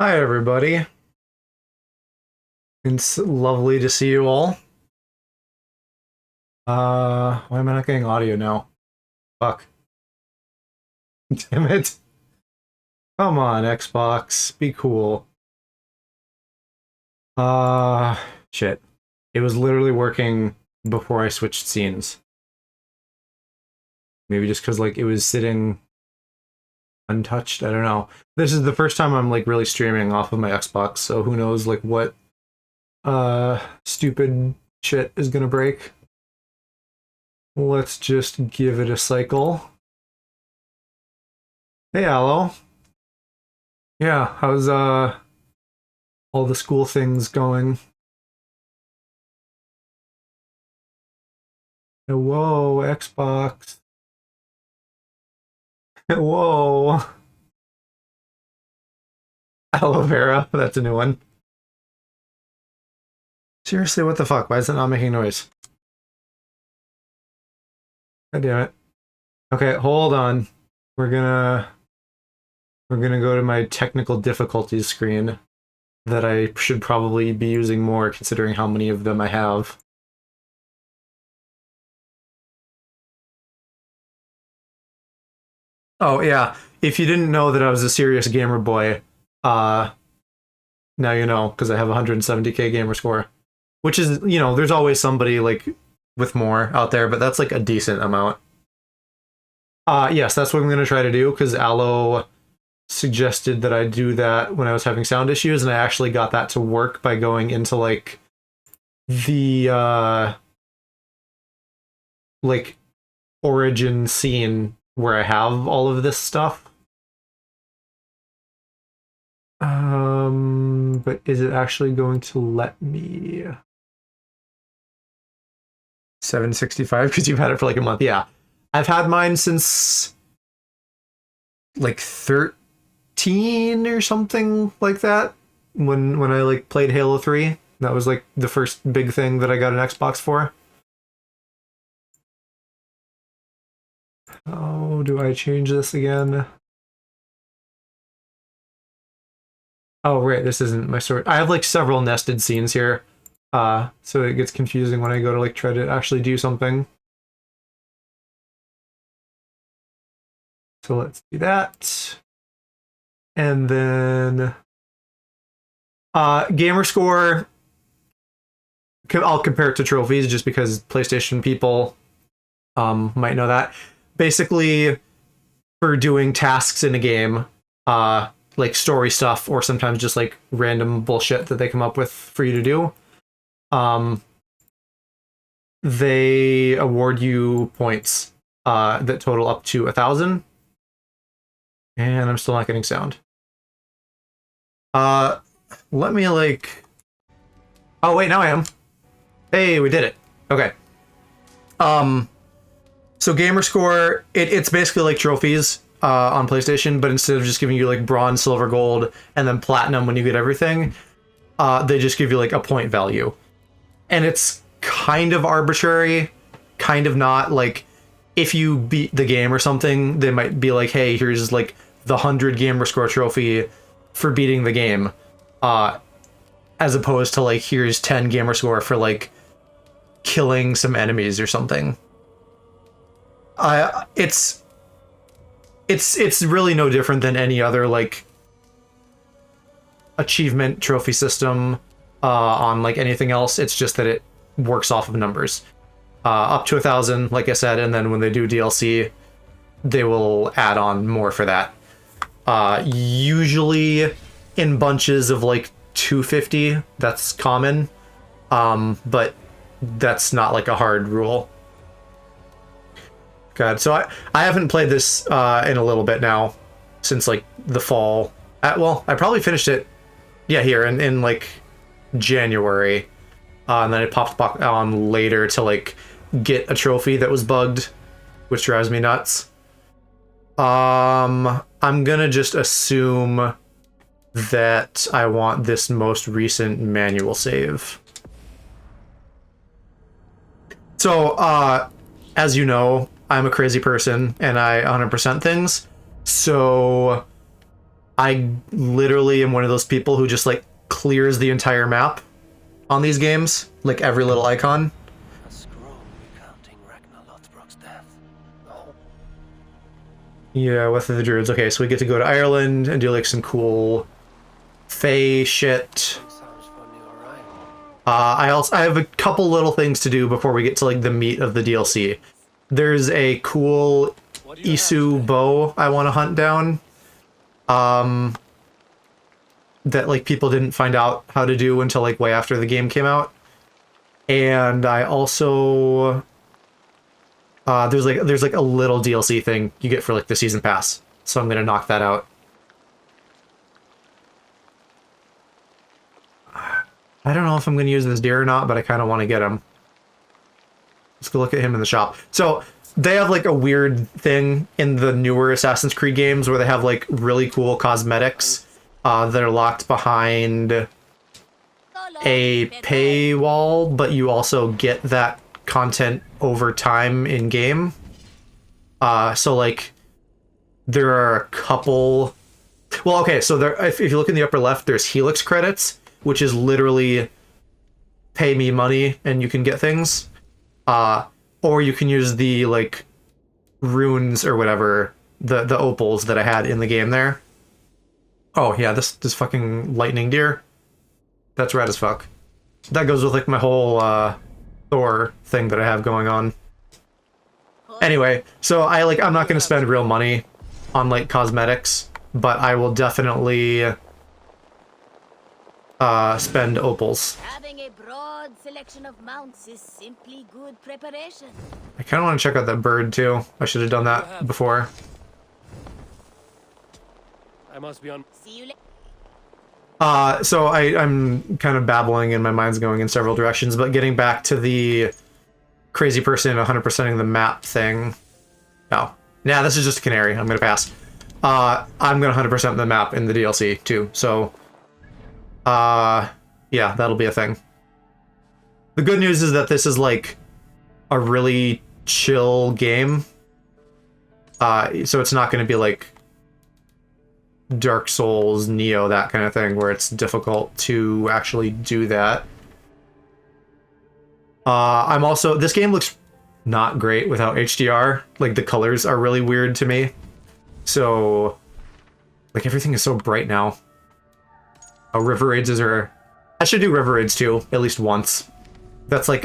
Hi, everybody. It's lovely to see you all. Why am I not getting audio now? Fuck. Damn it. Come on, Xbox. Be cool. Shit. It was literally working before I switched scenes. Maybe just because, like, it was sitting untouched. I don't know. This is the first time I'm, like, really streaming off of my Xbox, so who knows, like, what stupid shit is gonna break. Let's just give it a cycle. Hey, Aloe. Yeah, how's all the school things going? Whoa, Xbox. Whoa. Aloe Vera, that's a new one. Seriously, what the fuck? Why is it not making noise? God damn it. Okay, hold on. We're gonna go to my technical difficulties screen that I should probably be using more considering how many of them I have. Oh yeah, if you didn't know that I was a serious gamer boy, now you know, because I have 170k gamer score. Which is, you know, there's always somebody like with more out there, but that's like a decent amount. Yes, that's what I'm gonna try to do, because Aloe suggested that I do that when I was having sound issues, and I actually got that to work by going into like the like origin scene where I have all of this stuff. But is it actually going to let me? 765 because you've had it for like a month. Yeah, I've had mine since like 13 or something like that. When I like played Halo 3, that was like the first big thing that I got an Xbox for. How do I change this again? Oh, right, this isn't my story. I have like several nested scenes here. So it gets confusing when I go to like try to actually do something. So let's do that. And then gamer score, I'll compare it to trophies just because PlayStation people might know that. Basically, for doing tasks in a game, like story stuff, or sometimes just like random bullshit that they come up with for you to do, they award you points that total up to 1,000. And I'm still not getting sound. Let me like... Oh, wait, now I am. Hey, we did it. Okay. So gamer score, it's basically like trophies on PlayStation, but instead of just giving you like bronze, silver, gold, and then platinum when you get everything, they just give you like a point value. And it's kind of arbitrary, kind of not. Like, if you beat the game or something, they might be like, hey, here's like the 100 gamer score trophy for beating the game, as opposed to like, here's 10 gamer score for like killing some enemies or something. It's really no different than any other like achievement trophy system on like anything else. It's just that it works off of numbers. Up to 1,000, like I said, and then when they do DLC, they will add on more for that. Usually in bunches of like 250, that's common, but that's not like a hard rule. God, so I haven't played this in a little bit now, since like the fall. Well, I probably finished it, yeah, here in like January, and then it popped back on later to like get a trophy that was bugged, which drives me nuts. I'm gonna just assume that I want this most recent manual save. So, as you know, I'm a crazy person and I 100% things. So I literally am one of those people who just like clears the entire map on these games, like every little icon. A scroll recounting Ragnar Lothbrok's death. Oh. Yeah, with the Druids. Okay, so we get to go to Ireland and do like some cool Fae shit. Sounds for new arrival. I have a couple little things to do before we get to like the meat of the DLC. There's a cool Isu bow I want to hunt down. That like people didn't find out how to do until like way after the game came out. And I also there's like a little DLC thing you get for like the season pass. So I'm gonna knock that out. I don't know if I'm gonna use this deer or not, but I kind of want to get him. Let's go look at him in the shop. So they have like a weird thing in the newer Assassin's Creed games where they have like really cool cosmetics that are locked behind a paywall, but you also get that content over time in game. So like there are a couple. Well, okay, so there. If you look in the upper left, there's Helix credits, which is literally pay me money and you can get things. Or you can use the like runes or whatever, the opals that I had in the game there. Oh yeah, this fucking lightning deer. That's rad as fuck. That goes with like my whole Thor thing that I have going on. Anyway, so I'm not gonna spend real money on like cosmetics, but I will definitely spend opals. Having a broad selection of mounts is simply good preparation. I kind of want to check out that bird too. I should have done that before. I must be on. See you later. So I'm kind of babbling and my mind's going in several directions, but getting back to the crazy person 100%ing the map thing. No. Nah, this is just a canary. I'm going to pass. I'm going to 100% the map in the DLC too, so yeah, that'll be a thing. The good news is that this is like a really chill game. So it's not going to be like Dark Souls, Neo, that kind of thing, where it's difficult to actually do that. I'm also... This game looks not great without HDR. Like, the colors are really weird to me. So, like, everything is so bright now. Oh, River Raids are... I should do River Raids too, at least once. That's like,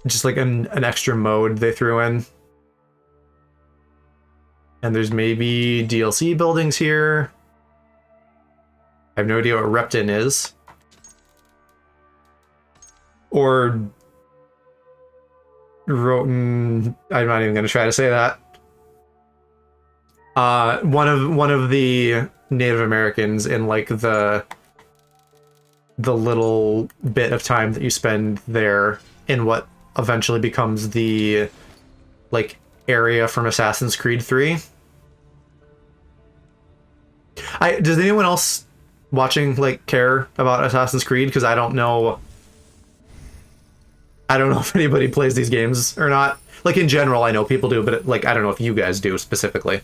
just like an extra mode they threw in. And there's maybe DLC buildings here. I have no idea what Repton is. Or Roten. I'm not even going to try to say that. One of the Native Americans in like the little bit of time that you spend there in what eventually becomes the like area from Assassin's Creed 3. Does anyone else watching like care about Assassin's Creed? Because I don't know if anybody plays these games or not. Like in general, I know people do, but like I don't know if you guys do specifically.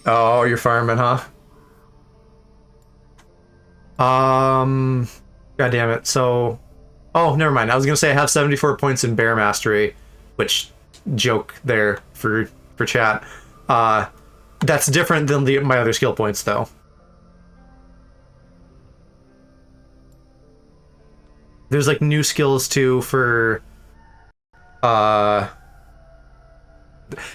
Oh, you're farming, huh? God damn it. So, oh, never mind. I was gonna say I have 74 points in Bear Mastery, which joke there for chat. That's different than my other skill points, though. There's like new skills too for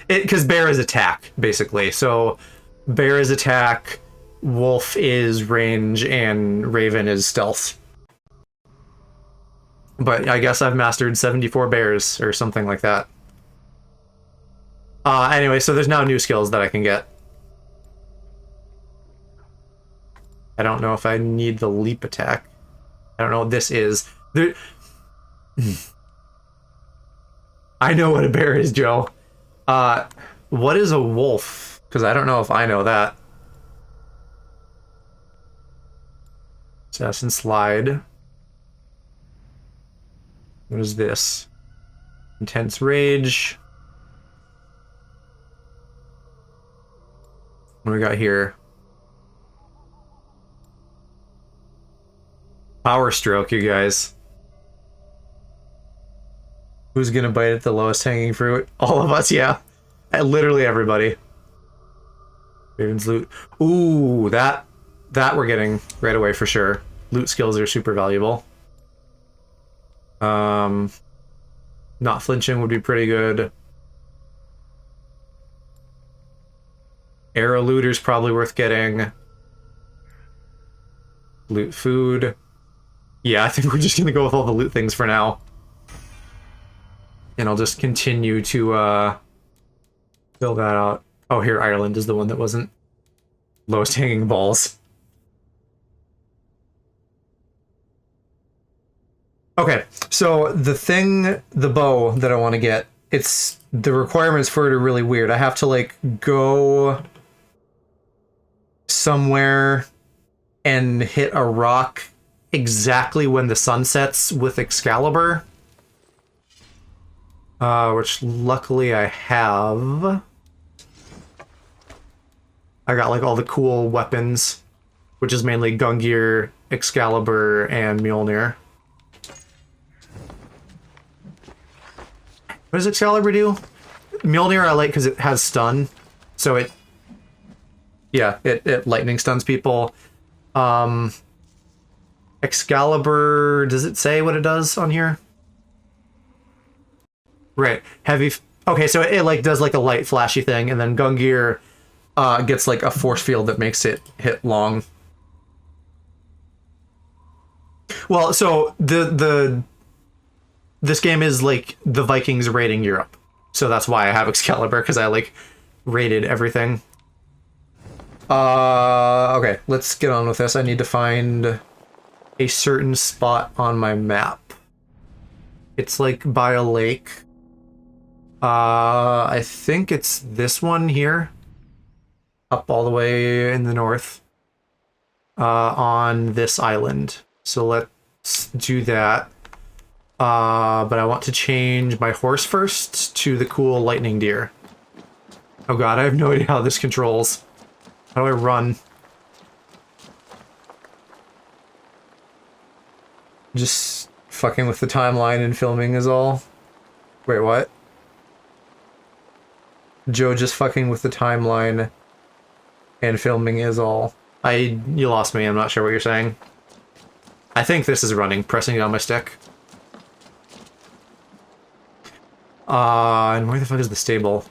because bear is attack basically. So bear is attack, wolf is range, and raven is stealth. But I guess I've mastered 74 bears or something like that. Anyway, so there's now new skills that I can get. I don't know if I need the leap attack. I don't know what this is. There... I know what a bear is, Joe. What is a wolf? Because I don't know if I know that. Assassin slide. What is this? Intense Rage. What do we got here? Power Stroke, you guys. Who's gonna bite at the lowest hanging fruit? All of us, yeah. Literally everybody. Raven's Loot. Ooh, that we're getting right away for sure. Loot skills are super valuable. Not flinching would be pretty good. Arrow Looter's probably worth getting. Loot food. Yeah, I think we're just gonna go with all the loot things for now. And I'll just continue to fill that out. Oh, here, Ireland is the one that wasn't lowest hanging balls. Okay, so the bow that I want to get, the requirements for it are really weird. I have to like go somewhere and hit a rock exactly when the sun sets with Excalibur. Which luckily I have. I got like all the cool weapons, which is mainly Gungear, Excalibur, and Mjolnir. What does Excalibur do? Mjolnir I like because it has stun, so it lightning stuns people. Excalibur, does it say what it does on here? Right, heavy. Okay, so it like does like a light flashy thing, and then Gungear gets like a force field that makes it hit long. Well, so this game is like the Vikings raiding Europe, so that's why I have Excalibur, because I like raided everything. Okay, let's get on with this. I need to find a certain spot on my map. It's like by a lake. I think it's this one here. Up all the way in the north. On this island. So let's do that. But I want to change my horse first to the cool lightning deer. Oh god, I have no idea how this controls. How do I run? Just fucking with the timeline and filming is all. Wait, what? Joe just fucking with the timeline and filming is all. You lost me, I'm not sure what you're saying. I think this is running, pressing down my stick. And where the fuck is the stable?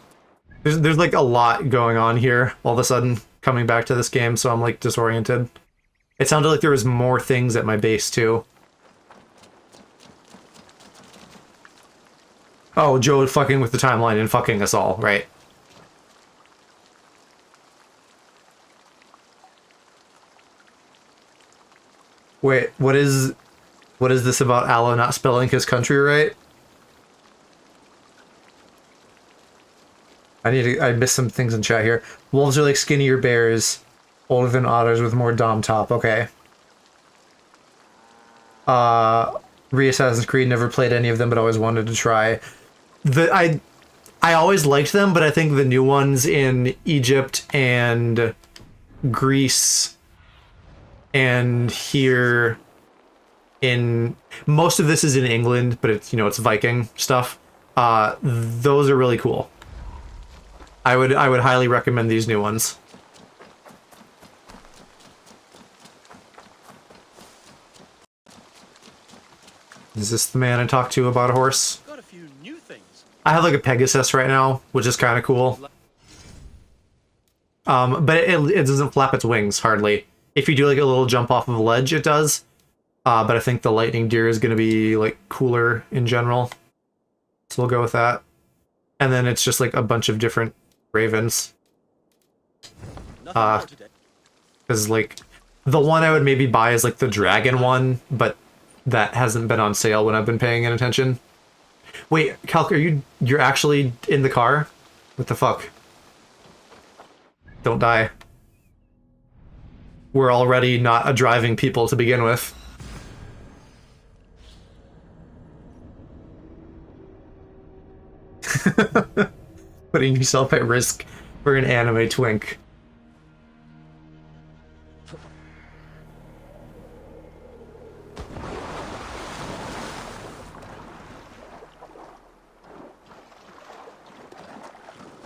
There's like a lot going on here all of a sudden coming back to this game, so I'm like disoriented. It sounded like there was more things at my base too. Oh, Joe fucking with the timeline and fucking us all, right? Wait, what is this about Aloe not spelling his country right? I missed some things in chat here. Wolves are like skinnier bears, older than otters with more dom top. Okay. Assassin's Creed, never played any of them, but always wanted to try. I always liked them, but I think the new ones in Egypt and Greece and here in most of this is in England, but it's, you know, it's Viking stuff. Those are really cool. I would highly recommend these new ones. Is this the man I talked to about a horse? Got a few new things. I have like a Pegasus right now, which is kind of cool. But it doesn't flap its wings hardly. If you do like a little jump off of a ledge, it does. But I think the lightning deer is going to be like cooler in general. So we'll go with that. And then it's just like a bunch of different ravens. Because like the one I would maybe buy is like the dragon one, but that hasn't been on sale when I've been paying attention. Wait, Calc, you're actually in the car? What the fuck? Don't die. We're already not a driving people to begin with. Putting yourself at risk for an anime twink.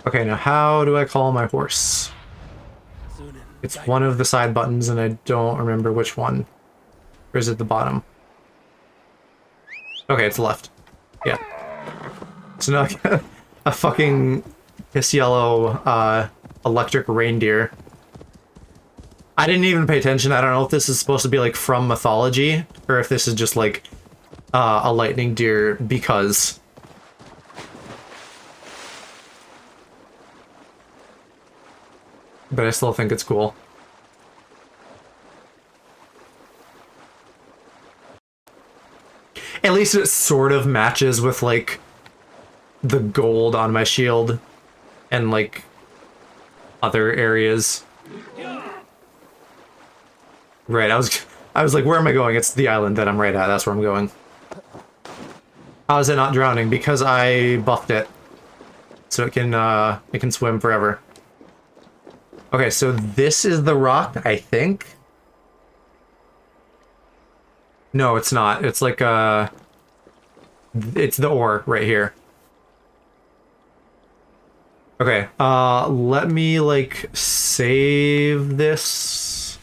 Okay, now how do I call my horse? It's one of the side buttons and I don't remember which one. Or is it the bottom? Okay, it's left. Yeah. So now I got a fucking piss yellow electric reindeer. I didn't even pay attention. I don't know if this is supposed to be like from mythology or if this is just like a lightning deer because. But I still think it's cool. At least it sort of matches with, like, the gold on my shield and, like, other areas. Right, I was like, where am I going? It's the island that I'm right at. That's where I'm going. How is it not drowning? Because I buffed it. So it can swim forever. Okay, so this is the rock, I think. No, it's not. It's like it's the ore right here. Okay, let me like save this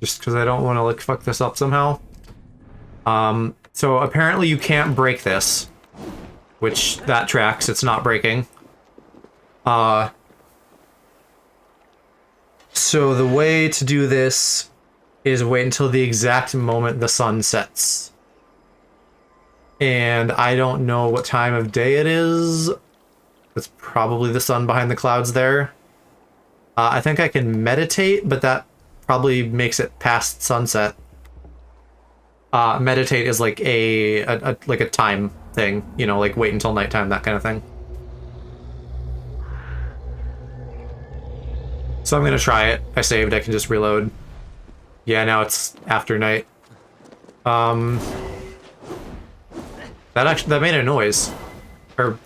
just because I don't want to like fuck this up somehow. So apparently you can't break this, which that tracks. It's not breaking. So the way to do this is wait until the exact moment the sun sets. And I don't know what time of day it is. It's probably the sun behind the clouds there. I think I can meditate, but that probably makes it past sunset. Meditate is like like a time thing, you know, like wait until nighttime, that kind of thing. So I'm gonna try it. I saved, I can just reload. Yeah, now it's after night. That made a noise. Or,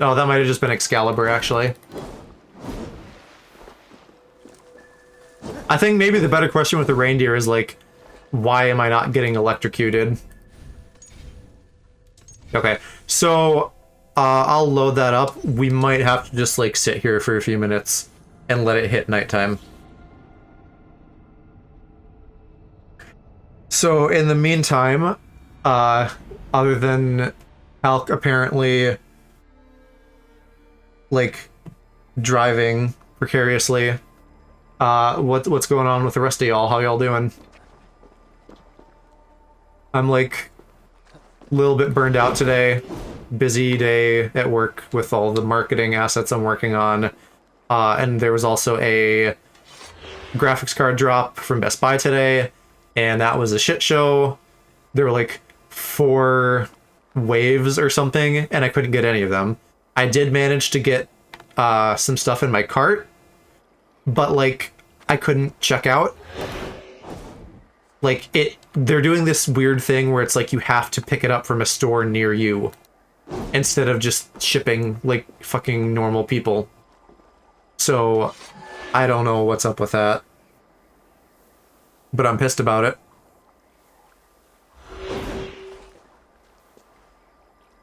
oh, that might have just been Excalibur, actually. I think maybe the better question with the reindeer is, like, why am I not getting electrocuted? Okay, so, I'll load that up. We might have to just, like, sit here for a few minutes and let it hit nighttime. So, in the meantime, other than Halk apparently, like, driving precariously, what's going on with the rest of y'all? How y'all doing? I'm, like, a little bit burned out today. Busy day at work with all the marketing assets I'm working on. And there was also a graphics card drop from Best Buy today, and that was a shit show. There were like 4 waves or something, and I couldn't get any of them. I did manage to get some stuff in my cart, but like I couldn't check out. Like they're doing this weird thing where it's like you have to pick it up from a store near you instead of just shipping like fucking normal people. So, I don't know what's up with that. But I'm pissed about it.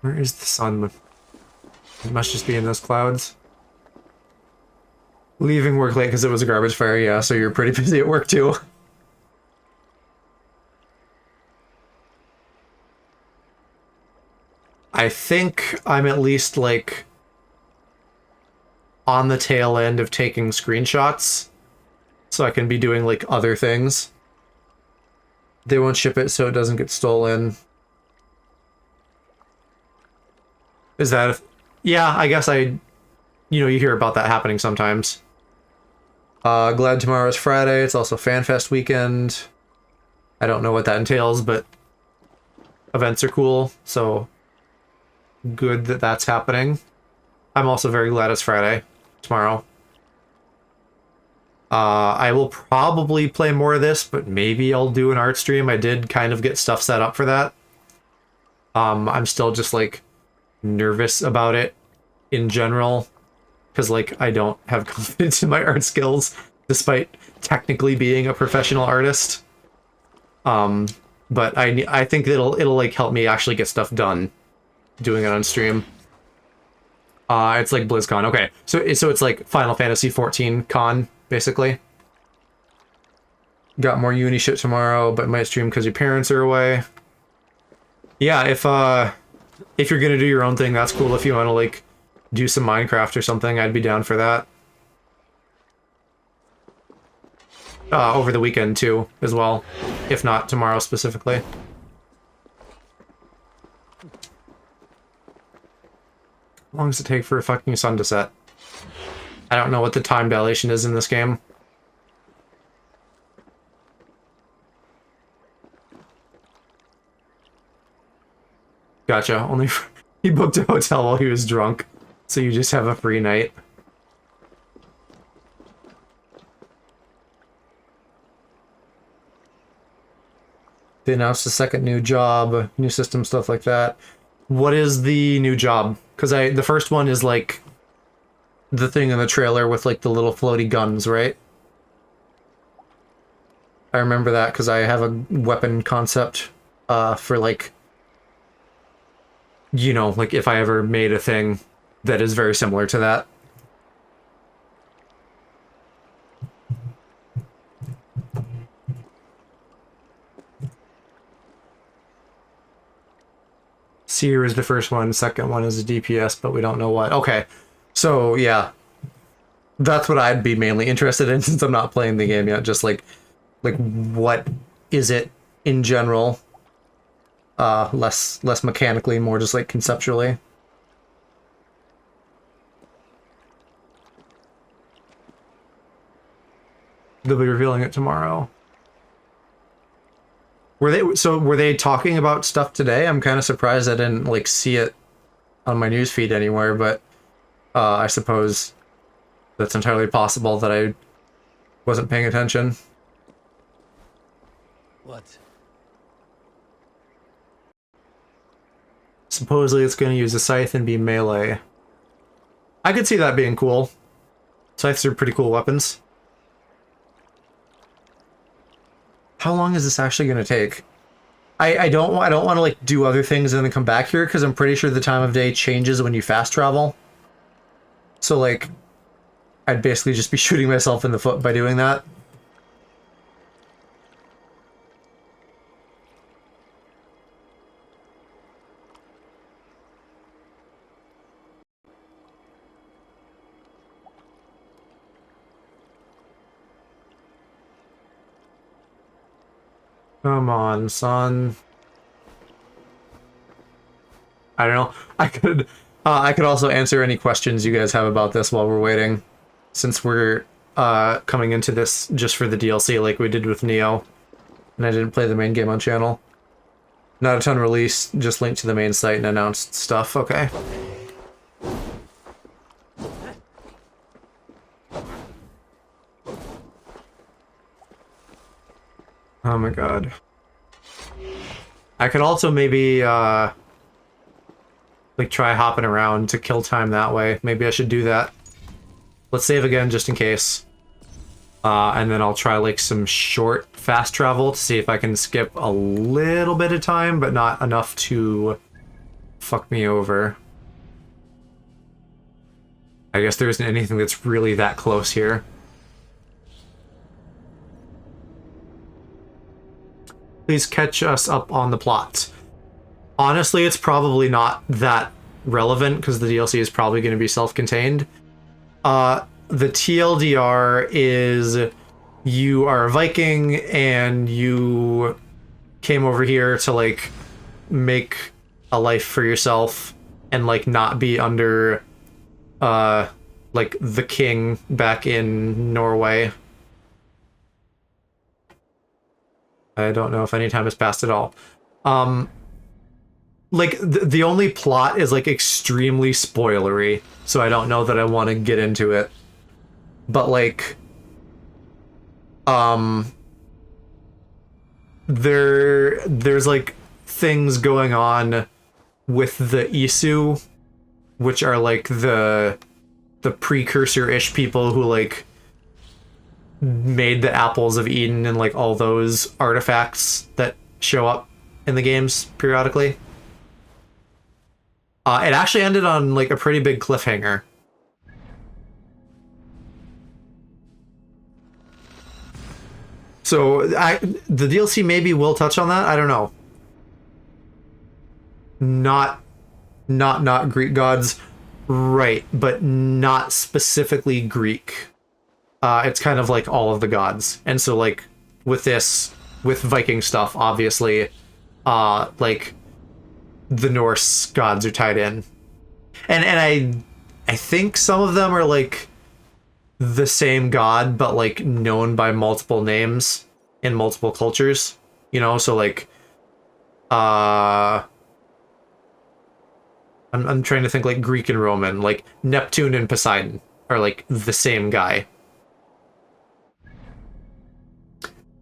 Where is the sun? It must just be in those clouds. Leaving work late because it was a garbage fire, yeah, so you're pretty busy at work too. I think I'm at least, like, on the tail end of taking screenshots, so I can be doing, like, other things. They won't ship it so it doesn't get stolen. Is that yeah, I guess you hear about that happening sometimes. Glad tomorrow's Friday. It's also FanFest weekend. I don't know what that entails, but events are cool, so good that that's happening. I'm also very glad it's Friday. Tomorrow. I will probably play more of this, but maybe I'll do an art stream. I did kind of get stuff set up for that. I'm still just, like, nervous about it. in general, because like I don't have confidence in my art skills, despite technically being a professional artist. But I think it'll like help me actually get stuff done doing it on stream. It's like BlizzCon. Okay, so it's like Final Fantasy 14 con basically. Got more uni shit tomorrow, but might stream because your parents are away. Yeah, if you're gonna do your own thing, that's cool. If you want to like do some Minecraft or something, I'd be down for that. Over the weekend too, as well, if not tomorrow specifically. How long does it take for a fucking sun to set? I don't know what the time dilation is in this game. Gotcha. Only he booked a hotel while he was drunk, so you just have a free night. They announced a second new job, new system, stuff like that. What is the new job? Because the first one is like the thing in the trailer with like the little floaty guns, right? I remember that because I have a weapon concept for like, you know, like if I ever made a thing that is very similar to that. Seer is the first one, second one is a DPS, but we don't know what. Okay, so yeah, that's what I'd be mainly interested in since I'm not playing the game yet. Just like what is it in general? Less mechanically, more just like conceptually. They'll be revealing it tomorrow. Were they talking about stuff today? I'm kind of surprised I didn't like see it on my newsfeed anywhere, but I suppose that's entirely possible that I wasn't paying attention. What? Supposedly it's going to use a scythe and be melee. I could see that being cool. Scythes are pretty cool weapons. How long is this actually going to take? I don't want to like do other things and then come back here because I'm pretty sure the time of day changes when you fast travel. So like, I'd basically just be shooting myself in the foot by doing that. Come on, son. I don't know. I could also answer any questions you guys have about this while we're waiting, since we're coming into this just for the DLC like we did with Neo, and I didn't play the main game on channel. Not a ton release, just linked to the main site and announced stuff. Okay. Oh my god. I could also maybe, like, try hopping around to kill time that way. Maybe I should do that. Let's save again, just in case. And then I'll try, like, some short fast travel to see if I can skip a little bit of time, but not enough to fuck me over. I guess there isn't anything that's really that close here. Please catch us up on the plot. Honestly, it's probably not that relevant because the DLC is probably going to be self-contained. The TLDR is you are a Viking and you came over here to like make a life for yourself and like not be under like the king back in Norway. I don't know if any time has passed at all. Like, the only plot is, like, extremely spoilery, so I don't know that I want to get into it. But, like, there's, like, things going on with the Isu which are like the precursor-ish people who like made the apples of Eden and like all those artifacts that show up in the games periodically. It actually ended on like a pretty big cliffhanger. So the DLC maybe will touch on that. I don't know. Not Greek gods, right? But not specifically Greek. It's kind of like all of the gods, and so like with Viking stuff, obviously, like the Norse gods are tied in, and I think some of them are like the same god, but like known by multiple names in multiple cultures, you know? So like, I'm trying to think like Greek and Roman, like Neptune and Poseidon are like the same guy.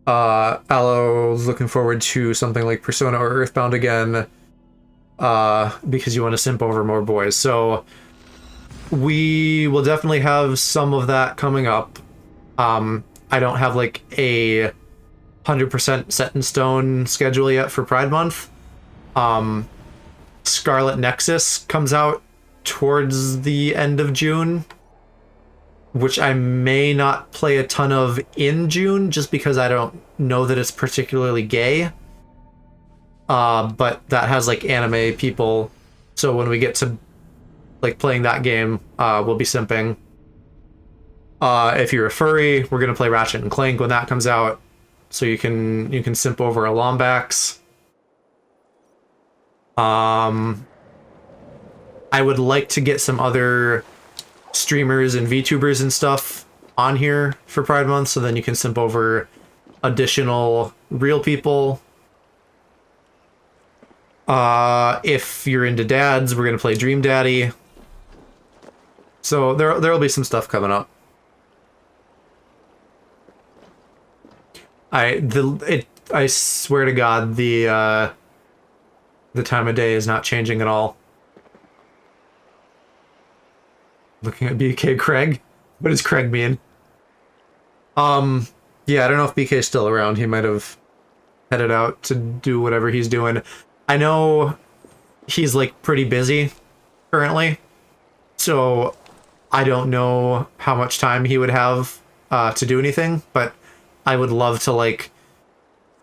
Alo's looking forward to something like Persona or Earthbound again, because you want to simp over more boys. So we will definitely have some of that coming up. I don't have like a 100% set in stone schedule yet for Pride Month. Scarlet Nexus comes out towards the end of June, which I may not play a ton of in June just because I don't know that it's particularly gay. But that has like anime people, so when we get to like playing that game, we'll be simping. If you're a furry, we're gonna play Ratchet and Clank when that comes out, so you can simp over a Lombax. I would like to get some other streamers and VTubers and stuff on here for Pride Month, so then you can simp over additional real people. If you're into dads, we're gonna play Dream Daddy. So there'll be some stuff coming up. I swear to God, the time of day is not changing at all. Looking at BK Craig. What does Craig mean? Yeah, I don't know if BK's still around. He might have headed out to do whatever he's doing. I know he's like pretty busy currently, so I don't know how much time he would have to do anything, but I would love to like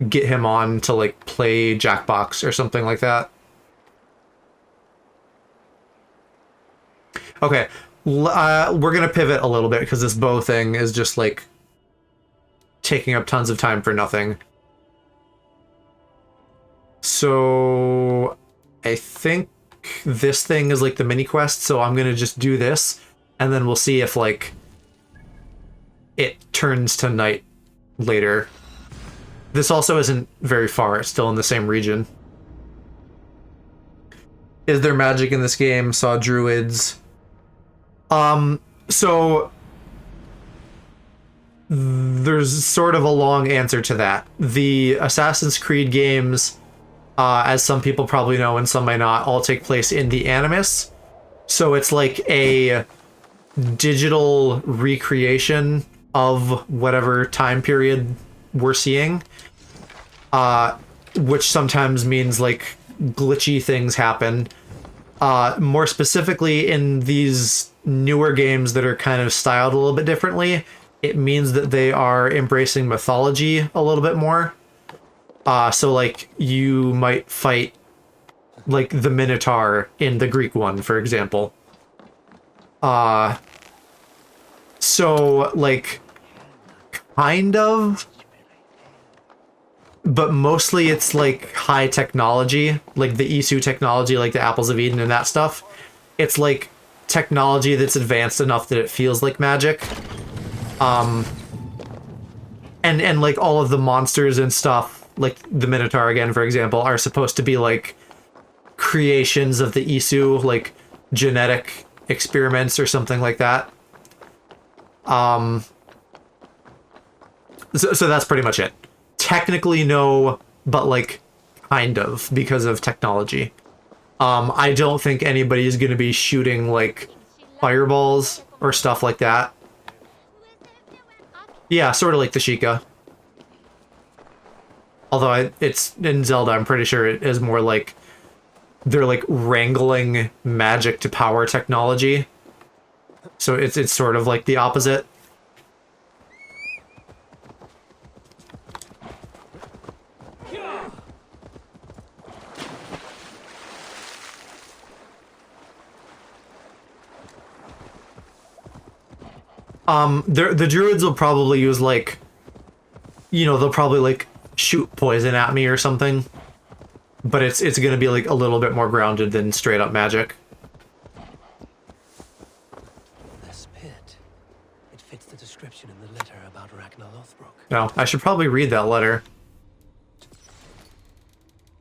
get him on to like play Jackbox or something like that. Okay, we're gonna pivot a little bit because this bow thing is just like taking up tons of time for nothing. So I think this thing is like the mini quest, so I'm gonna just do this, and then we'll see if like it turns to night later. This also isn't very far, it's still in the same region. Is there magic in this game? Saw druids. So there's sort of a long answer to that. The Assassin's Creed games, as some people probably know and some may not, all take place in the Animus. So it's like a digital recreation of whatever time period we're seeing, which sometimes means like glitchy things happen. More specifically in these newer games that are kind of styled a little bit differently, it means that they are embracing mythology a little bit more. So like you might fight like the Minotaur in the Greek one, for example. So like kind of, but mostly it's like high technology, like the Isu technology, like the Apples of Eden and that stuff. It's like technology that's advanced enough that it feels like magic. And like all of the monsters and stuff, like the Minotaur again, for example, are supposed to be like creations of the Isu, like genetic experiments or something like that. So that's pretty much it. Technically no, but like kind of, because of technology. I don't think anybody is going to be shooting like fireballs or stuff like that. Yeah, sort of like the Sheikah. Although it's in Zelda, I'm pretty sure it is more like they're like wrangling magic to power technology. So it's sort of like the opposite. The Druids will probably use like, you know, they'll probably like shoot poison at me or something. But it's gonna be like a little bit more grounded than straight up magic. This pit, it fits the description in the letter about Ragnar Lothbrok. No, I should probably read that letter.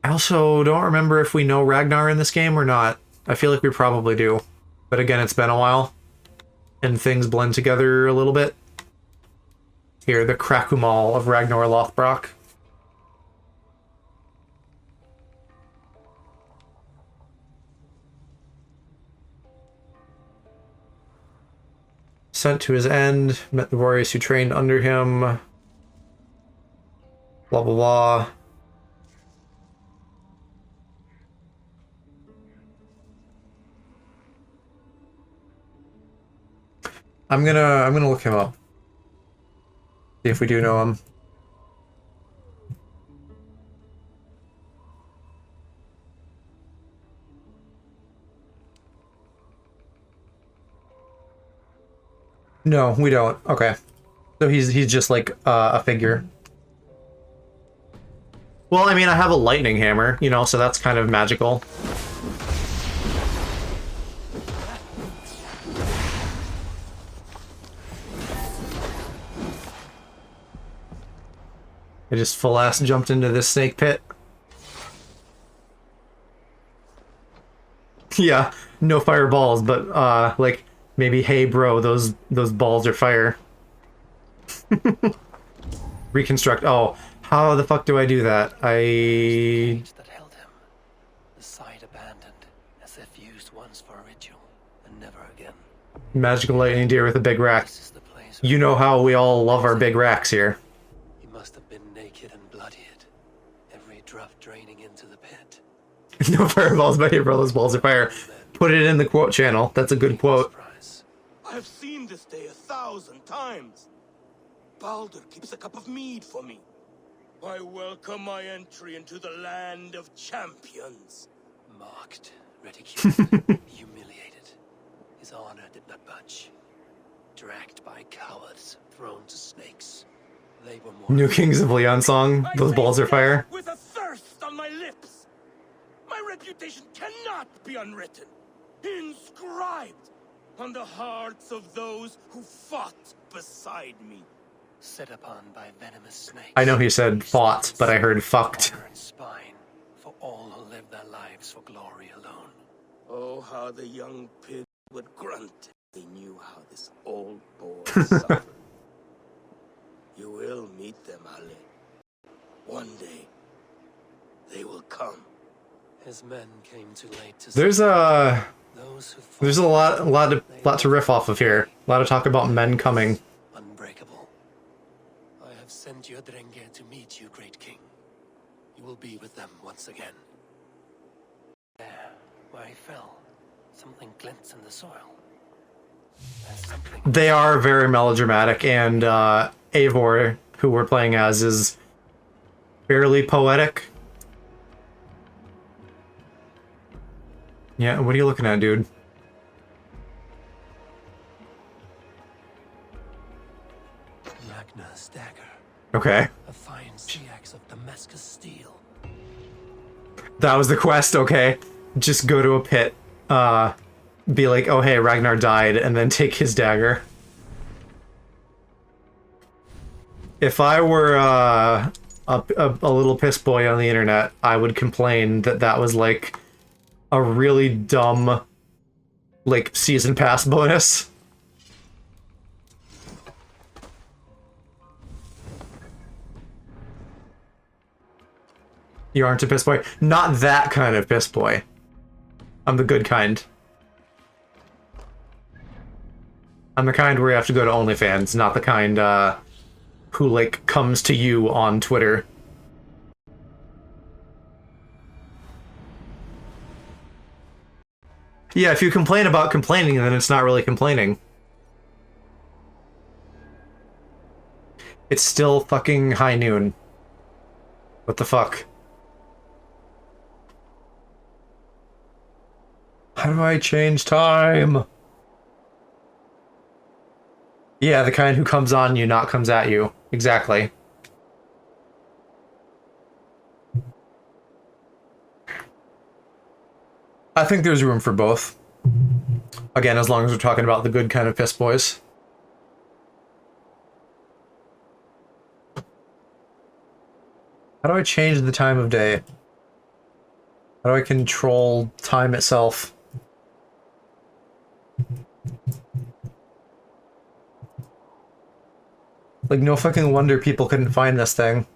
I also don't remember if we know Ragnar in this game or not. I feel like we probably do. But again, it's been a while. And things blend together a little bit. Here, the Krakumal of Ragnar Lothbrok. Sent to his end, met the warriors who trained under him. Blah, blah, blah. I'm gonna look him up. See if we do know him. No, we don't. Okay. So he's just like a figure. Well, I mean, I have a lightning hammer, you know, so that's kind of magical. I just full ass jumped into this snake pit. Yeah, no fireballs, but like maybe, hey bro, those balls are fire. Reconstruct. Oh, how the fuck do I do that? That held him. The site abandoned, as if used once for a ritual, and never again. Magical lightning deer with a big rack. This is the place You know how we all love our big racks here. he must have been naked and bloodied. Every drop draining into the pit. No fireballs, but hey bro, those balls are fire. Put it in the quote channel. That's a good quote. Surprise. I've seen this day 1,000 times. Baldur keeps a cup of mead for me. I welcome my entry into the land of champions. Mocked, ridiculed, humiliated. His honor did not budge. Dragged by cowards, thrown to snakes. They were more. New Kings of Leon song. Those balls are fire. With a thirst on my lips. My reputation cannot be unwritten. Inscribed on the hearts of those who fought beside me. Set upon by venomous snakes. I know he said fought, but I heard fucked. Honor and spine for all who live their lives for glory alone. Oh, how the young pig would grunt if they knew how this old boy suffered. You will meet them, Ale. One day, they will come. His men came too late to There's a those who fought there's a lot to riff off of here. A lot of talk about men coming. unbreakable. I have sent you a Drengir to meet you, great king. You will be with them once again. There, where he fell, something glints in the soil. There's something. They are very melodramatic, and Eivor, who we're playing as, is fairly poetic. Yeah, what are you looking at, dude? Ragnar's dagger, Okay. a fine sea axe of Damascus steel. That was the quest, okay. Just go to a pit, be like, oh hey, Ragnar died, and then take his dagger. If I were a little piss boy on the internet, I would complain that that was like a really dumb, like, season pass bonus. You aren't a piss boy? Not that kind of piss boy. I'm the good kind. I'm the kind where you have to go to OnlyFans, not the kind who like comes to you on Twitter. Yeah, if you complain about complaining, then it's not really complaining. It's still fucking high noon. What the fuck? How do I change time? Yeah, the kind who comes on you, not comes at you. Exactly. I think there's room for both. Again, as long as we're talking about the good kind of piss boys. How do I change the time of day? How do I control time itself? Like, no fucking wonder people couldn't find this thing.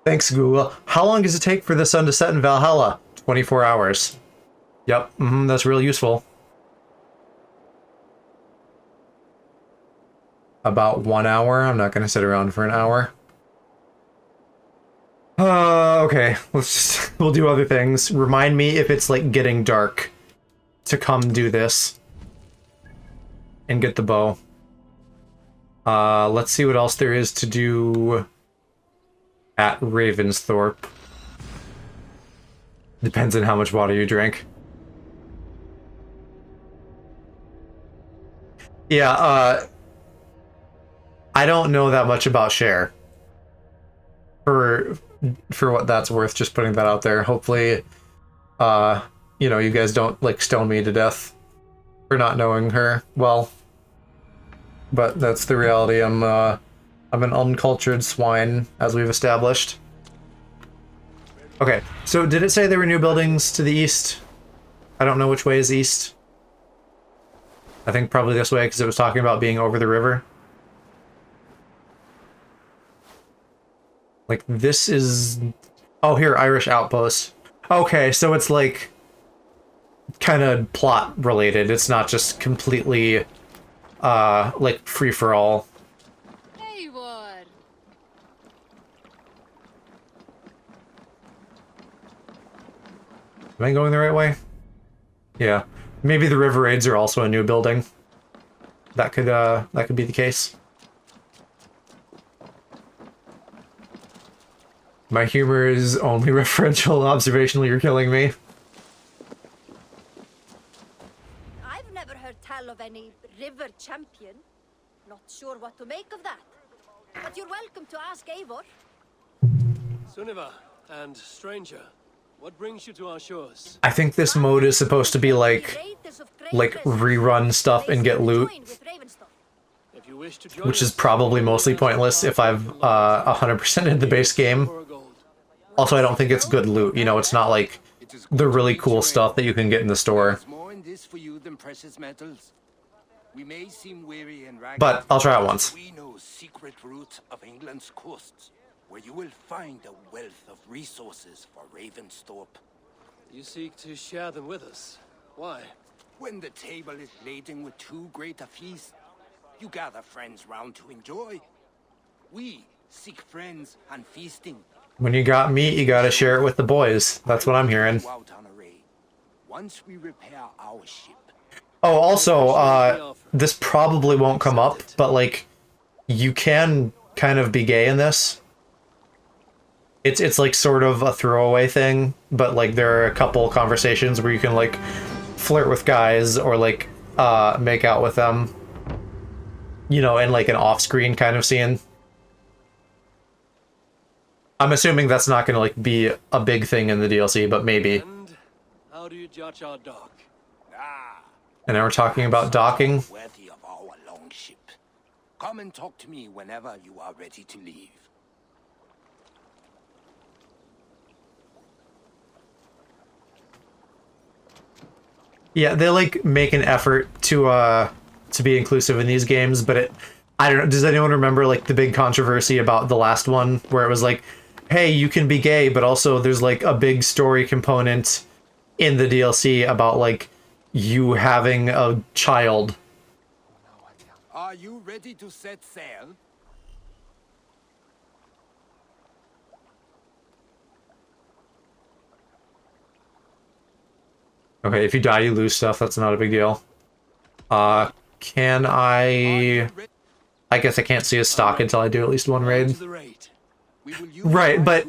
Thanks, Google. How long does it take for the sun to set in Valhalla? 24 hours. Yep, that's really useful. About 1 hour? I'm not gonna sit around for an hour. Okay. We'll do other things. Remind me if it's, like, getting dark to come do this. And get the bow. Let's see what else there is to do at Ravensthorpe. Depends on how much water you drink. Yeah, I don't know that much about Share. For what that's worth, just putting that out there. Hopefully, you know, you guys don't, like, stone me to death for not knowing her well. But that's the reality. I'm an uncultured swine, as we've established. Okay, so did it say there were new buildings to the east? I don't know which way is east. I think probably this way, because it was talking about being over the river. Like, this is... Oh, here, Irish Outpost. Okay, so it's, like, kind of plot-related. It's not just completely, like, free-for-all. Hey, what? Am I going the right way? Yeah. Maybe the River Raids are also a new building. That could be the case. My humor is only referential. Observational, you're killing me. I've never heard tell of any river champion. Not sure what to make of that. But you're welcome to ask Eivor. Sunniva and stranger, what brings you to our shores? I think this mode is supposed to be like rerun stuff and get loot, If you wish to join which is us, probably mostly pointless if I've 100%ed the base game. Also, I don't think it's good loot. You know, it's not like the really cool stuff that you can get in the store. But I'll try it once. We know secret routes of England's coasts, where you will find a wealth of resources for Ravensthorpe. You seek to share them with us. Why? When the table is laden with too great a feast, you gather friends round to enjoy. We seek friends and feasting. When you got meat, you gotta share it with the boys. That's what I'm hearing. Once we repair our ship. Oh, also, this probably won't come up, but, like, you can kind of be gay in this. It's like sort of a throwaway thing, but, like, there are a couple conversations where you can, like, flirt with guys or, like, make out with them. You know, in, like, an off-screen kind of scene. I'm assuming that's not gonna, like, be a big thing in the DLC, but maybe. And how do you judge our dock? And now we're talking about docking. Worthy of our longship. Come and talk to me whenever you are ready to leave. Yeah, they, like, make an effort to be inclusive in these games, but I don't know, does anyone remember like the big controversy about the last one where it was like, hey, you can be gay, but also there's like a big story component in the DLC about like you having a child. Are you ready to set sail? Okay, if you die, you lose stuff. That's not a big deal. Can I... I guess I can't see his stock until I do at least one raid. Right, but...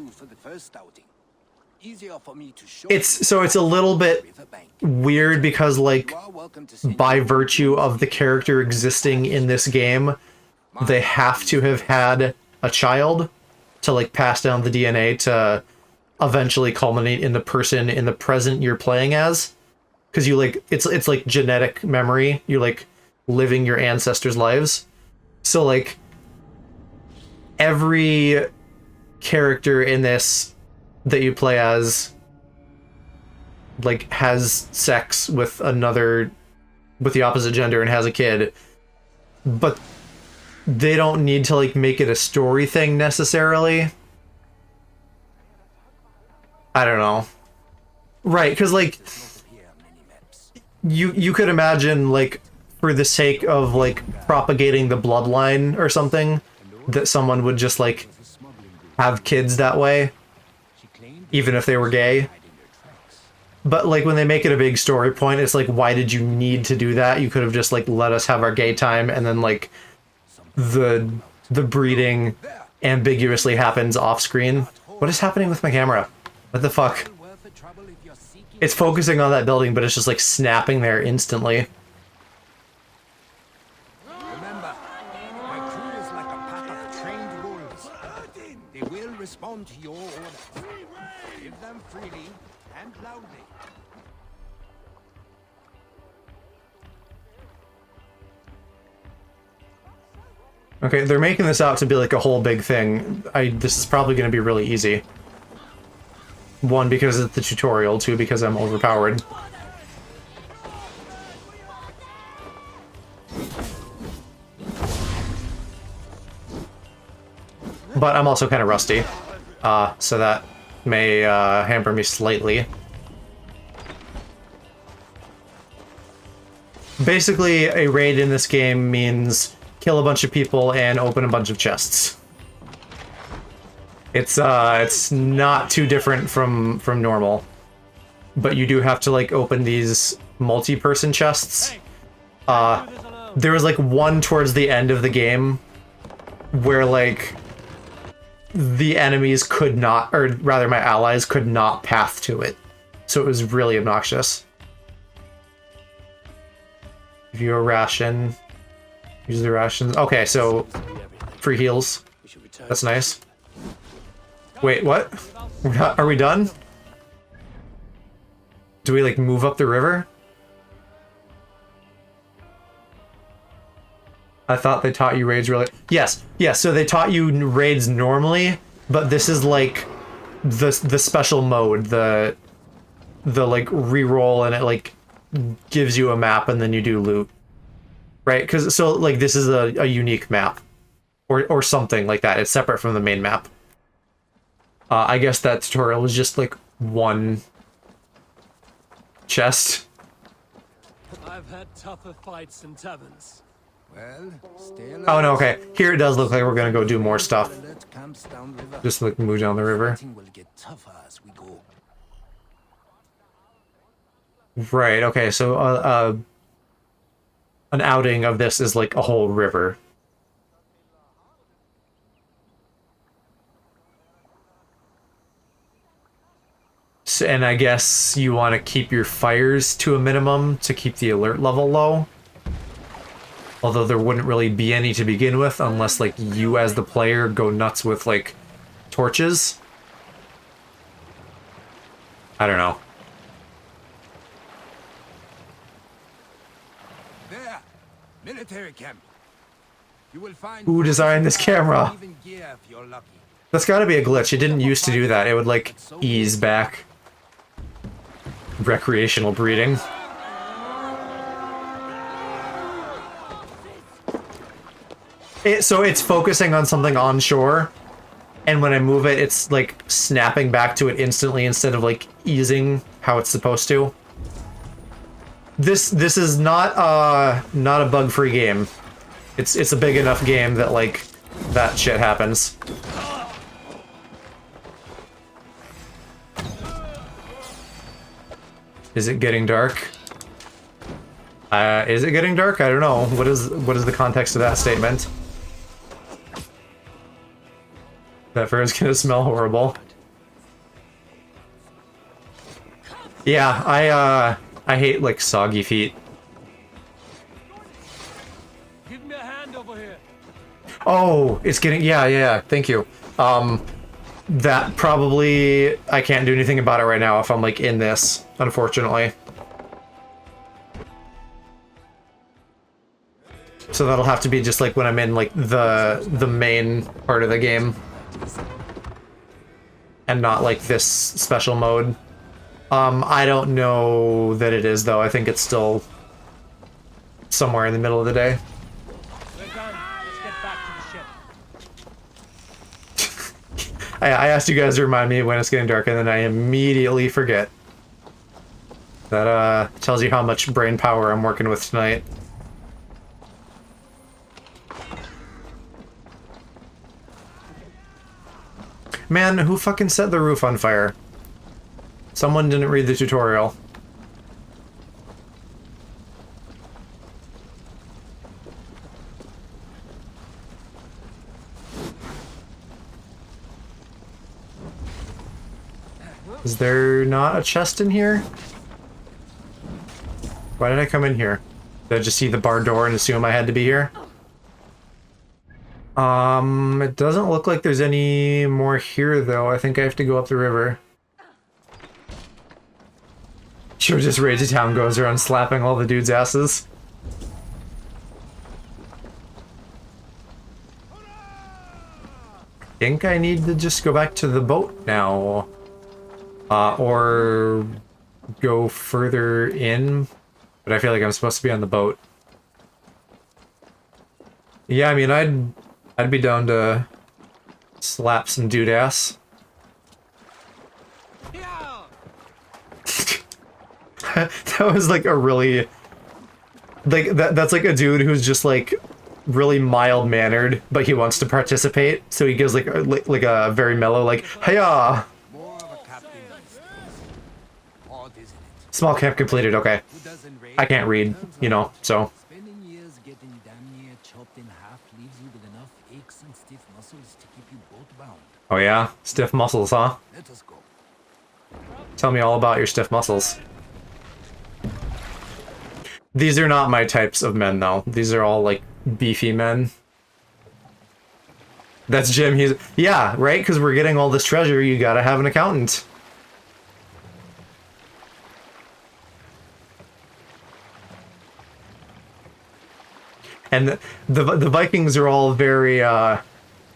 It's a little bit weird because, like, by virtue of the character existing in this game, they have to have had a child to, like, pass down the DNA to eventually culminate in the person in the present you're playing as. Because you, like, it's like genetic memory. You're, like, living your ancestors' lives. So, like, every character in this that you play as, like, has sex with another, with the opposite gender and has a kid. But they don't need to, like, make it a story thing necessarily. I don't know. Right, because, like, you could imagine, like, for the sake of, like, propagating the bloodline or something, that someone would just, like, have kids that way, even if they were gay. But, like, when they make it a big story point, it's like, why did you need to do that? You could have just, like, let us have our gay time, and then, like, the breeding ambiguously happens off-screen. What is happening with my camera? What the fuck? It's focusing on that building, but it's just, like, snapping there instantly. Remember, my crew is like a pack of trained wolves. They will respond to your orders. Give them freely and loudly. Okay, they're making this out to be like a whole big thing. This is probably going to be really easy. One, because it's the tutorial. Two, because I'm overpowered. But I'm also kind of rusty. So that may hamper me slightly. Basically, a raid in this game means kill a bunch of people and open a bunch of chests. It's not too different from normal, but you do have to, like, open these multi-person chests. There was, like, one towards the end of the game where, like, the enemies could not, or rather my allies could not path to it, so it was really obnoxious. Give you a ration. Use the rations. Okay, so free heals. That's nice. Wait, what? Are we done? Do we, like, move up the river? I thought they taught you raids really... Yes, so they taught you raids normally, but this is, like, the special mode, the like, reroll, and it, like, gives you a map, and then you do loot. Right? Because, so, like, this is a unique map. Or something like that. It's separate from the main map. I guess that tutorial was just, like, one chest. I've had tougher fights in taverns. Well, stay Oh, no, okay. Here it does look like we're gonna go do more stuff. Just, like, move down the river. Will get tougher as we go. Right, okay, so, an outing of this is, like, a whole river. So, and I guess you want to keep your fires to a minimum to keep the alert level low. Although there wouldn't really be any to begin with unless, like, you as the player go nuts with, like, torches. I don't know. There, military camp. You will find Who designed this camera? even gear if you're lucky. That's gotta be a glitch. It didn't used to do that. It would, like, ease back. Recreational breeding. So it's focusing on something on shore, and when I move it, it's like snapping back to it instantly instead of like easing how it's supposed to. This is not a bug-free game. It's a big enough game that like that shit happens. Is it getting dark? Is it getting dark? I don't know. What is the context of that statement? That fur is gonna smell horrible. Yeah, I hate like soggy feet. Give me a hand over here. Oh, it's getting yeah, thank you. That probably I can't do anything about it right now if I'm like in this, unfortunately. So that'll have to be just like when I'm in like the main part of the game. And not like this special mode. I don't know that it is though. I think it's still somewhere in the middle of the day. We're done. Let's get back to the ship. I asked you guys to remind me when it's getting dark, and then I immediately forget. That tells you how much brain power I'm working with tonight. Man, who fucking set the roof on fire? Someone didn't read the tutorial. Is there not a chest in here? Why did I come in here? Did I just see the bar door and assume I had to be here? It doesn't look like there's any more here, though. I think I have to go up the river. Sure, just Rage of Town goes around slapping all the dudes' asses. I think I need to just go back to the boat now. Or go further in. But I feel like I'm supposed to be on the boat. Yeah, I mean, I'd be down to slap some dude ass. That was like a really like that's like a dude who's just like really mild mannered, but he wants to participate, so he gives like a very mellow like hiya. Small camp completed. Okay, I can't read, you know, so. Spending years getting damn near chopped in half leaves you with enough aches and stiff muscles to keep you boat bound. Oh yeah, stiff muscles, huh? Let us go. Tell me all about your stiff muscles. These are not my types of men, though. These are all, like, beefy men. That's Jim. He's... Yeah, right? Because we're getting all this treasure, you gotta have an accountant. And the Vikings are all very,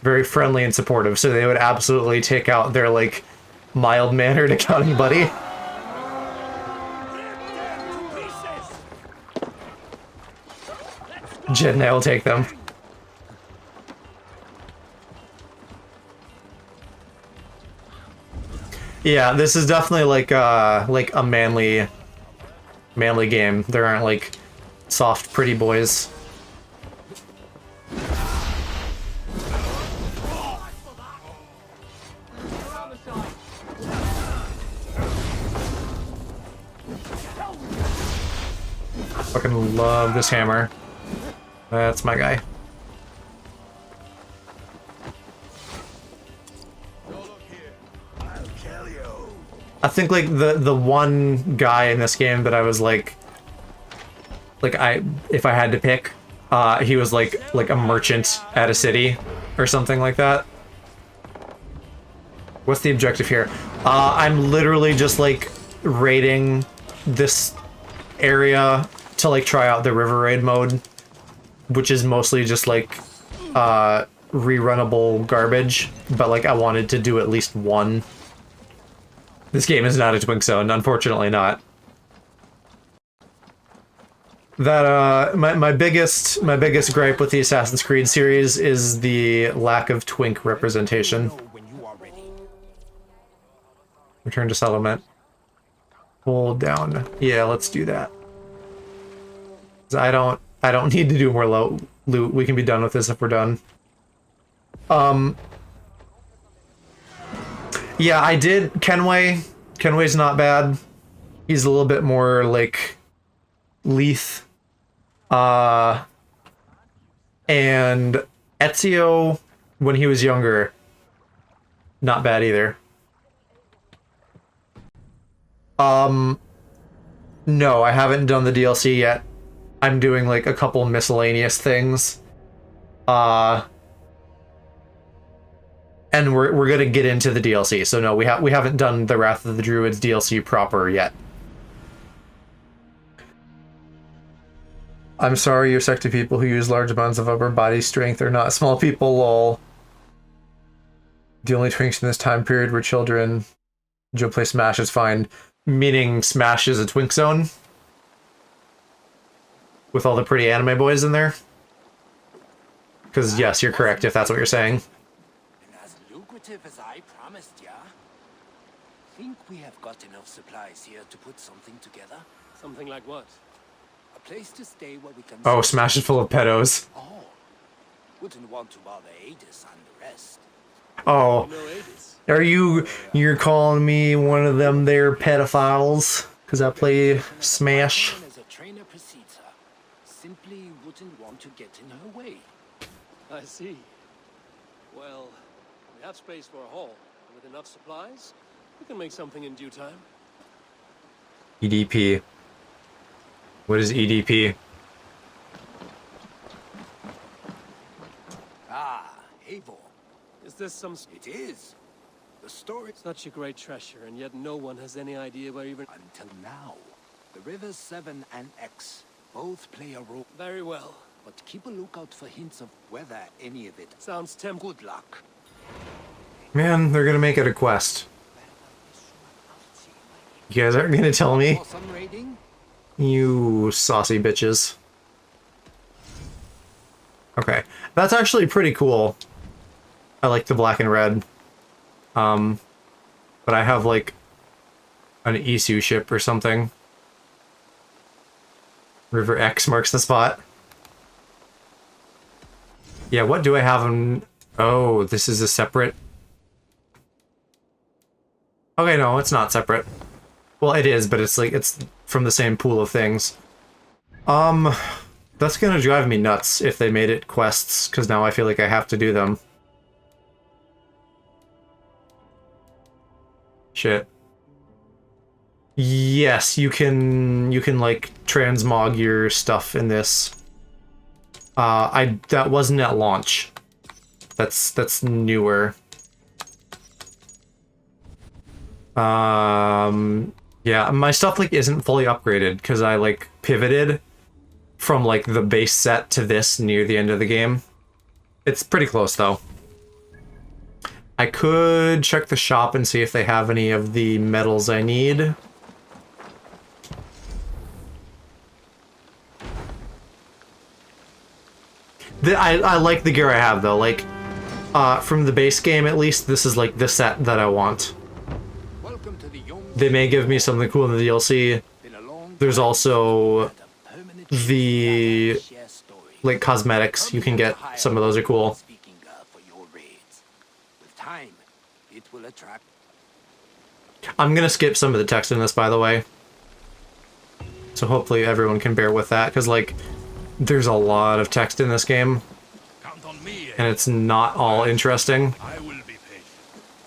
very friendly and supportive, so they would absolutely take out their, like, mild-mannered accounting buddy. Jed and I will take them. Yeah, this is definitely like a manly game. There aren't like soft pretty boys. Fucking love this hammer. That's my guy. I think like the one guy in this game that I was like if I had to pick, he was like a merchant at a city or something like that. What's the objective here? I'm literally just like raiding this area to like try out the river raid mode, which is mostly just like rerunnable garbage, but like I wanted to do at least one. This game is not a Twink Zone, unfortunately not. That my biggest gripe with the Assassin's Creed series is the lack of twink representation. Know when you are ready. Return to settlement. Hold down. Yeah, let's do that. 'Cause I don't need to do more loot. We can be done with this if we're done. Yeah, I did Kenway. Kenway's not bad. He's a little bit more like Leith. And Ezio, when he was younger, not bad either. No, I haven't done the DLC yet. I'm doing like a couple miscellaneous things. And we're gonna get into the DLC. So no, we haven't done the Wrath of the Druids DLC proper yet. I'm sorry, you're sect of people who use large amounts of upper body strength are not small people, lol. The only twinks in this time period were children. Joe play Smash is fine. Meaning Smash is a twink zone? With all the pretty anime boys in there? Because yes, you're correct if that's what you're saying. And as lucrative as I promised ya. Think we have got enough supplies here to put something together? Something like what? A place to stay where we can... Oh, Smash is full of pedos. Oh, wouldn't want to bother Adis and the rest. Oh, No Hades. are you're calling me one of them there pedophiles? Because I play Smash? As a trainer precedes her, simply wouldn't want to get in her way. I see. Well, we have space for a hall. With enough supplies, we can make something in due time. EDP. What is EDP? Ah, Eivor. Is this some It is. The story such a great treasure, and yet no one has any idea where even... until now. The Rivers 7 and X both play a role, Very well. but keep a lookout for hints of whether any of it. Sounds tempting. Good luck. Man, they're gonna make it a quest. You guys aren't gonna tell me? For some raiding? You saucy bitches. Okay, that's actually pretty cool. I like the black and red. But I have like an Isu ship or something. River X marks the spot. Yeah, what do I have in... Oh, this is a separate... Okay, no, it's not separate. Well, it is, but it's like, it's from the same pool of things. That's gonna drive me nuts if they made it quests, because now I feel like I have to do them. Shit. Yes, you can like transmog your stuff in this. That wasn't at launch. That's newer. Yeah, my stuff like isn't fully upgraded because I like pivoted from like the base set to this near the end of the game. It's pretty close though. I could check the shop and see if they have any of the metals I need. I like the gear I have though, like from the base game at least, this is like the set that I want. Welcome to the young. They may give me something cool in the DLC. Been a long There's also a permanent the share story. like cosmetics you can get. Some of those are cool. Speaking for your raids. With time, it will attract. I'm gonna skip some of the text in this, by the way. So hopefully everyone can bear with that, because like there's a lot of text in this game, Count on me, and it's not all interesting. I will be patient.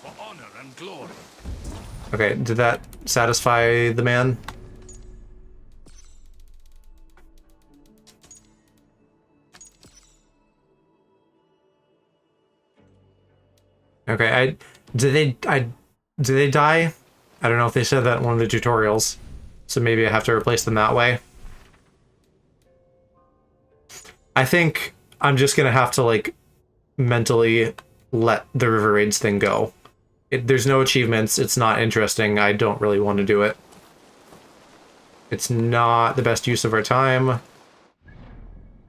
For honor and glory. Okay, did that satisfy the man? Okay, did they die? I don't know if they said that in one of the tutorials, so maybe I have to replace them that way. I think I'm just gonna have to like mentally let the River Raids thing go. There's no achievements, it's not interesting, I don't really want to do it. It's not the best use of our time.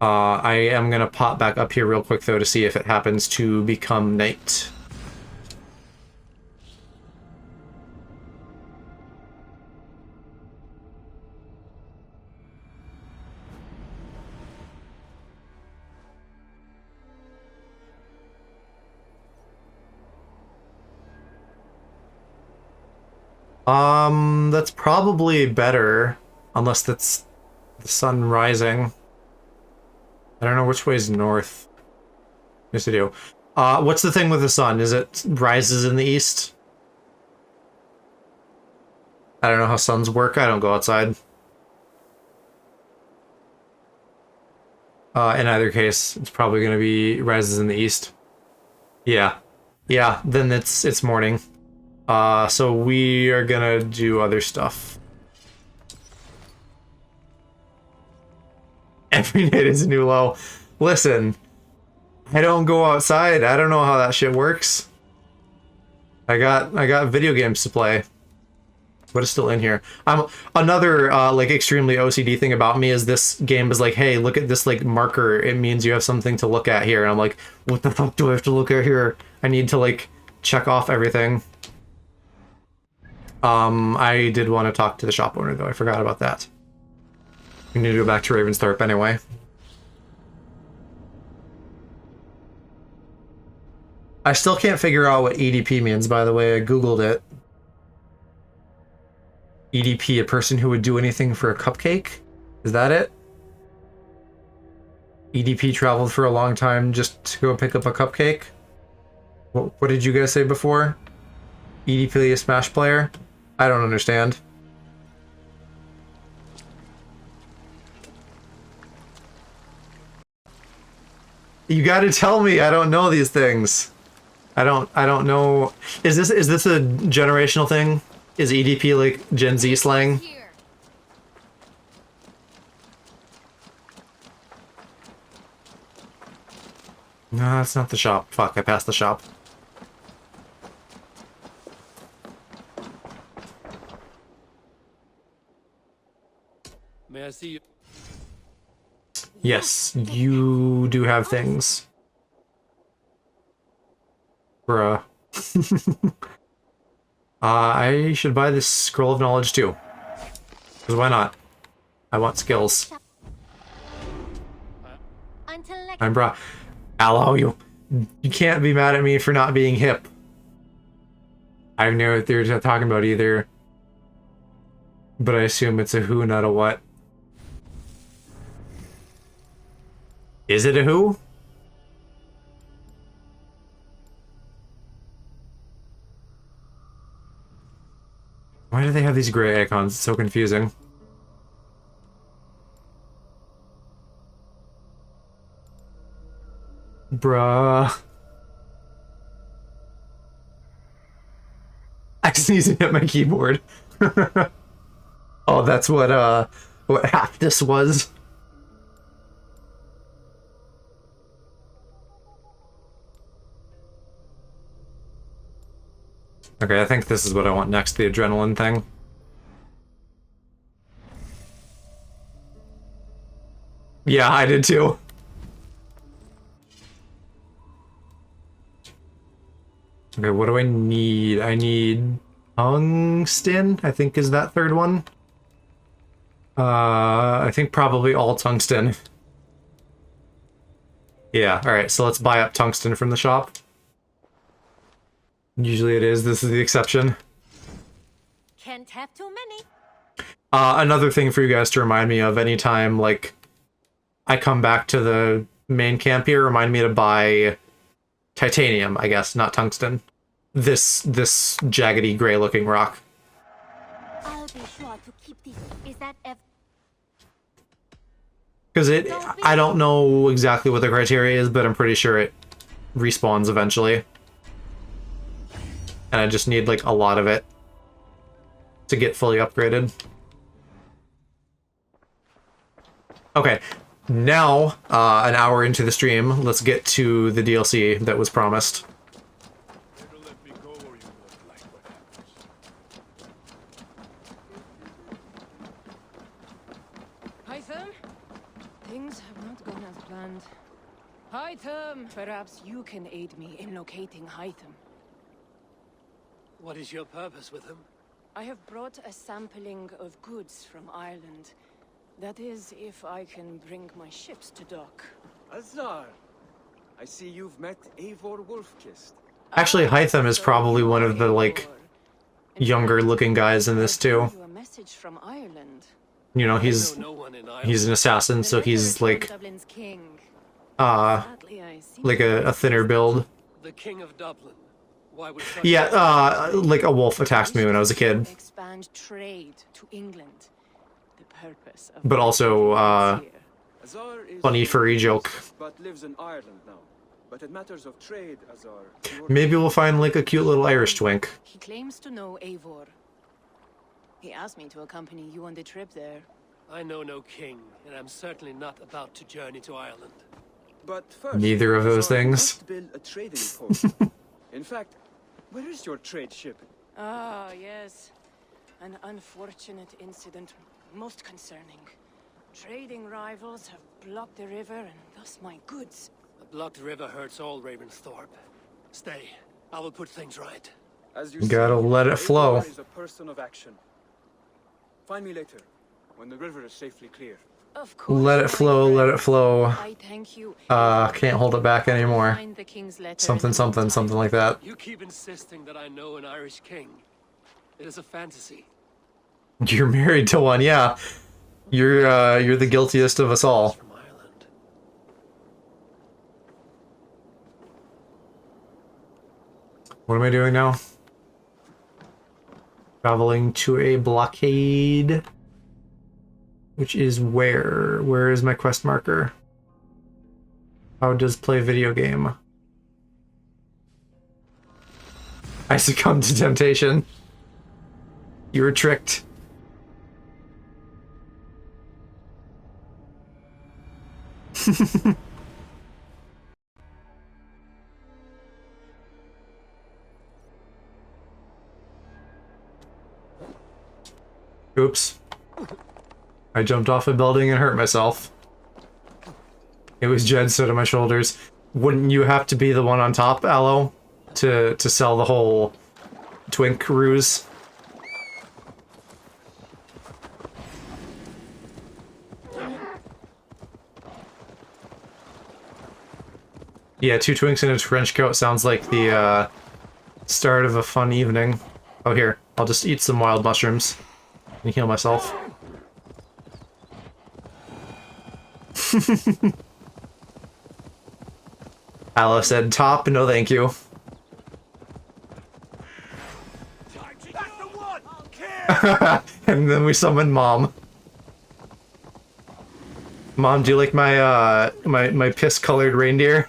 I am gonna pop back up here real quick though to see if it happens to become night. That's probably better, unless that's the sun rising. I don't know which way is north. Yes, I do. What's the thing with the sun? Is it rises in the east? I don't know how suns work. I don't go outside. In either case, it's probably going to be rises in the east. Yeah. Yeah, then it's morning. So we are gonna do other stuff. Every night is a new low. Listen, I don't go outside. I don't know how that shit works. I got video games to play. What is still in here? Another like extremely OCD thing about me is this game is like, hey, look at this like marker. It means you have something to look at here. And I'm like, what the fuck do I have to look at here? I need to like check off everything. I did want to talk to the shop owner, though. I forgot about that. We need to go back to Ravensthorpe anyway. I still can't figure out what EDP means, by the way. I googled it. EDP, a person who would do anything for a cupcake? Is that it? EDP traveled for a long time just to go pick up a cupcake? What did you guys say before? EDP, a Smash player? I don't understand. You gotta tell me, I don't know these things. I don't know. Is this a generational thing? Is EDP like Gen Z slang? No, that's not the shop. Fuck, I passed the shop. May I see you? Yes, you do have things. Bruh. I should buy this Scroll of Knowledge too. Because why not? I want skills. I'm bruh. Allow you. You can't be mad at me for not being hip. I have no idea what they're talking about either. But I assume it's a who, not a what. Is it a who? Why do they have these gray icons? It's so confusing. Bruh. I just need to hit my keyboard. Oh, that's what half this was. Okay, I think this is what I want next, the adrenaline thing. Yeah, I did too. Okay, what do I need? I need tungsten, I think is that third one. I think probably all tungsten. Yeah, alright, so let's buy up tungsten from the shop. Usually it is, this is the exception. Can't have too many. Another thing for you guys to remind me of anytime, like, I come back to the main camp here, remind me to buy titanium, I guess, not tungsten. This jaggedy gray looking rock. I'll be sure to keep this. Is that Because I don't know exactly what the criteria is, but I'm pretty sure it respawns eventually. And I just need, like, a lot of it to get fully upgraded. Okay, now, an hour into the stream, let's get to the DLC that was promised. Python? Things have not gone as planned. Hytham! Perhaps you can aid me in locating Hytham. What is your purpose with him? I have brought a sampling of goods from Ireland. That is, if I can bring my ships to dock. Azar, I see you've met Eivor Wolfkist. Actually, Hytham is probably one of the, like, younger-looking guys in this, too. A message from Ireland. You know, I know no one in Ireland. he's an assassin, so he's, like, Dublin's king. like a thinner build. The King of Dublin. Why would such Yeah, like a wolf attacked me when I was a kid. Expand trade to England. The purpose of But also, here. Azar is funny furry joke. but lives in Ireland now. But in matters of trade, Azar, Maybe we'll find, like, a cute little Irish twink. He claims to know Eivor. He asked me to accompany you on the trip there. I know no king, and I'm certainly not about to journey to Ireland. But first, Neither of those Azar things. must build a trading post. In fact, where is your trade ship? Ah, yes. An unfortunate incident, most concerning. Trading rivals have blocked the river and thus my goods. A blocked river hurts all Ravensthorpe. Stay. I will put things right. As you Gotta see, let it flow. Eivor is a person of action. Find me later, when the river is safely clear. Of course. Let it my flow, friend. let it flow. I thank you. Can't hold it back anymore. Find the king's letter Something, in something, time. something like that. You keep insisting that I know an Irish king. It is a fantasy. You're married to one, yeah. You're the guiltiest of us all. From Ireland. What am I doing now? Traveling to a blockade. Which is where? Where is my quest marker? How does play video game? I succumbed to temptation. You were tricked. Oops. I jumped off a building and hurt myself. It was Jed stood on my shoulders. Wouldn't you have to be the one on top, Aloe? To sell the whole twink ruse? Yeah, 2 twinks in a trench coat sounds like the start of a fun evening. Oh, here. I'll just eat some wild mushrooms and heal myself. Alice said, top, no thank you. And then we summoned Mom. Mom, do you like my, my piss-colored reindeer?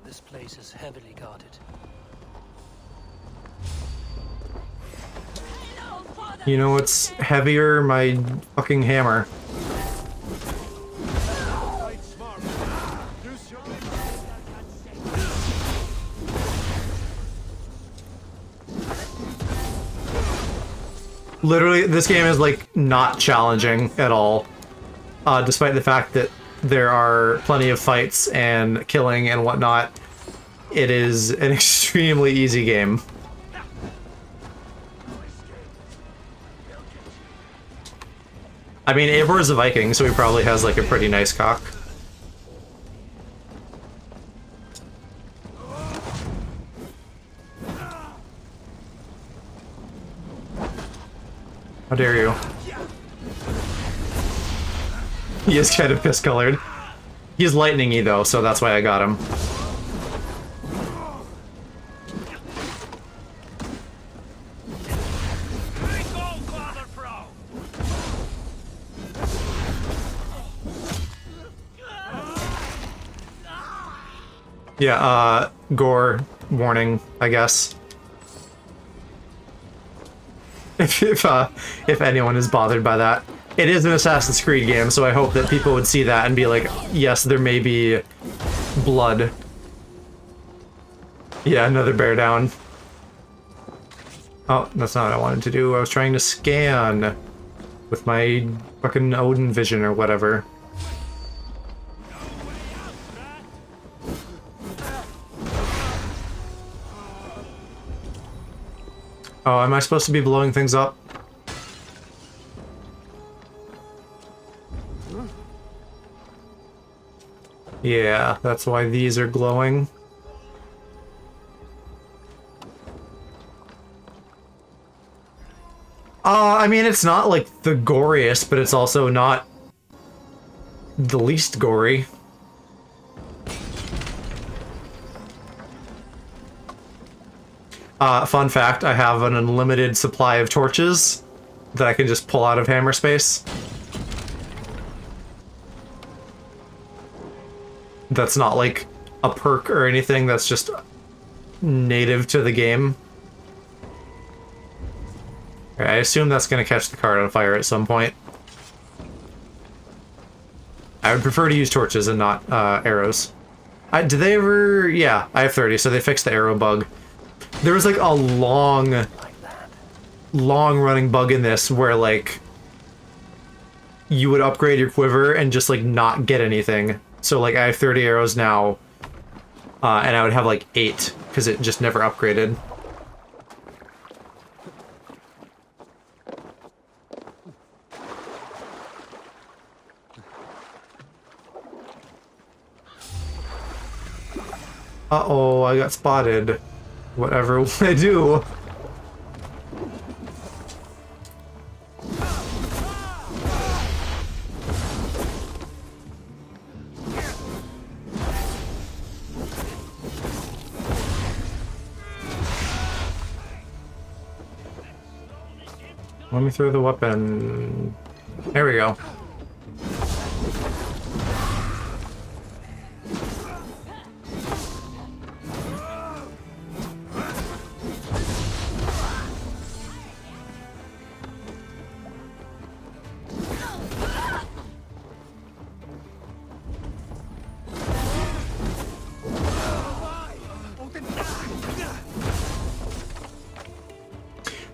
This place is heavily guarded. You know what's heavier? My fucking hammer. Literally, this game is, like, not challenging at all. Despite the fact that there are plenty of fights and killing and whatnot. It is an extremely easy game. I mean, Eivor is a Viking, so he probably has, like, a pretty nice cock. How dare you? He is kind of piss-colored. He's lightning-y, though, so that's why I got him. Yeah, gore warning, I guess. If anyone is bothered by that. It is an Assassin's Creed game, so I hope that people would see that and be like, yes, there may be blood. Yeah, another bear down. Oh, that's not what I wanted to do. I was trying to scan with my fucking Odin vision or whatever. Oh, am I supposed to be blowing things up? Yeah, that's why these are glowing. I mean, it's not like the goriest, but it's also not the least gory. Fun fact, I have an unlimited supply of torches that I can just pull out of hammer space. That's not like a perk or anything, that's just native to the game. Okay, I assume that's going to catch the card on fire at some point. I would prefer to use torches and not arrows. Did they ever... Yeah, I have 30, so they fixed the arrow bug. There was like a long running bug in this where like you would upgrade your quiver and just like not get anything. So like I have 30 arrows now, and I would have like 8 because it just never upgraded. Uh-oh, I got spotted. Whatever will I do? Let me throw the weapon. There we go.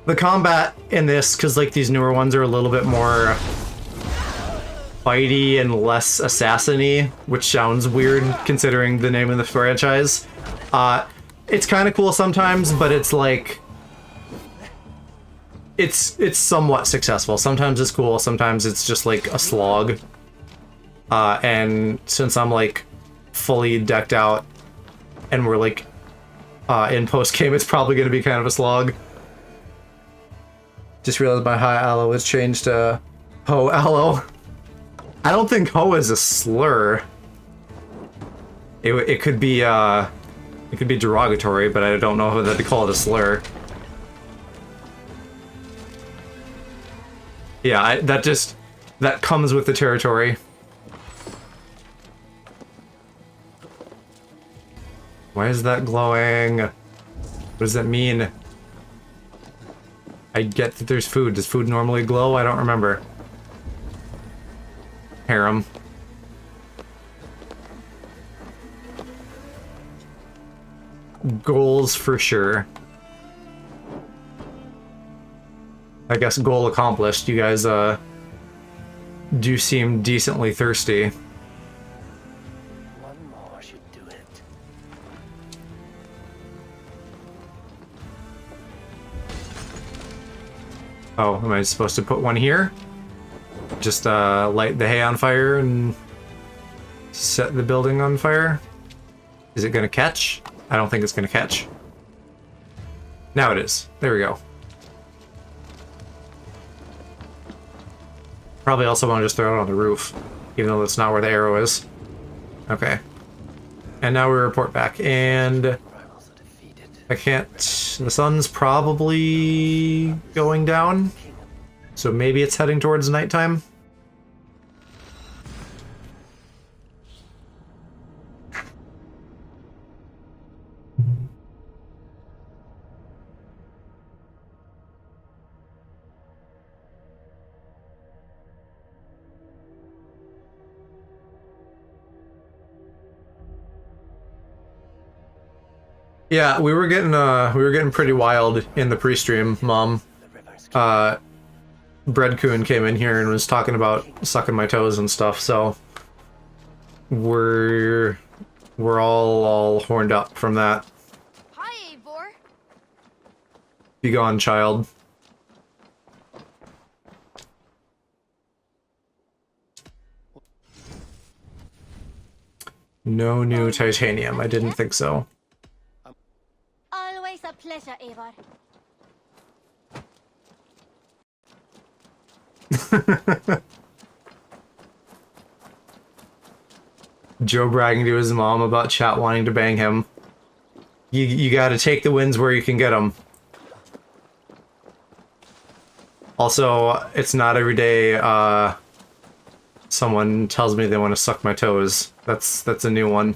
The combat in this, because like these newer ones are a little bit more fighty and less assassin-y, which sounds weird considering the name of the franchise. It's kind of cool sometimes, but it's like it's somewhat successful. Sometimes it's cool, sometimes it's just like a slog. And since I'm like fully decked out and we're like in post-game, it's probably going to be kind of a slog. Just realized my high aloe was changed to ho aloe. I don't think ho is a slur. It could be derogatory, but I don't know that they call it a slur. Yeah, that comes with the territory. Why is that glowing? What does that mean? I get that there's food. Does food normally glow? I don't remember. Harem. Goals for sure. I guess goal accomplished. You guys do seem decently thirsty. One more should do it. Oh, am I supposed to put one here? Just light the hay on fire and set the building on fire? Is it gonna catch? I don't think it's gonna catch. Now it is. There we go. Probably also want to just throw it on the roof, even though that's not where the arrow is. Okay. And now we report back, and I can't... The sun's probably going down, so maybe it's heading towards nighttime. Yeah, we were getting pretty wild in the pre-stream, Mom. Breadcoon came in here and was talking about sucking my toes and stuff, so we're all horned up from that. Hi, Eivor. Be gone, child. No new titanium. I didn't think so. Always a pleasure, Eivor. Joe bragging to his mom about chat wanting to bang him. You gotta take the wins where you can get them. Also, it's not every day someone tells me they want to suck my toes. That's a new one.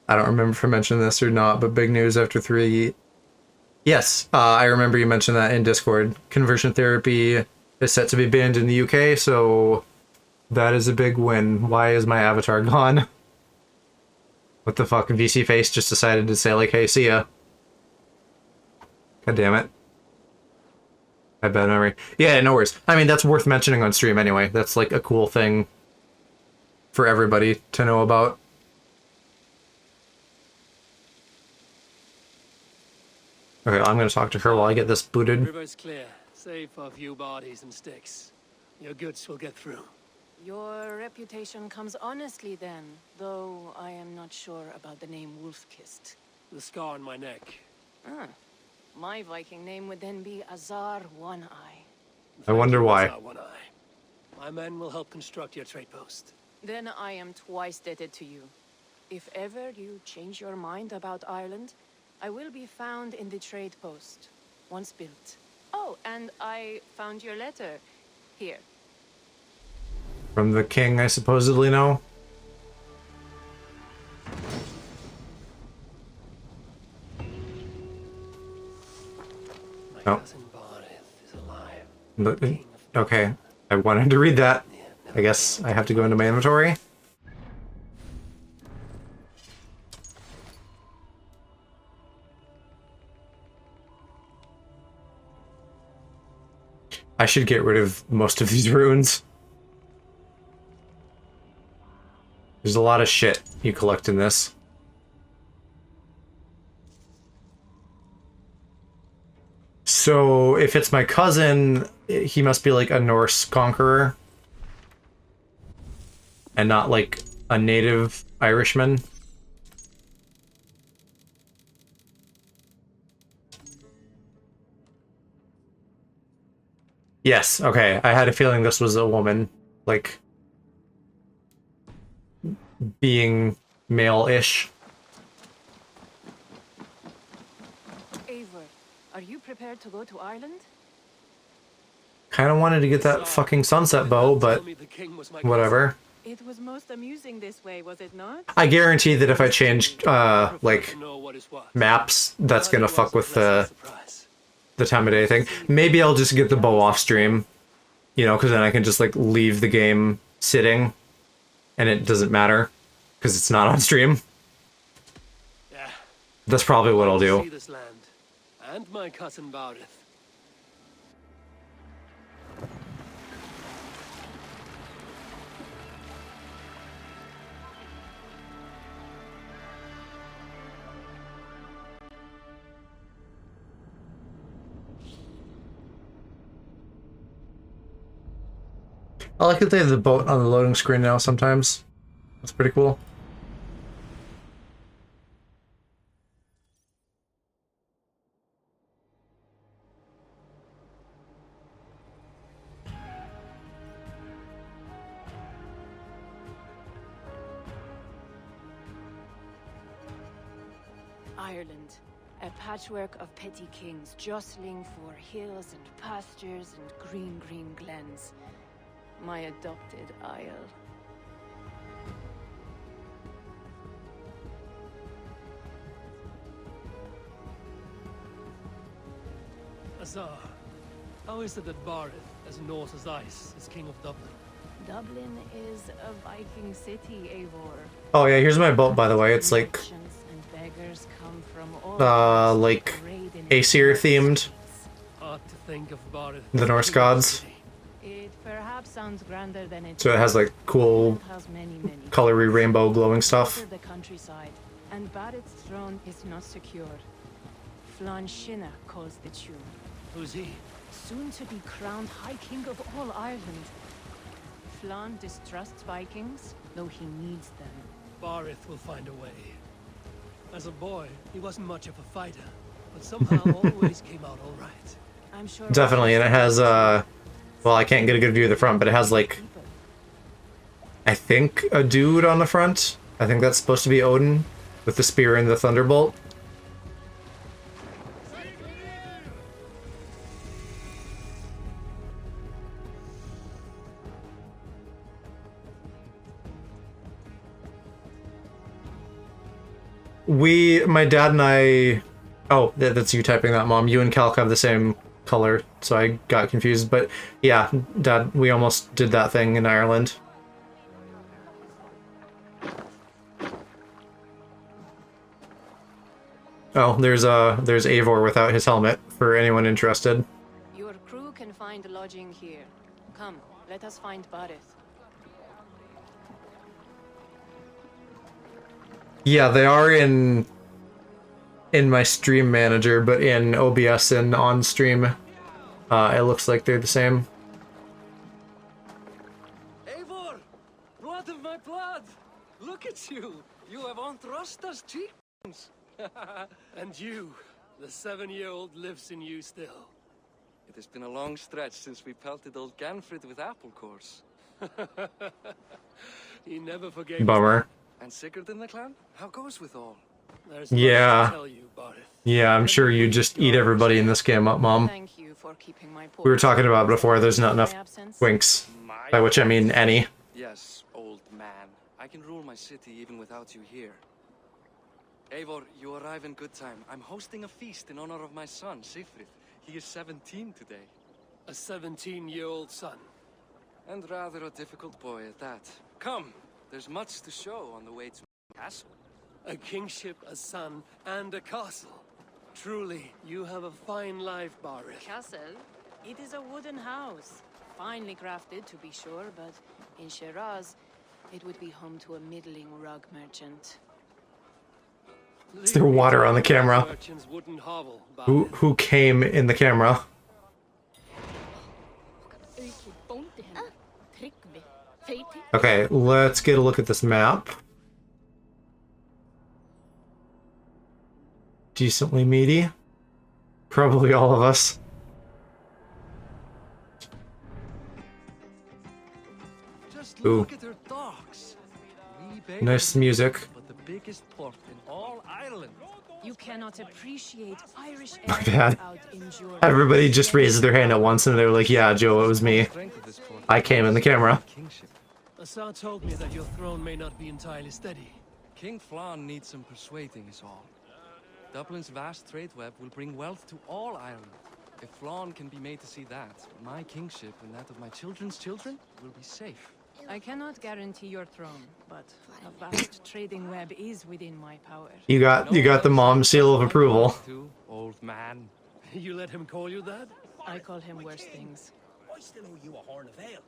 I don't remember if I mentioned this or not, but big news after 3... Yes, I remember you mentioned that in Discord. Conversion therapy is set to be banned in the UK, so that is a big win. Why is my avatar gone? What the fuck? VC Face just decided to say like, hey, see ya. God damn it. I have bad memory. Yeah, no worries. I mean, that's worth mentioning on stream anyway. That's like a cool thing for everybody to know about. Okay, I'm gonna talk to her while I get this booted. River's clear, save for a few bodies and sticks. Your goods will get through. Your reputation comes honestly then, though I am not sure about the name Wolfkist. The scar on my neck. Ah, my Viking name would then be Azar One Eye. I wonder why. One eye. My men will help construct your trade post. Then I am twice indebted to you. If ever you change your mind about Ireland, I will be found in the trade post, once built. Oh, and I found your letter. Here. From the king I supposedly know? My Oh. cousin Barith is alive. But, okay, I wanted to read that. I guess I have to go into my inventory. I should get rid of most of these runes. There's a lot of shit you collect in this. So, if it's my cousin, he must be like a Norse conqueror. And not like a native Irishman. Yes, okay. I had a feeling this was a woman, like, being male-ish. Eivor, are you prepared to go to Ireland? Kind of wanted to get that fucking sunset bow, but whatever. It was most amusing this way, was it not? I guarantee that if I change, like, maps, that's gonna fuck with the time of day thing. Maybe I'll just get the bow off stream, you know, because then I can just, like, leave the game sitting, and it doesn't matter, because it's not on stream. Yeah. That's probably what I'll See do. this land, and my cousin Barith. I like that they have the boat on the loading screen now sometimes. That's pretty cool. Ireland, a patchwork of petty kings jostling for hills and pastures and green, green glens. My adopted Isle. Azar, how is it that Barith, as Norse as ice, is king of Dublin? Dublin is a Viking city, Eivor. Oh yeah, here's my boat, by the way. It's like Merchants and beggars come from all like trade in Aesir themed, Hard to think of Barith. the Norse gods. It perhaps sounds grander than it So it has like cool, It has many colory rainbow glowing stuff. the countryside, and Barith's throne is not secure. Flann Sinna calls the tune. Who's he? Soon to be crowned High King of all Ireland. Flann distrusts Vikings, though he needs them. Barith will find a way. As a boy, he wasn't much of a fighter, but somehow always came out all right. I'm sure Definitely, and it has well, I can't get a good view of the front, but it has like, I think, a dude on the front. I think that's supposed to be Odin with the spear and the thunderbolt. My dad and I, oh, that's you typing that, Mom. You and Calc have the same color, so I got confused. But yeah, Dad, we almost did that thing in Ireland. Oh, there's Eivor without his helmet, for anyone interested. Your crew can find lodging here. Come, let us find Barith. Yeah, they are in my stream manager, but in OBS and on stream, it looks like they're the same. Eivor! Blood of my blood! Look at you! You have Anthrosta's cheeks! And you, the 7-year-old lives in you still. It has been a long stretch since we pelted old Ganfrid with apple cores. He never forgave us. Bummer. And Sigurd in the clan? How goes with all? There's Yeah. much to tell you, Barith. Yeah, I'm sure you just eat everybody in this game up, Mom. Thank you for keeping my We were talking about it before, there's not enough winks. By which I mean any. Yes, old man. I can rule my city even without you here. Eivor, you arrive in good time. I'm hosting a feast in honor of my son, Sigfrid. He is 17 today. A 17-year-old son. And rather a difficult boy at that. Come, there's much to show on the way to the castle. A kingship, a son, and a castle. Truly, you have a fine life, Barith. Castle? It is a wooden house. Finely crafted, to be sure, but in Shiraz, it would be home to a middling rug merchant. Is there water on the camera? Merchant's wooden hovel, Who came in the camera? Okay, let's get a look at this map. Decently meaty. Probably all of us. Just Ooh. look at her docks. Nice music. But the biggest port in all Ireland. You cannot appreciate Irish My air bad. without enduring. Everybody just raised their hand at once and they were like, yeah, Joe, it was me. Strength of this port. I came in the camera. Kingship. Assar told me that your throne may not be entirely steady. King Flann needs some persuading is all. Dublin's vast trade web will bring wealth to all Ireland. If Flann can be made to see that, my kingship and that of my children's children will be safe. I cannot guarantee your throne, but a vast trading web is within my power. You got the mom seal of approval. Too, old man. You let him call you that? I call him worse things. I still owe you a horn of ale.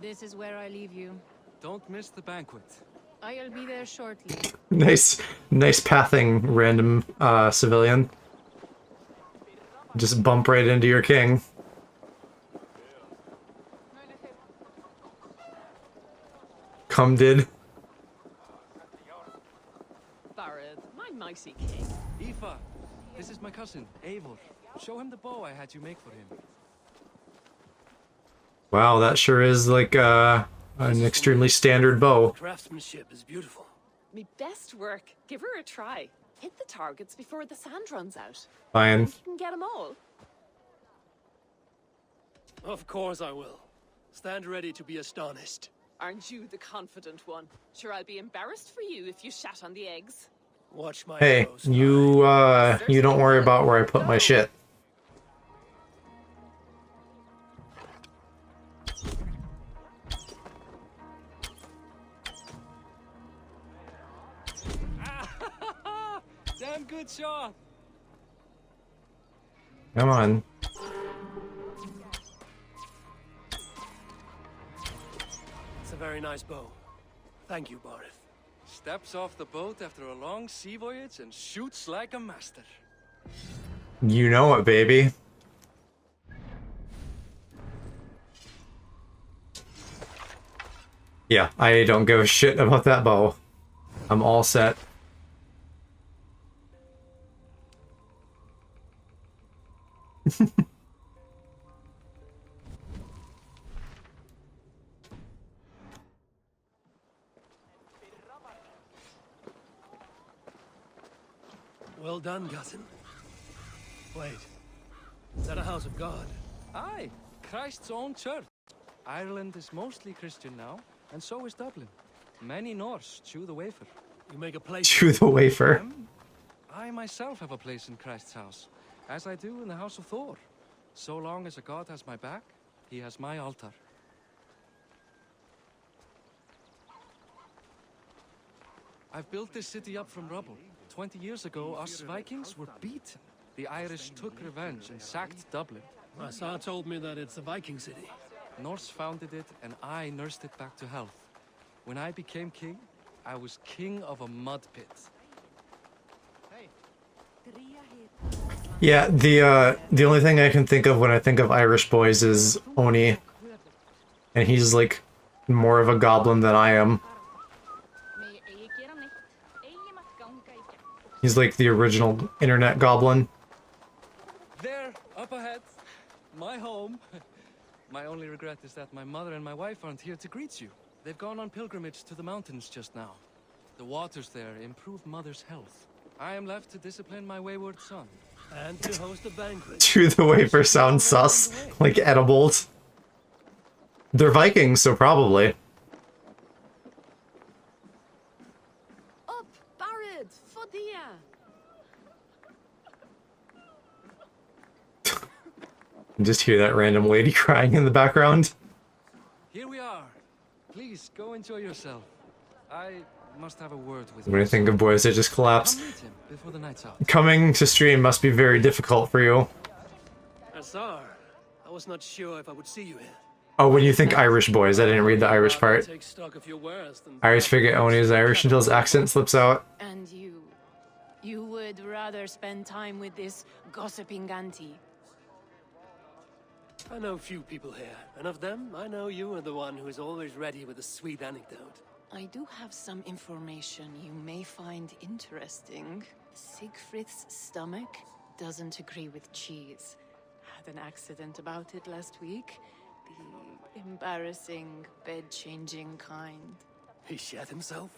This is where I leave you. Don't miss the banquet. I'll be there shortly. Nice pathing, random civilian. Just bump right into your king. Come did. Barrett, my mighty king. Aoife, this is my cousin, Eivor. Show him the bow I had you make for him. Wow, that sure is like an extremely standard bow. Craftsmanship is beautiful. Me best work. Give her a try. Hit the targets before the sand runs out. Fine. You can get them all. Of course I will. Stand ready to be astonished. Aren't you the confident one? Sure, I'll be embarrassed for you if you shat on the eggs. Watch my Hey, arrows. you don't worry about where I put my shit. Good shot. Come on. It's a very nice bow. Thank you, Barith. Steps off the boat after a long sea voyage and shoots like a master. You know it, baby. Yeah, I don't give a shit about that bow. I'm all set. Well done, cousin. Wait, is that a house of God? Aye, Christ's own church. Ireland is mostly Christian now, and so is Dublin. Many Norse chew the wafer. You make a place. Chew the wafer. I myself have a place in Christ's house, as I do in the house of Thor. So long as a god has my back, he has my altar. I've built this city up from rubble. 20 years ago, us Vikings were beaten. The Irish took revenge and sacked Dublin. My Sar told me that it's a Viking city. Norse founded it, and I nursed it back to health. When I became king, I was king of a mud pit. Yeah, the only thing I can think of when I think of Irish boys is Oni. And he's like more of a goblin than I am. He's like the original internet goblin. There, up ahead, my home. My only regret is that my mother and my wife aren't here to greet you. They've gone on pilgrimage to the mountains just now. The waters there improve mother's health. I am left to discipline my wayward son. And to host a banquet. Chew the wafer sounds sus. Like edibles. They're Vikings, so probably. Up, Barrett, Fodia. Just hear that random lady crying in the background. Here we are. Please go enjoy yourself. I must have a word with When I think of boys that just collapse. Come meet him before the night's out. Coming to stream must be very difficult for you. Azar, I was not sure if I would see you here. Oh, when you think Irish boys, I didn't read the Irish part. Take stock of your wares and Irish figure Oni is Irish until his accent slips out. And you would rather spend time with this gossiping auntie? I know few people here, and of them, I know you are the one who is always ready with a sweet anecdote. I do have some information you may find interesting. Siegfried's stomach doesn't agree with cheese. Had an accident about it last week. The embarrassing, bed-changing kind. He shat himself?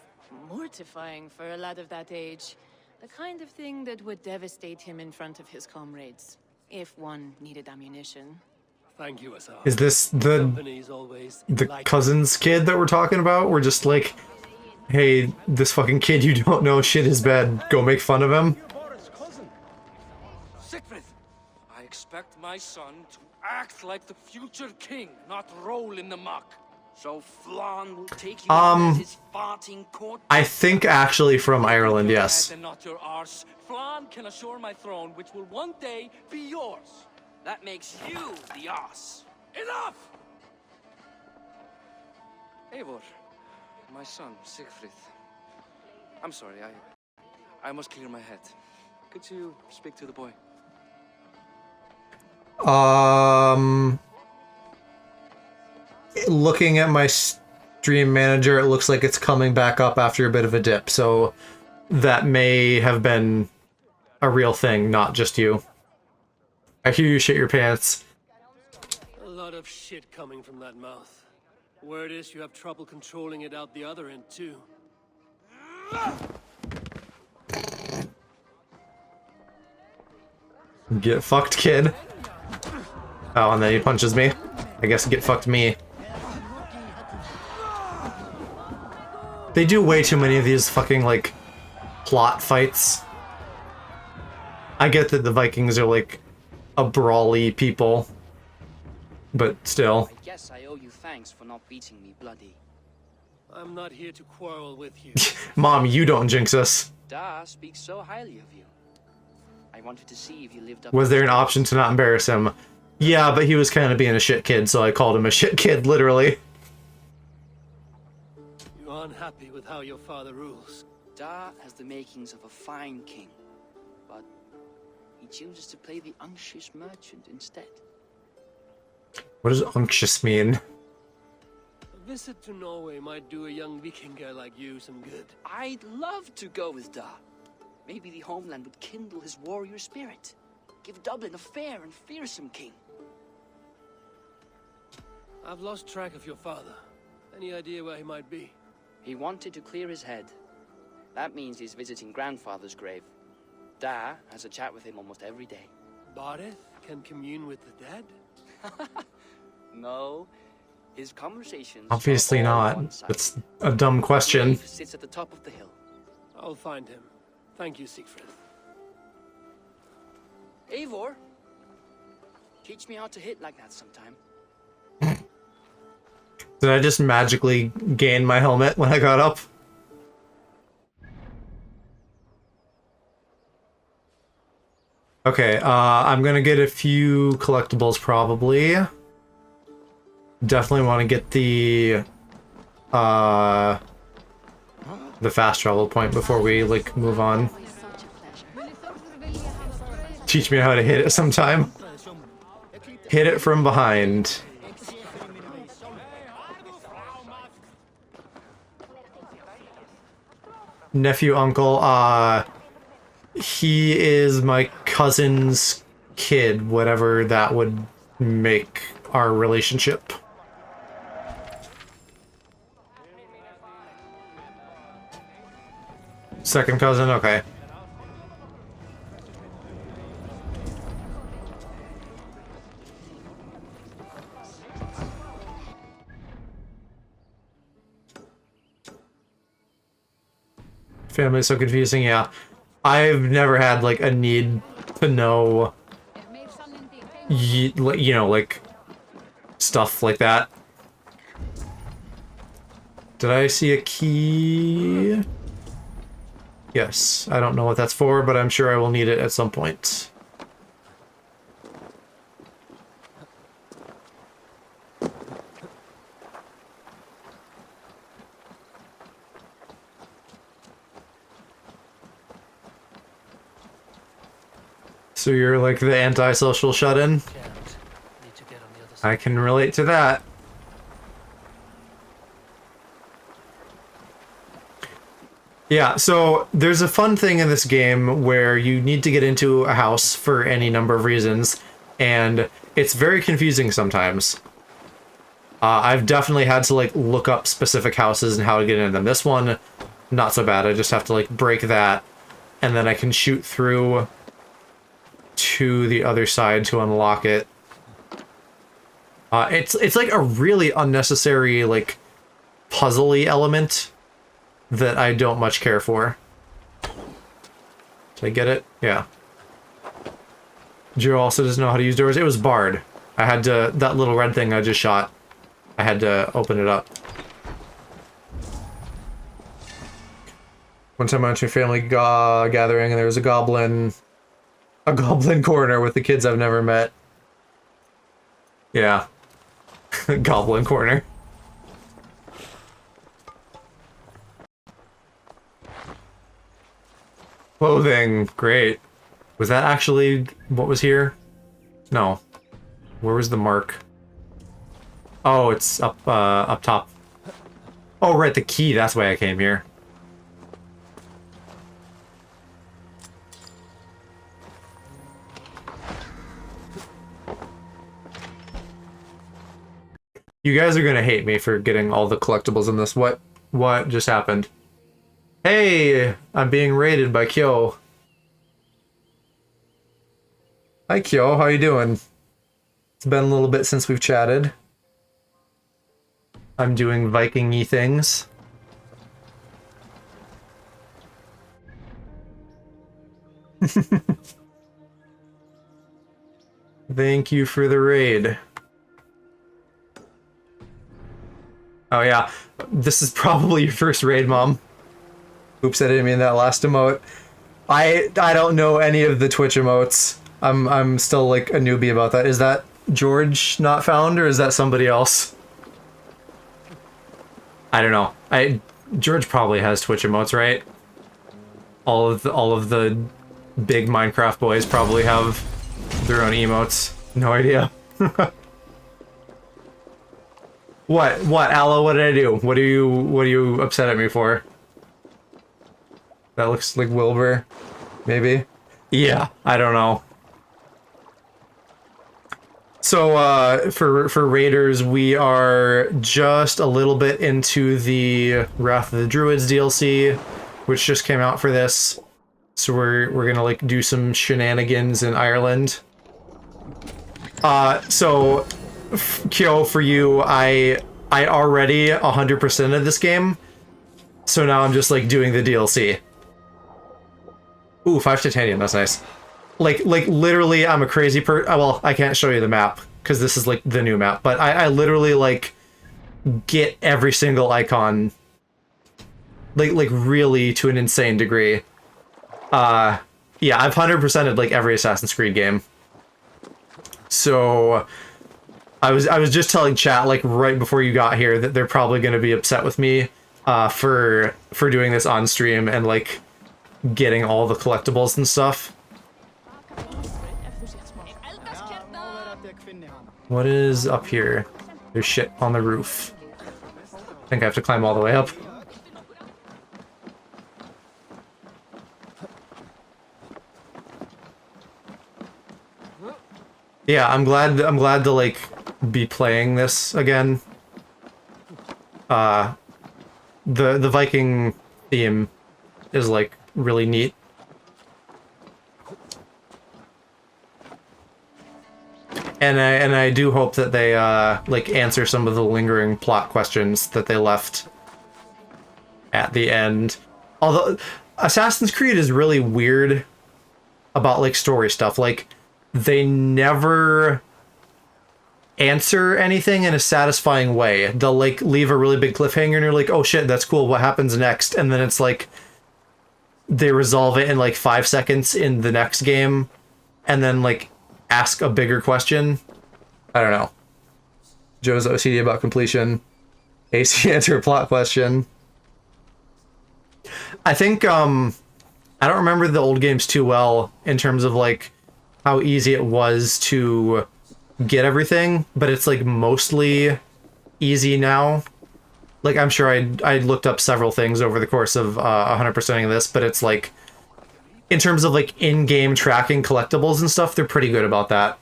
Mortifying for a lad of that age. The kind of thing that would devastate him in front of his comrades, if one needed ammunition. Thank you, Azar. Is this the cousin's kid that we're talking about? We're just like, hey, this fucking kid you don't know shit his bed. Go make fun of him. Siegfried, I expect my son to act like the future king, not roll in the muck. So Flan will take you as his farting court. I think actually from Ireland, yes. And not your arse. Flan can assure my throne, which will one day be yours. That makes you the ass. Enough! Eivor, my son, Siegfried. I'm sorry, I must clear my head. Could you speak to the boy? Looking at my stream manager, it looks like it's coming back up after a bit of a dip, so that may have been a real thing, not just you. I hear you shit your pants. A lot of shit coming from that mouth. Word is you have trouble controlling it out the other end, too. Get fucked, kid. Oh, and then he punches me. I guess get fucked me. They do way too many of these fucking, like, plot fights. I get that the Vikings are, like, a brawly people. But still. I guess I owe you thanks for not beating me bloody. I'm not here to quarrel with you. Mom, you don't jinx us. Da speaks so highly of you. I wanted to see if you lived up. Was there an option to not embarrass him? Yeah, but he was kind of being a shit kid, so I called him a shit kid, literally. You aren't happy with how your father rules. Da has the makings of a fine king, but he chooses to play the unctuous merchant instead. What does unctuous mean? A visit to Norway might do a young Viking girl like you some good. I'd love to go with Da. Maybe the homeland would kindle his warrior spirit. Give Dublin a fair and fearsome king. I've lost track of your father. Any idea where he might be? He wanted to clear his head. That means he's visiting grandfather's grave. Da has a chat with him almost every day. Barith can commune with the dead? No. His conversations Obviously are all not. one-sided. That's a dumb question. Grave sits at the top of the hill. I'll find him. Thank you, Siegfried. Eivor, teach me how to hit like that sometime. Did I just magically gain my helmet when I got up? Okay, I'm gonna get a few collectibles probably. Definitely want to get the fast travel point before we like move on. Teach me how to hit it sometime. Hit it from behind. Nephew, uncle, he is my cousin's kid, whatever that would make our relationship. Second cousin, okay. Family is so confusing, yeah. I've never had, like, a need to know, you know, like, stuff like that. Did I see a key? Yes, I don't know what that's for, but I'm sure I will need it at some point. So you're like the antisocial shut-in? I can relate to that. Yeah, so there's a fun thing in this game where you need to get into a house for any number of reasons, and it's very confusing sometimes. I've definitely had to like look up specific houses and how to get into them. This one, not so bad. I just have to like break that, and then I can shoot through to the other side to unlock it. It's like a really unnecessary like puzzly element that I don't much care for. Did I get it? Yeah. Joe also doesn't know how to use doors. It was barred. I had to, that little red thing I just shot, I had to open it up. One time I went to a family gathering and there was a goblin corner with the kids I've never met. Yeah. Goblin corner. Clothing, great. Was that actually what was here? No. Where was the mark? Oh, it's up top. Oh, right, the key, that's why I came here. You guys are gonna hate me for getting all the collectibles in this. What just happened? Hey, I'm being raided by Kyo. Hi Kyo, how you doing? It's been a little bit since we've chatted. I'm doing Viking-y things. Thank you for the raid. Oh yeah, this is probably your first raid, Mom. Oops, I didn't mean that last emote. I don't know any of the Twitch emotes. I'm still like a newbie about that. Is that George not found, or is that somebody else? I don't know. George probably has Twitch emotes, right? All of the big Minecraft boys probably have their own emotes. No idea. What, Aloe, what did I do? What are you upset at me for? That looks like Wilbur, maybe? Yeah, I don't know. So, for Raiders, we are just a little bit into the Wrath of the Druids DLC, which just came out for this. So we're gonna like do some shenanigans in Ireland. So Kyo, for you, I already 100% of this game, so now I'm just like doing the DLC. Ooh, 5 titanium, that's nice. Like literally, I'm a crazy well, I can't show you the map because this is like the new map, but I literally like get every single icon, like really to an insane degree. Yeah, I've 100%ed like every Assassin's Creed game. So I was just telling chat like right before you got here that they're probably going to be upset with me for doing this on stream and like getting all the collectibles and stuff. What is up here? There's shit on the roof. I think I have to climb all the way up. Yeah, I'm glad to like be playing this again. The Viking theme is like really neat. And I do hope that they like answer some of the lingering plot questions that they left at the end. Although Assassin's Creed is really weird about like story stuff. Like they never answer anything in a satisfying way. They'll like leave a really big cliffhanger and you're like, oh shit, that's cool, what happens next? And then it's like they resolve it in like 5 seconds in the next game and then like ask a bigger question. I don't know. Joe's OCD about completion. AC answer plot question. I think I don't remember the old games too well in terms of like how easy it was to get everything, but it's like mostly easy now. Like I'm sure I looked up several things over the course of 100%ing this, but it's like in terms of like in-game tracking collectibles and stuff, they're pretty good about that.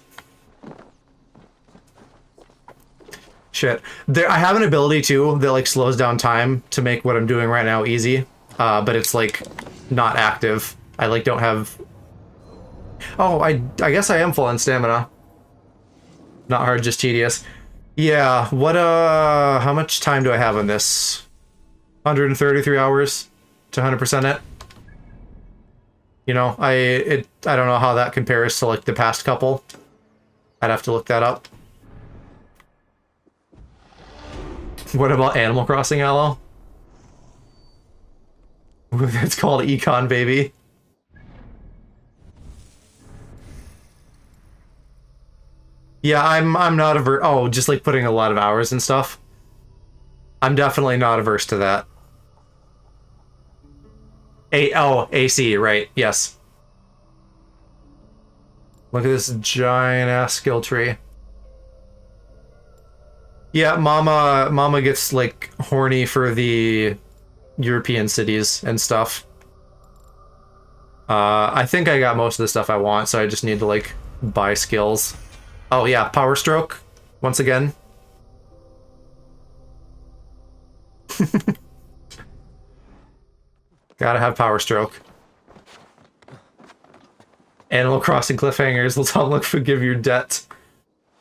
Shit. I have an ability too that like slows down time to make what I'm doing right now easy, but it's like not active. I like don't have. Oh, I guess I am full on stamina. Not hard, just tedious. Yeah, what, how much time do I have on this? 133 hours to 100% it? You know, I don't know how that compares to, like, the past couple. I'd have to look that up. What about Animal Crossing, Aloe? It's called Econ, baby. Yeah, I'm not averse. Oh, just like putting a lot of hours and stuff. I'm definitely not averse to that. AC, right? Yes. Look at this giant ass skill tree. Yeah, Mama gets like horny for the European cities and stuff. I think I got most of the stuff I want, so I just need to like buy skills. Oh yeah, Power Stroke, once again. Gotta have Power Stroke. Animal Crossing cliffhangers, let's all look forgive your debt.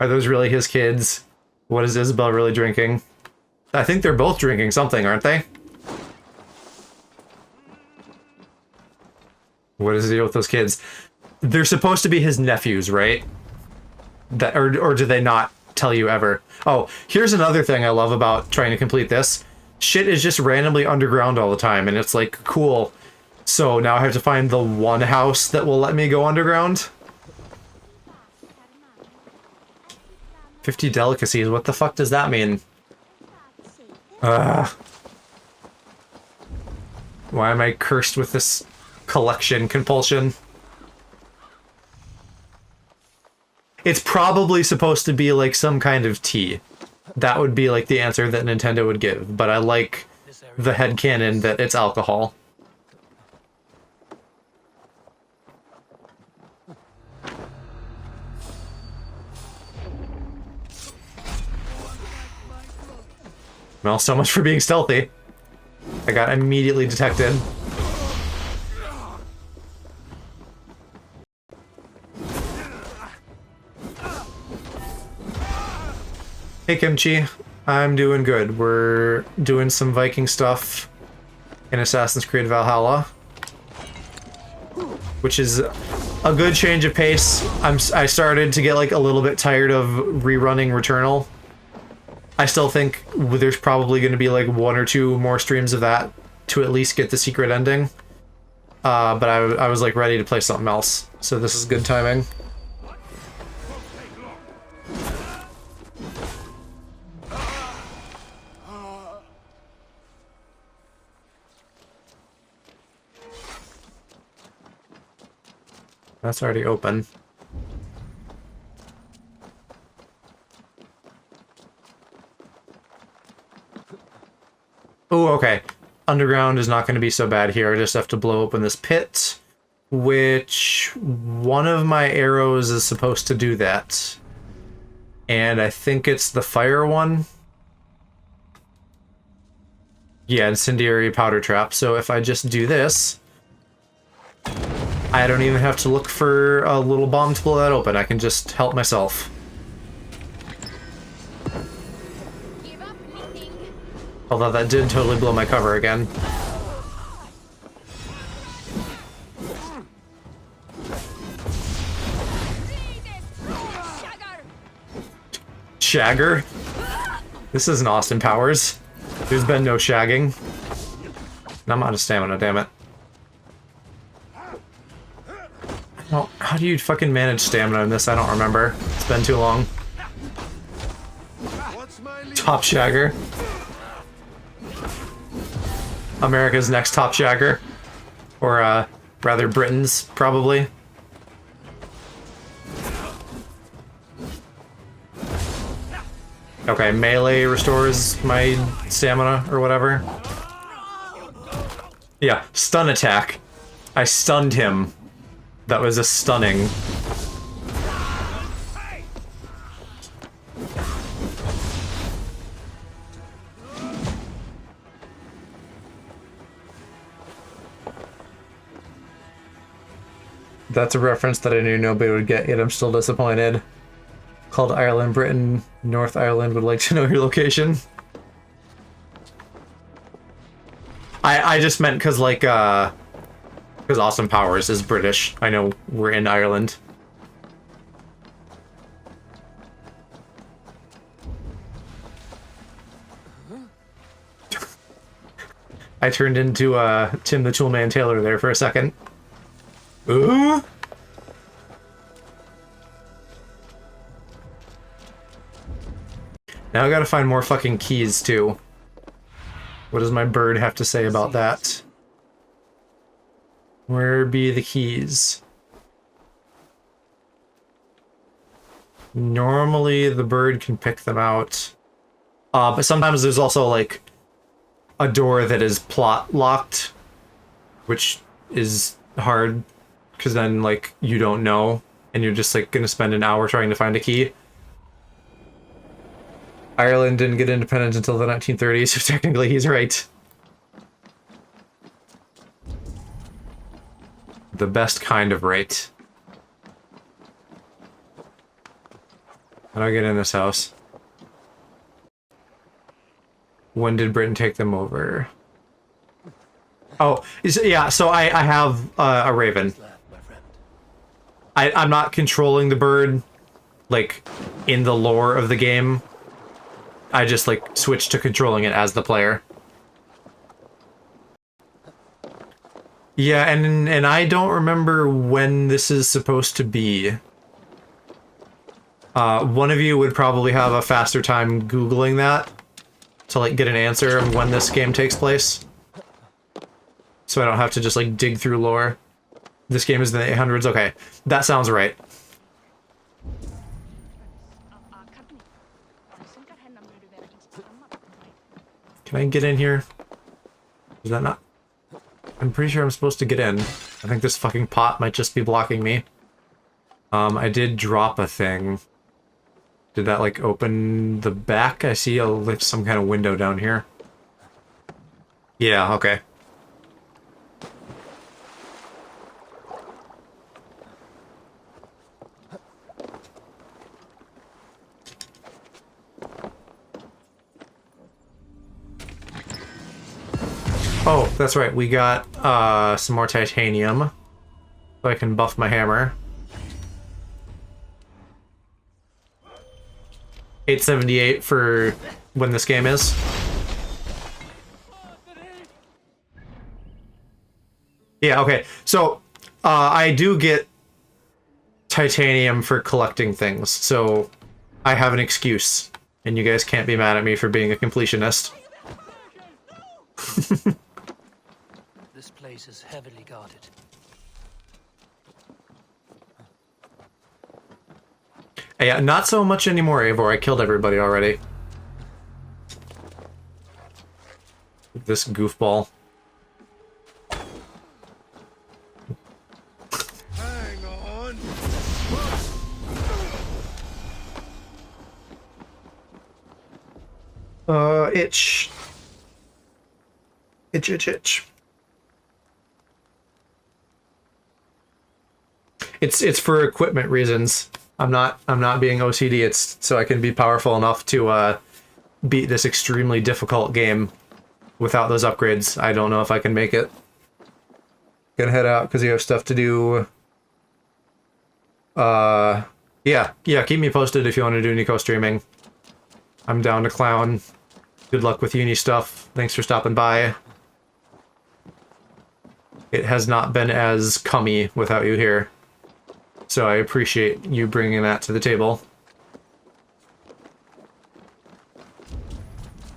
Are those really his kids? What is Isabel really drinking? I think they're both drinking something, aren't they? What is the deal with those kids? They're supposed to be his nephews, right? That or do they not tell you ever? Oh, here's another thing I love about trying to complete this. Shit is just randomly underground all the time, and it's like, cool. So now I have to find the one house that will let me go underground. 50 delicacies, what the fuck does that mean? Why am I cursed with this collection compulsion? It's probably supposed to be like some kind of tea. That would be like the answer that Nintendo would give, but I like the headcanon that it's alcohol. Well, so much for being stealthy. I got immediately detected. Hey Kimchi, I'm doing good. We're doing some Viking stuff in Assassin's Creed Valhalla, which is a good change of pace. I started to get like a little bit tired of rerunning Returnal. I still think there's probably going to be like 1 or 2 more streams of that to at least get the secret ending. But I was like ready to play something else, so this is good timing. That's already open. Oh, okay. Underground is not going to be so bad here. I just have to blow open this pit, which one of my arrows is supposed to do that. And I think it's the fire one. Yeah, incendiary powder trap. So if I just do this, I don't even have to look for a little bomb to blow that open. I can just help myself. Although that did totally blow my cover again. Shagger? This isn't Austin Powers. There's been no shagging. I'm out of stamina, damn it. Well, how do you fucking manage stamina in this? I don't remember. It's been too long. Top Shagger. America's next top shagger. Or, rather Britain's, probably. Okay, melee restores my stamina, or whatever. Yeah, stun attack. I stunned him. That was a stunning. That's a reference that I knew nobody would get, yet I'm still disappointed. Called Ireland, Britain, North Ireland would like to know your location. I just meant because, like, because Austin Powers is British. I know we're in Ireland. I turned into Tim the Toolman Taylor there for a second. Ooh. Now I gotta find more fucking keys too. What does my bird have to say about that? Where be the keys? Normally the bird can pick them out. But sometimes there's also like a door that is plot locked, which is hard. Because then, like, you don't know, and you're just, like, gonna spend an hour trying to find a key. Ireland didn't get independent until the 1930s, so technically he's right. The best kind of right. How do I get in this house? When did Britain take them over? Oh, yeah, so I have a raven. I'm not controlling the bird, like, in the lore of the game. I just, like, switched to controlling it as the player. Yeah, and I don't remember when this is supposed to be. One of you would probably have a faster time Googling that to like get an answer of when this game takes place. So I don't have to just like dig through lore. This game is in the 800s? Okay, that sounds right. Can I get in here? Is that not... I'm pretty sure I'm supposed to get in. I think this fucking pot might just be blocking me. I did drop a thing. Did that, like, open the back? I see like, some kind of window down here. Yeah, okay. Oh, that's right. We got some more titanium, so I can buff my hammer. 878 for when this game is. Yeah, okay. So, I do get titanium for collecting things, so I have an excuse, and you guys can't be mad at me for being a completionist. This place is heavily guarded. Yeah, not so much anymore, Eivor. I killed everybody already. This goofball. Hang on. Itch. Itch, itch, itch. It's for equipment reasons. I'm not being OCD. It's so I can be powerful enough to beat this extremely difficult game without those upgrades. I don't know if I can make it. Gonna head out because you have stuff to do. Yeah, keep me posted if you want to do any co-streaming. I'm down to clown. Good luck with uni stuff. Thanks for stopping by. It has not been as cummy without you here. So I appreciate you bringing that to the table.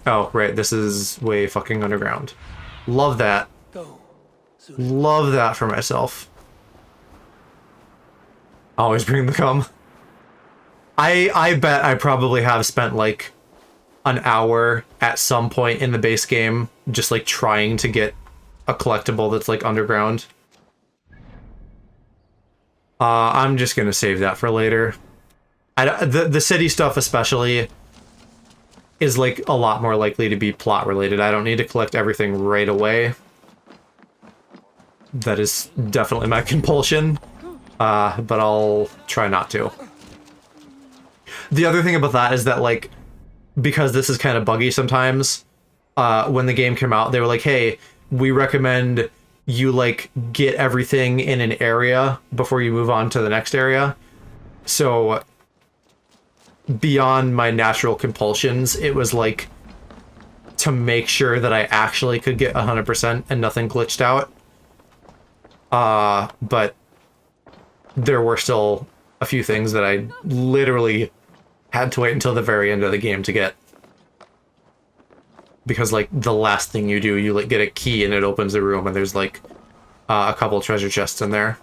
Oh, right, this is way fucking underground. Love that. Love that for myself. Always bring the cum. I bet I probably have spent like an hour at some point in the base game just like trying to get a collectible that's like underground. I'm just gonna save that for later. The city stuff especially is like a lot more likely to be plot related. I don't need to collect everything right away. That is definitely my compulsion, but I'll try not to. The other thing about that is that like, because this is kind of buggy sometimes, when the game came out, they were like, hey, we recommend you like get everything in an area before you move on to the next area. So beyond my natural compulsions, it was like to make sure that I actually could get 100% and nothing glitched out. But there were still a few things that I literally had to wait until the very end of the game to get. Because, like, the last thing you do, you, like, get a key and it opens the room and there's, like, a couple treasure chests in there.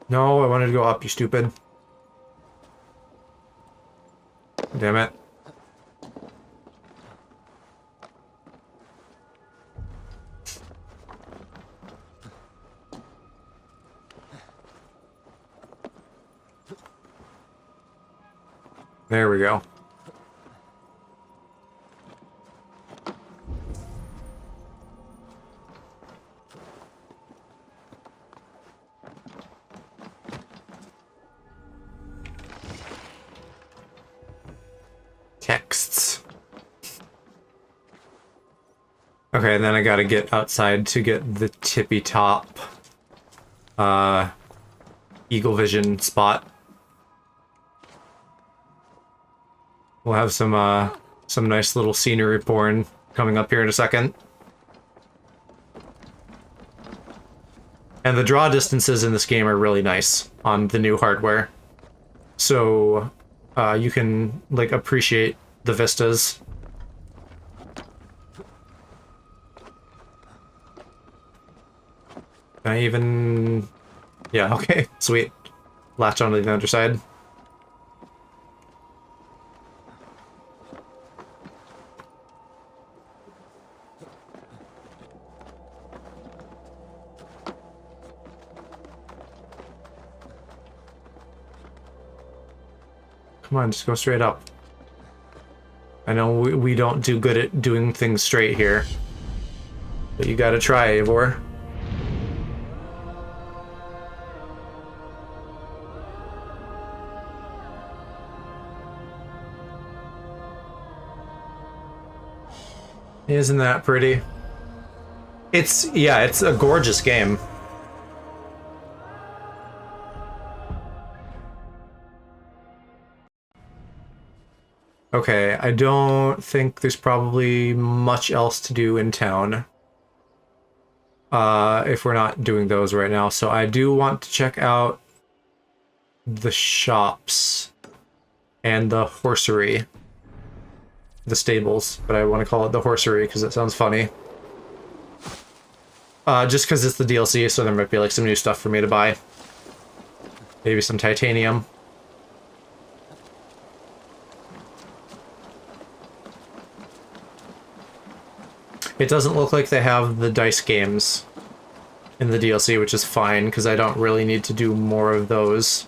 No, I wanted to go up, you stupid. Damn it. There we go. Texts. Okay, then I gotta get outside to get the tippy top Eagle Vision spot. We'll have some Some nice little scenery porn coming up here in a second. And the draw distances in this game are really nice on the new hardware. So you can like appreciate the vistas. Can I even... Yeah, okay, sweet. Latch onto the underside. Come on, just go straight up. I know we don't do good at doing things straight here. But you gotta try, Eivor. Isn't that pretty? Yeah, it's a gorgeous game. Okay, I don't think there's probably much else to do in town. If we're not doing those right now. So I do want to check out the shops and the horsery. The stables, but I want to call it the horsery because it sounds funny. Just because it's the DLC, so there might be like some new stuff for me to buy. Maybe some titanium. It doesn't look like they have the dice games in the DLC, which is fine, because I don't really need to do more of those.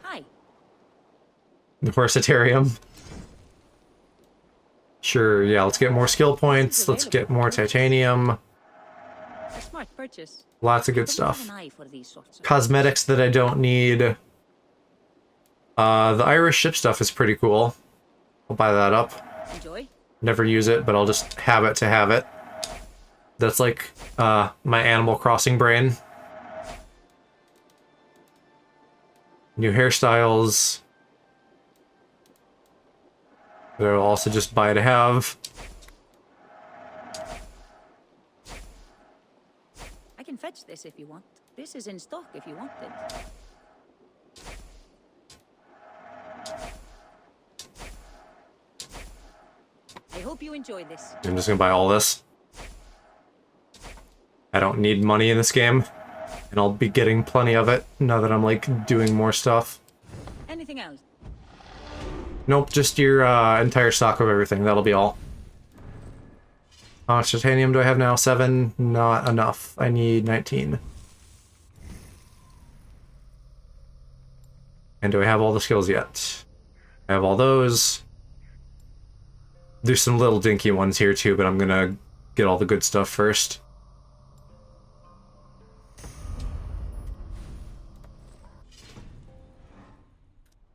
Hi. The Horsitarium. Sure, yeah, let's get more skill points, let's get more titanium. A smart purchase. Lots of good stuff. Have an eye for these sorts of Cosmetics that I don't need. The Irish ship stuff is pretty cool. I'll buy that up. Enjoy. Never use it, but I'll just have it to have it. That's like my Animal Crossing brain. New hairstyles. That I'll also just buy to have. I can fetch this if you want. This is in stock if you want it. I hope you enjoy this. I'm just gonna buy all this. I don't need money in this game, and I'll be getting plenty of it now that I'm like doing more stuff. Anything else? Nope, just your entire stock of everything. That'll be all. How much titanium do I have now? 7? Not enough. I need 19. And do I have all the skills yet? I have all those. There's some little dinky ones here too, but I'm gonna get all the good stuff first.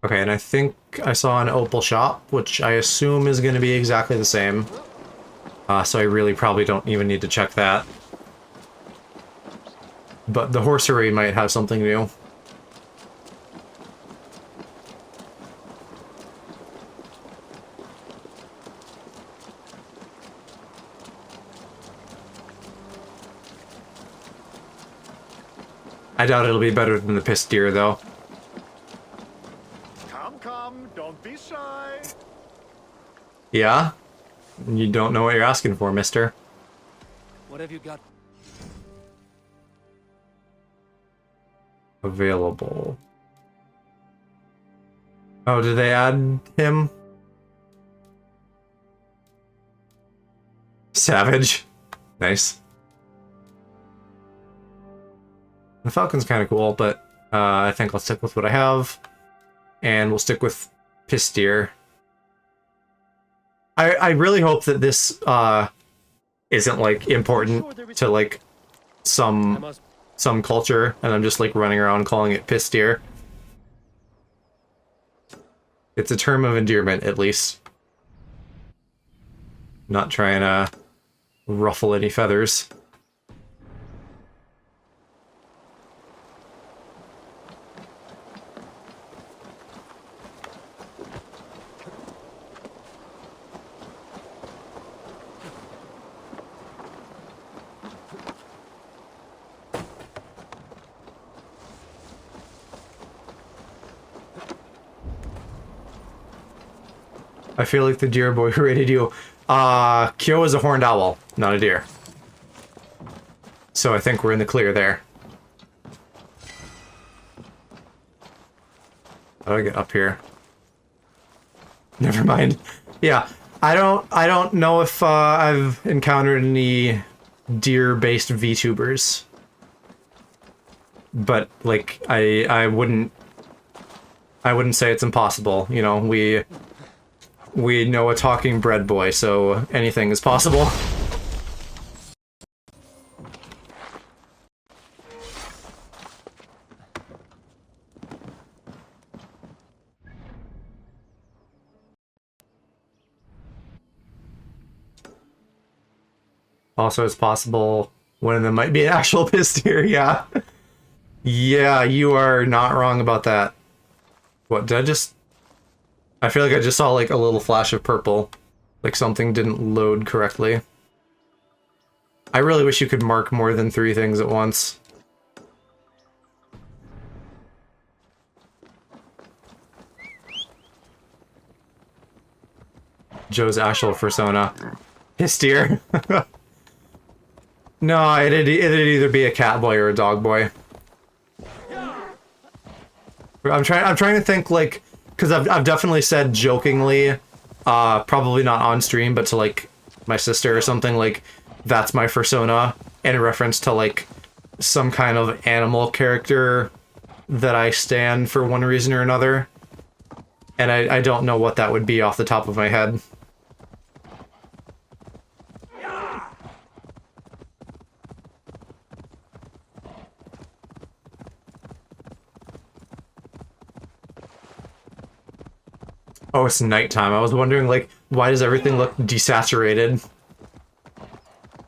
Okay, and I think I saw an opal shop, which I assume is going to be exactly the same. So I really probably don't even need to check that. But the horsery might have something new. I doubt it'll be better than the pissed deer, though. Don't be shy. Yeah? You don't know what you're asking for, mister. What have you got? Available. Oh, did they add him? Savage. Nice. The Falcon's kind of cool, but I think I'll stick with what I have. And we'll stick with Pisteer. I really hope that this isn't like important to like some culture, and I'm just like running around calling it Pisteer. It's a term of endearment, at least. Not trying to ruffle any feathers. I feel like the deer boy who rated you. Kyo is a horned owl, not a deer. So I think we're in the clear there. How do I get up here? Never mind. Yeah, I don't know if I've encountered any deer-based VTubers. But like I wouldn't say it's impossible. You know, we know a talking bread boy, so anything is possible. Also, it's possible one of them might be an actual piss deer, yeah. Yeah, you are not wrong about that. What, did I just... I feel like I just saw like a little flash of purple. Like something didn't load correctly. I really wish you could mark more than 3 things at once. Joe's actual persona. Piss deer. No, it'd either be a cat boy or a dog boy. I'm trying to think, like, because I've definitely said jokingly, probably not on stream, but to like my sister or something, like that's my persona in reference to like some kind of animal character that I stand for one reason or another, and I don't know what that would be off the top of my head. Oh, it's nighttime. I was wondering, like, why does everything look desaturated?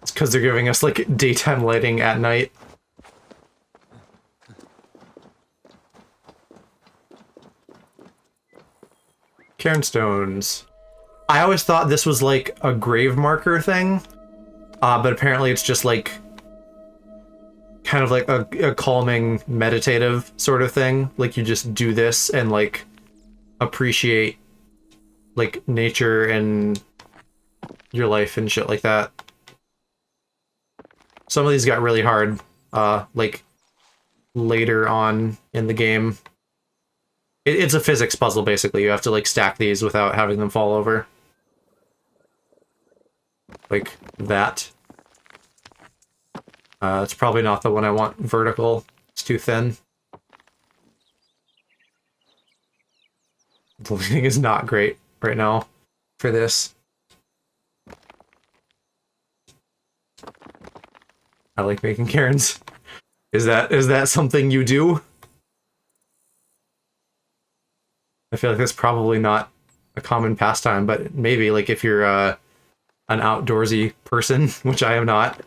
It's because they're giving us, like, daytime lighting at night. Cairnstones. I always thought this was, like, a grave marker thing, but apparently it's just, like, kind of like a calming, meditative sort of thing. Like, you just do this and, like, appreciate like nature and your life and shit like that. Some of these got really hard, like later on in the game. It's a physics puzzle, basically. You have to like stack these without having them fall over. Like that. It's probably not the one I want vertical. It's too thin. The lighting is not great right now for this. I like making cairns. Is that something you do? I feel like that's probably not a common pastime, but maybe like if you're an outdoorsy person, which I am not.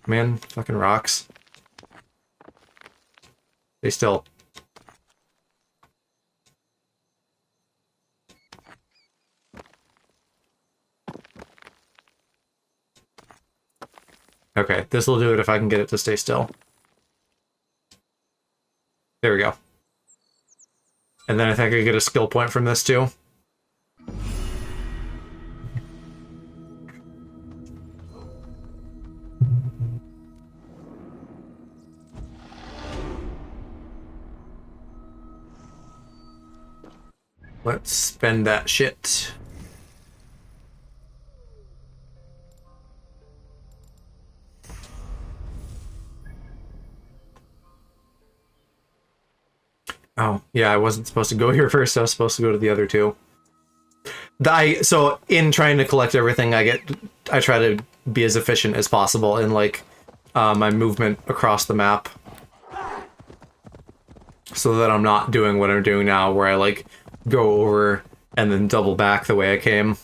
Man, fucking rocks. They still. Okay, this will do it if I can get it to stay still. There we go. And then I think I get a skill point from this too. Let's spend that shit. Oh, yeah, I wasn't supposed to go here first. I was supposed to go to the other two. So in trying to collect everything, I try to be as efficient as possible in like my movement across the map, so that I'm not doing what I'm doing now, where I like go over and then double back the way I came.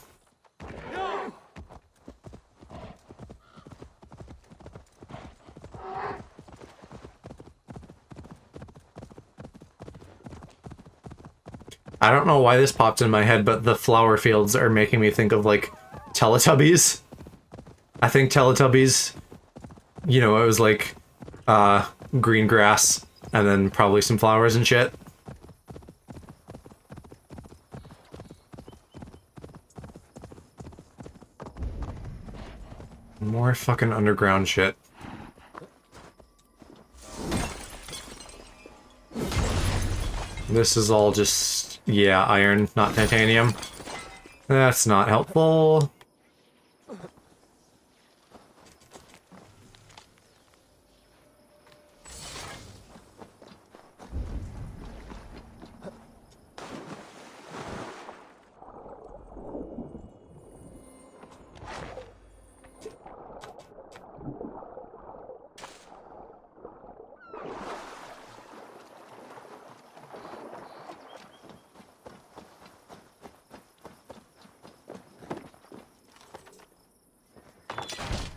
I don't know why this popped in my head, but the flower fields are making me think of, like, Teletubbies. I think Teletubbies, you know, it was, like, green grass, and then probably some flowers and shit. More fucking underground shit. This is all just, yeah, iron, not titanium. That's not helpful.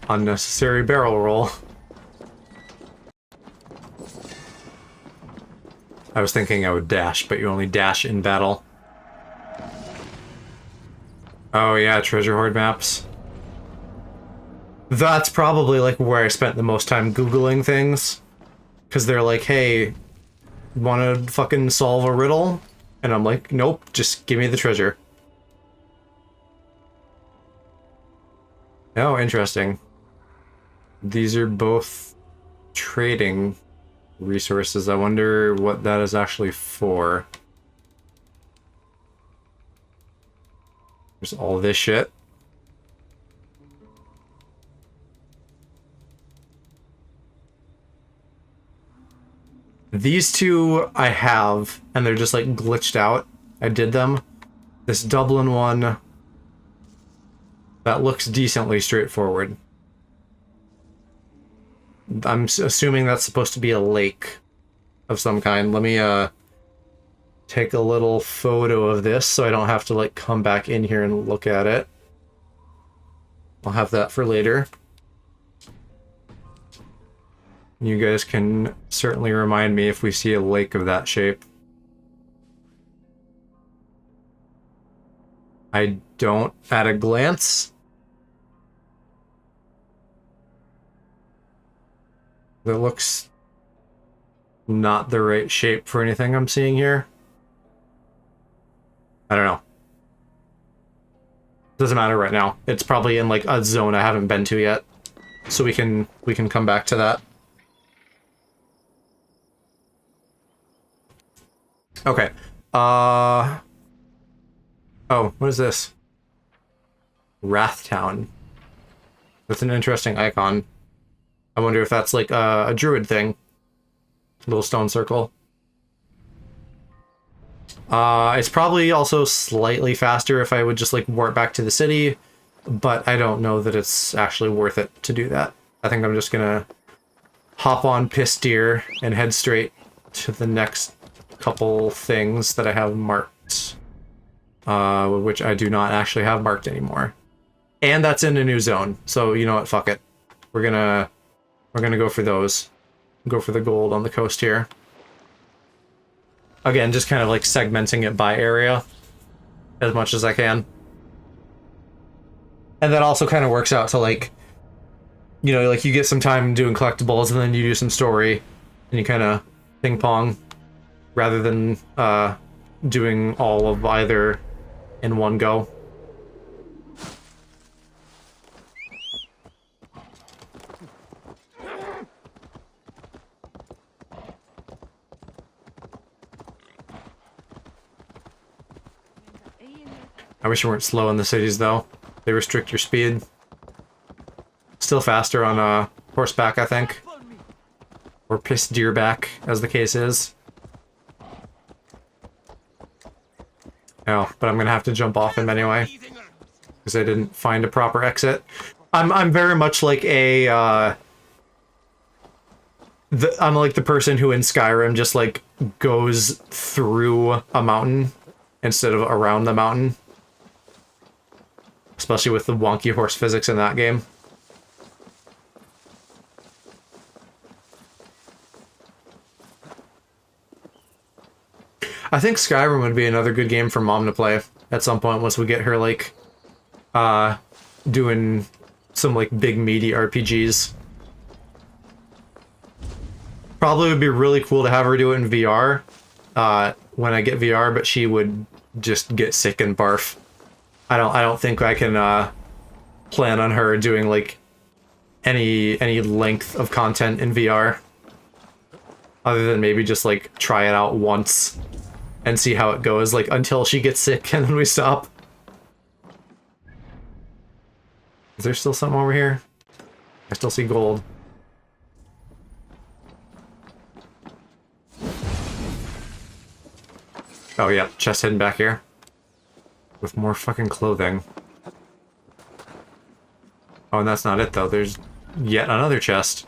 Unnecessary barrel roll. I was thinking I would dash, but you only dash in battle. Oh yeah, treasure hoard maps. That's probably like where I spent the most time Googling things. Because they're like, hey, wanna fucking solve a riddle? And I'm like, nope, just give me the treasure. Oh, interesting. These are both trading resources. I wonder what that is actually for. There's all this shit. These two I have, and they're just like glitched out. I did them. This Dublin one, that looks decently straightforward. I'm assuming that's supposed to be a lake of some kind. Let me take a little photo of this so I don't have to like come back in here and look at it. I'll have that for later. You guys can certainly remind me if we see a lake of that shape. I don't at a glance. That looks not the right shape for anything I'm seeing here. I don't know. Doesn't matter right now. It's probably in like a zone I haven't been to yet. So we can come back to that. Okay. Oh, what is this? Wrathtown. That's an interesting icon. I wonder if that's like a druid thing. Little stone circle. It's probably also slightly faster if I would just like warp back to the city, but I don't know that it's actually worth it to do that. I think I'm just gonna hop on Piss Deer and head straight to the next couple things that I have marked. Which I do not actually have marked anymore. And that's in a new zone, so you know what, fuck it. We're gonna go for those. Go for the gold on the coast here. Again, just kind of like segmenting it by area as much as I can. And that also kind of works out to like, you know, like you get some time doing collectibles and then you do some story and you kind of ping pong rather than doing all of either in one go. I wish you weren't slow in the cities, though. They restrict your speed. Still faster on horseback, I think. Or Piss Deer back, as the case is. Oh, but I'm gonna have to jump off him anyway. Because I didn't find a proper exit. I'm very much like a... I'm like the person who in Skyrim just, like, goes through a mountain instead of around the mountain. Especially with the wonky horse physics in that game. I think Skyrim would be another good game for Mom to play at some point once we get her, like, doing some, like, big meaty RPGs. Probably would be really cool to have her do it in VR when I get VR, but she would just get sick and barf. I don't think I can plan on her doing like any length of content in VR. Other than maybe just like try it out once and see how it goes, like until she gets sick and then we stop. Is there still something over here? I still see gold. Oh yeah, chest hidden back here. With more fucking clothing. Oh, and that's not it though, there's yet another chest.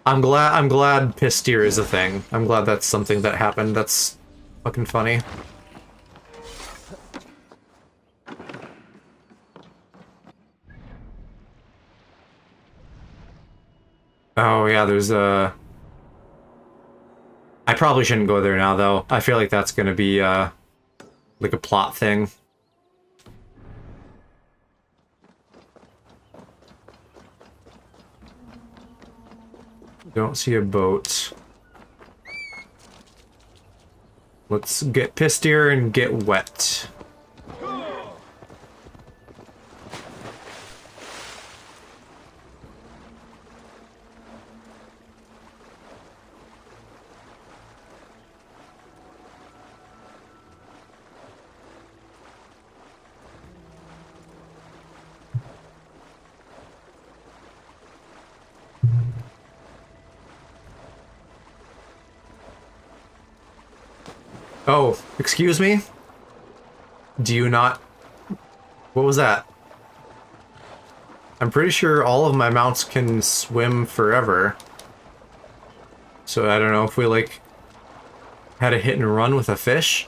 I'm glad piss steer is a thing. I'm glad that's something that happened. That's fucking funny. Oh yeah, there's a... I probably shouldn't go there now though. I feel like that's gonna be like a plot thing. Don't see a boat. Let's get pissed here and get wet. Oh, excuse me? Do you not... What was that? I'm pretty sure all of my mounts can swim forever. So I don't know if we, like, had a hit and run with a fish?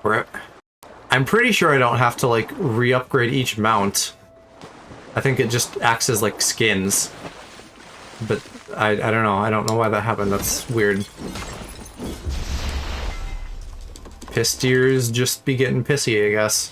Or... I'm pretty sure I don't have to, like, re-upgrade each mount. I think it just acts as, like, skins. But I don't know. I don't know why that happened. That's weird. Piss steers just be getting pissy, I guess.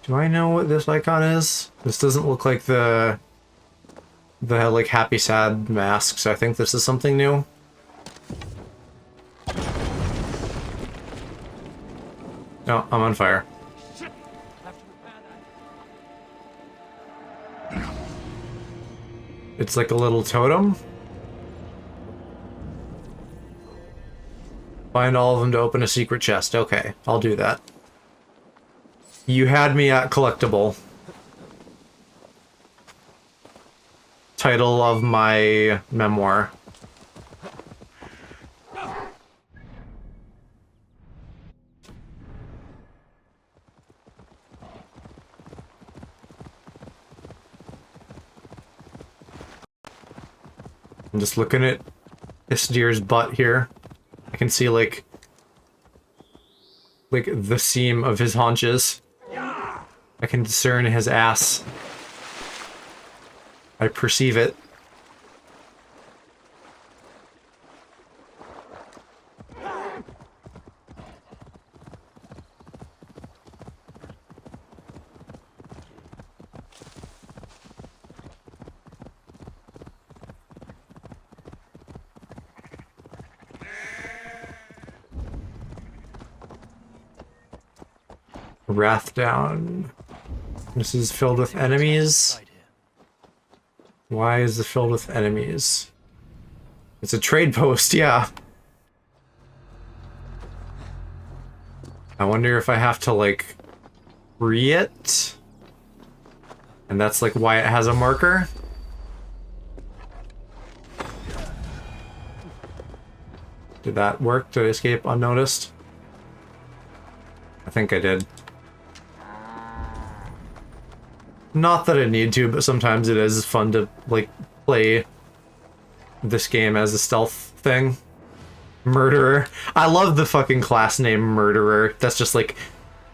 Do I know what this icon is? This doesn't look like the like happy sad masks. I think this is something new. No, I'm on fire. It's like a little totem. Find all of them to open a secret chest. Okay, I'll do that. You had me at collectible. Title of my memoir. I'm just looking at this deer's butt here. I can see like the seam of his haunches. I can discern his ass. I perceive it. Wrath down. This is filled with enemies. Why is it filled with enemies? It's a trade post, yeah. I wonder if I have to, like, free it? And that's, like, why it has a marker? Did that work? Did I escape unnoticed? I think I did. Not that I need to, but sometimes it is fun to, like, play this game as a stealth thing. Murderer. I love the fucking class name Murderer. That's just, like,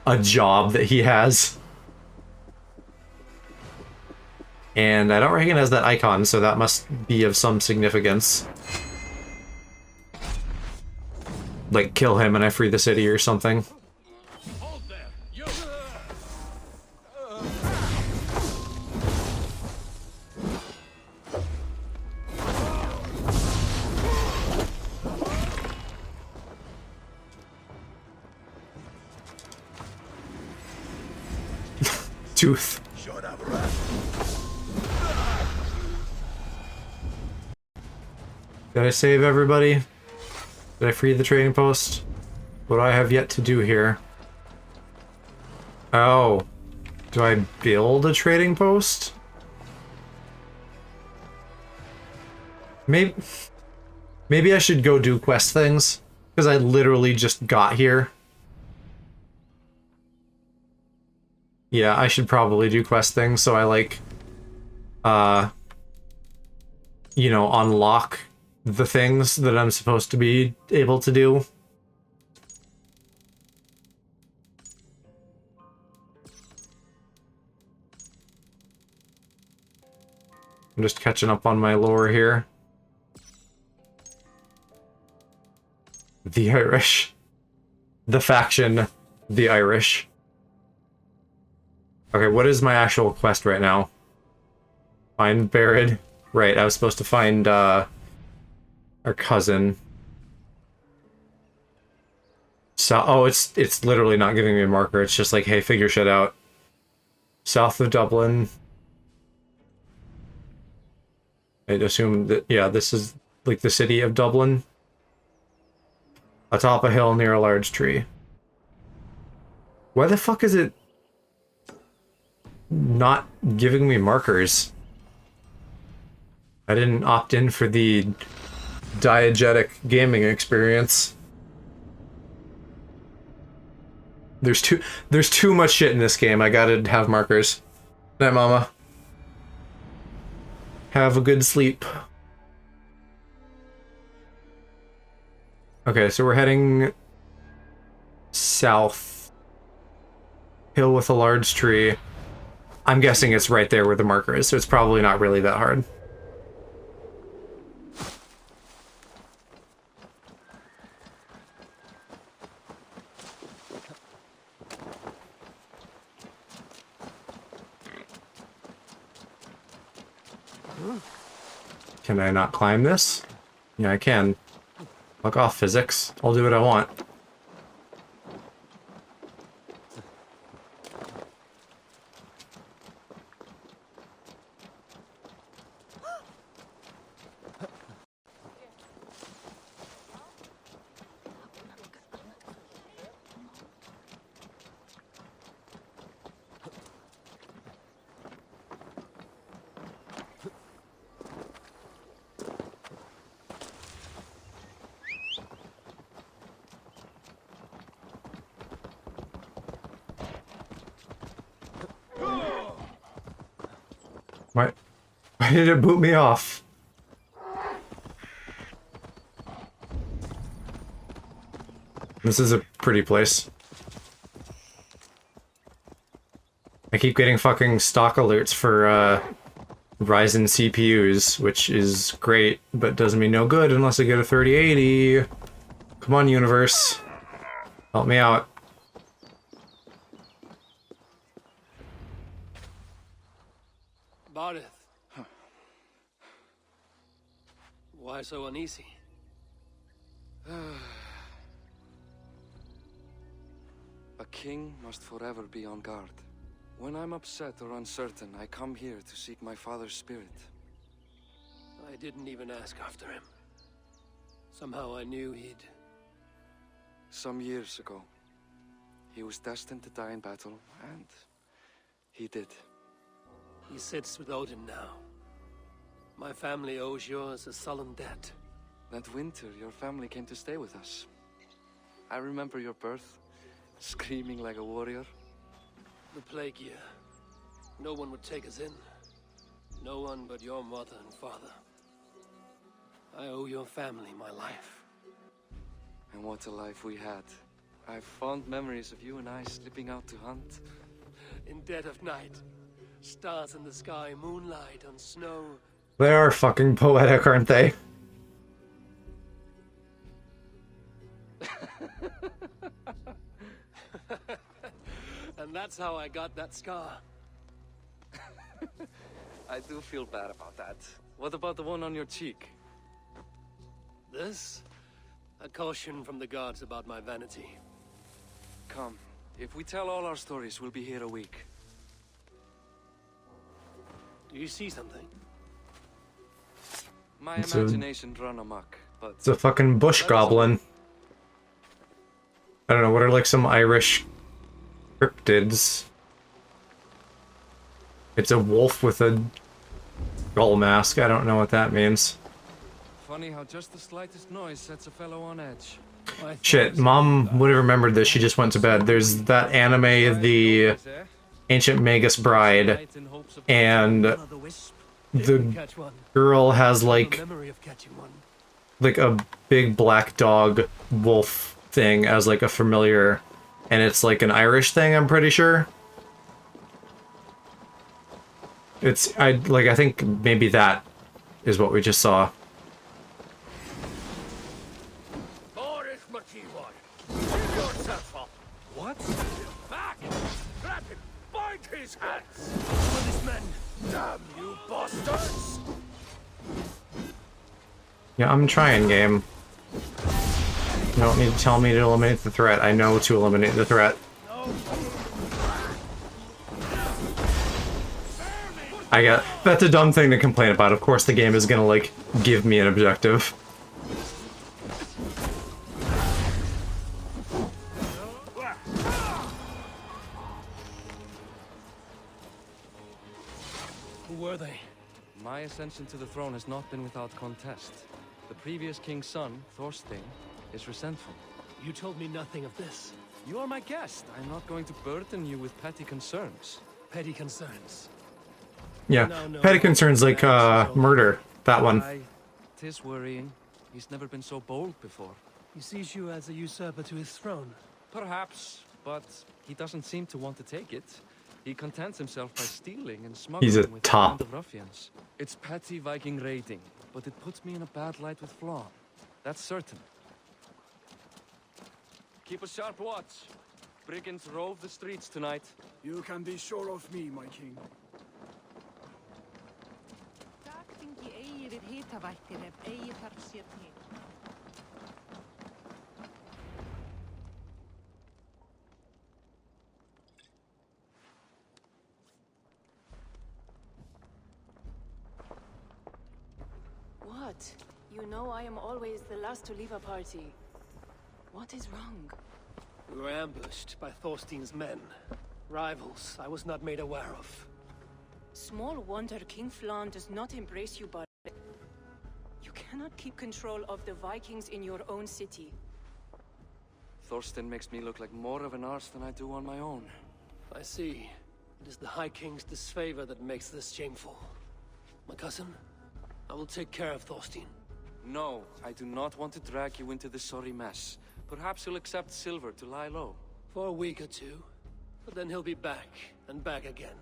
a job that he has. And I don't recognize that icon, so that must be of some significance. Like, kill him and I free the city or something. Tooth. Did I save everybody? Did I free the trading post? What do I have yet to do here? Oh. Do I build a trading post? Maybe I should go do quest things, because I literally just got here. Yeah, I should probably do quest things so I, like, you know, unlock the things that I'm supposed to be able to do. I'm just catching up on my lore here. The Irish. The faction, the Irish. Okay, what is my actual quest right now? Find Barid. Right, I was supposed to find, our cousin. So, oh, it's literally not giving me a marker. It's just like, hey, figure shit out. South of Dublin. I'd assume that, yeah, this is, like, the city of Dublin. Atop a hill near a large tree. Why the fuck is it not giving me markers? I didn't opt in for the diegetic gaming experience. There's too much shit in this game. I gotta have markers. Night, mama. Have a good sleep. Okay, so we're heading south. Hill with a large tree. I'm guessing it's right there where the marker is, so it's probably not really that hard. Can I not climb this? Yeah, I can. Fuck off, physics. I'll do what I want. Why did it boot me off? This is a pretty place. I keep getting fucking stock alerts for Ryzen CPUs, which is great, but doesn't mean no good unless I get a 3080. Come on, universe. Help me out. Barith. Why so uneasy? A king must forever be on guard. When I'm upset or uncertain, I come here to seek my father's spirit. I didn't even ask after him. Somehow I knew he'd... Some years ago, he was destined to die in battle, and he did. He sits with Odin now. My family owes yours a sullen debt. That winter, your family came to stay with us. I remember your birth, screaming like a warrior. The plague year. No one would take us in. No one but your mother and father. I owe your family my life. And what a life we had. I have fond memories of you and I slipping out to hunt. In dead of night, Stars in the sky, moonlight on snow. They are fucking poetic, aren't they? And that's how I got that scar. I do feel bad about that. What about the one on your cheek? This? A caution from the gods about my vanity. Come, if we tell all our stories, we'll be here a week. Do you see something? My It's imagination run amok, but... It's a fucking bush goblin. I don't know, what are like some Irish cryptids? It's a wolf with a skull mask. I don't know what that means. Funny how just the slightest noise sets a fellow on edge. Shit, Mom would have remembered this. She just went to bed. There's that anime, The Ancient Magus Bride, and the girl has like a big black dog wolf thing as like a familiar, and it's like an Irish thing, I'm pretty sure. I think maybe that is what we just saw. What? Back! Grab him! Bind his hands! For this men! Damn you bastards! Yeah, I'm trying, game. You don't need to tell me to eliminate the threat. I know to eliminate the threat. That's a dumb thing to complain about. Of course the game is gonna, like, give me an objective. Who were they? My ascension to the throne has not been without contest. The previous king's son, Thorstein, is resentful. You told me nothing of this. You are my guest. I'm not going to burden you with petty concerns. Petty concerns. Yeah, petty concerns like, murder. That one. Tis worrying. He's never been so bold before. He sees you as a usurper to his throne. Perhaps, but he doesn't seem to want to take it. He contents himself by stealing and smuggling He's a with top. the ruffians. It's petty Viking raiding, but it puts me in a bad light with Flann. That's certain. Keep a sharp watch. Brigands rove the streets tonight. You can be sure of me, my king. What? You know I am always the last to leave a party. What is wrong? We were ambushed by Thorstein's men. Rivals I was not made aware of. Small wonder King Flann does not embrace you, but you cannot keep control of the Vikings in your own city. Thorstein makes me look like more of an arse than I do on my own. I see. It is the High King's disfavor that makes this shameful. My cousin, I will take care of Thorstein. No, I do not want to drag you into this sorry mess. Perhaps you'll accept silver to lie low. For a week or two. But then he'll be back, and back again.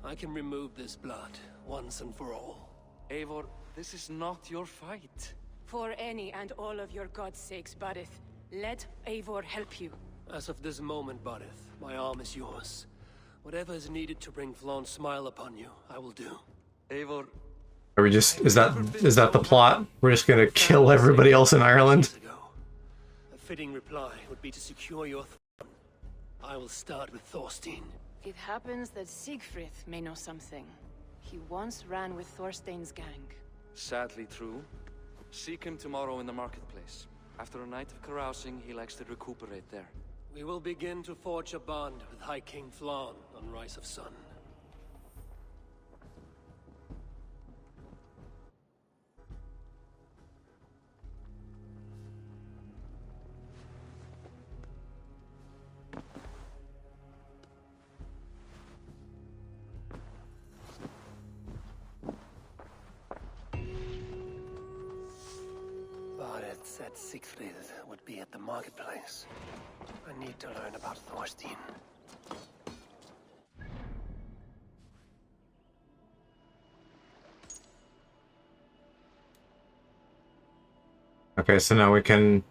I can remove this blood, once and for all. Eivor, this is not your fight. For any and all of your god's sakes, Barith, let Eivor help you. As of this moment, Barith, my arm is yours. Whatever is needed to bring Flann's smile upon you, I will do. Eivor... Are we just... Is that the plot? We're just gonna kill everybody else in Ireland? A fitting reply would be to secure your throne. I will start with Thorstein. It happens that Siegfried may know something. He once ran with Thorstein's gang. Sadly true. Seek him tomorrow in the marketplace. After a night of carousing, he likes to recuperate there. We will begin to forge a bond with High King Flann on Rise of Sun. Said Siegfried would be at the marketplace. I need to learn about Thorstein. Okay, so now we can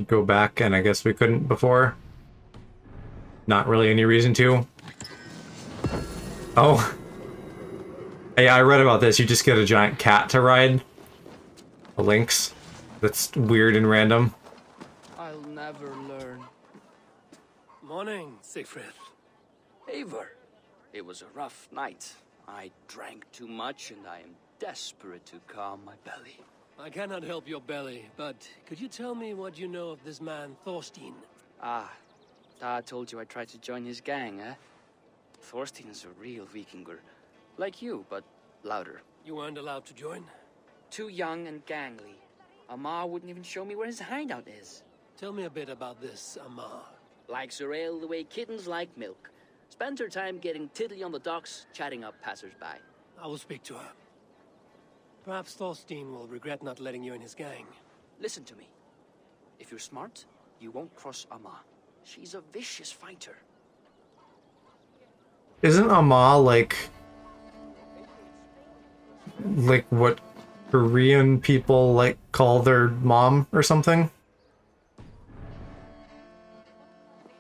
go back, and I guess we couldn't before. Not really any reason to. Oh. Yeah, I read about this. You just get a giant cat to ride. A lynx. That's weird and random. I'll never learn. Morning, Siegfried. Eivor, it was a rough night. I drank too much and I am desperate to calm my belly. I cannot help your belly, but could you tell me what you know of this man, Thorstein? Ah, Dad told you I tried to join his gang, eh? Thorstein is a real Vikinger. Like you, but louder. You weren't allowed to join? Too young and gangly. Amar wouldn't even show me where his hideout is. Tell me a bit about this Amar. Likes her ale the way kittens like milk. Spends her time getting tiddly on the docks, chatting up passers-by. I will speak to her. Perhaps Thorstein will regret not letting you in his gang. Listen to me. If you're smart, you won't cross Amar. She's a vicious fighter. Isn't Ama like what Korean people like call their mom or something?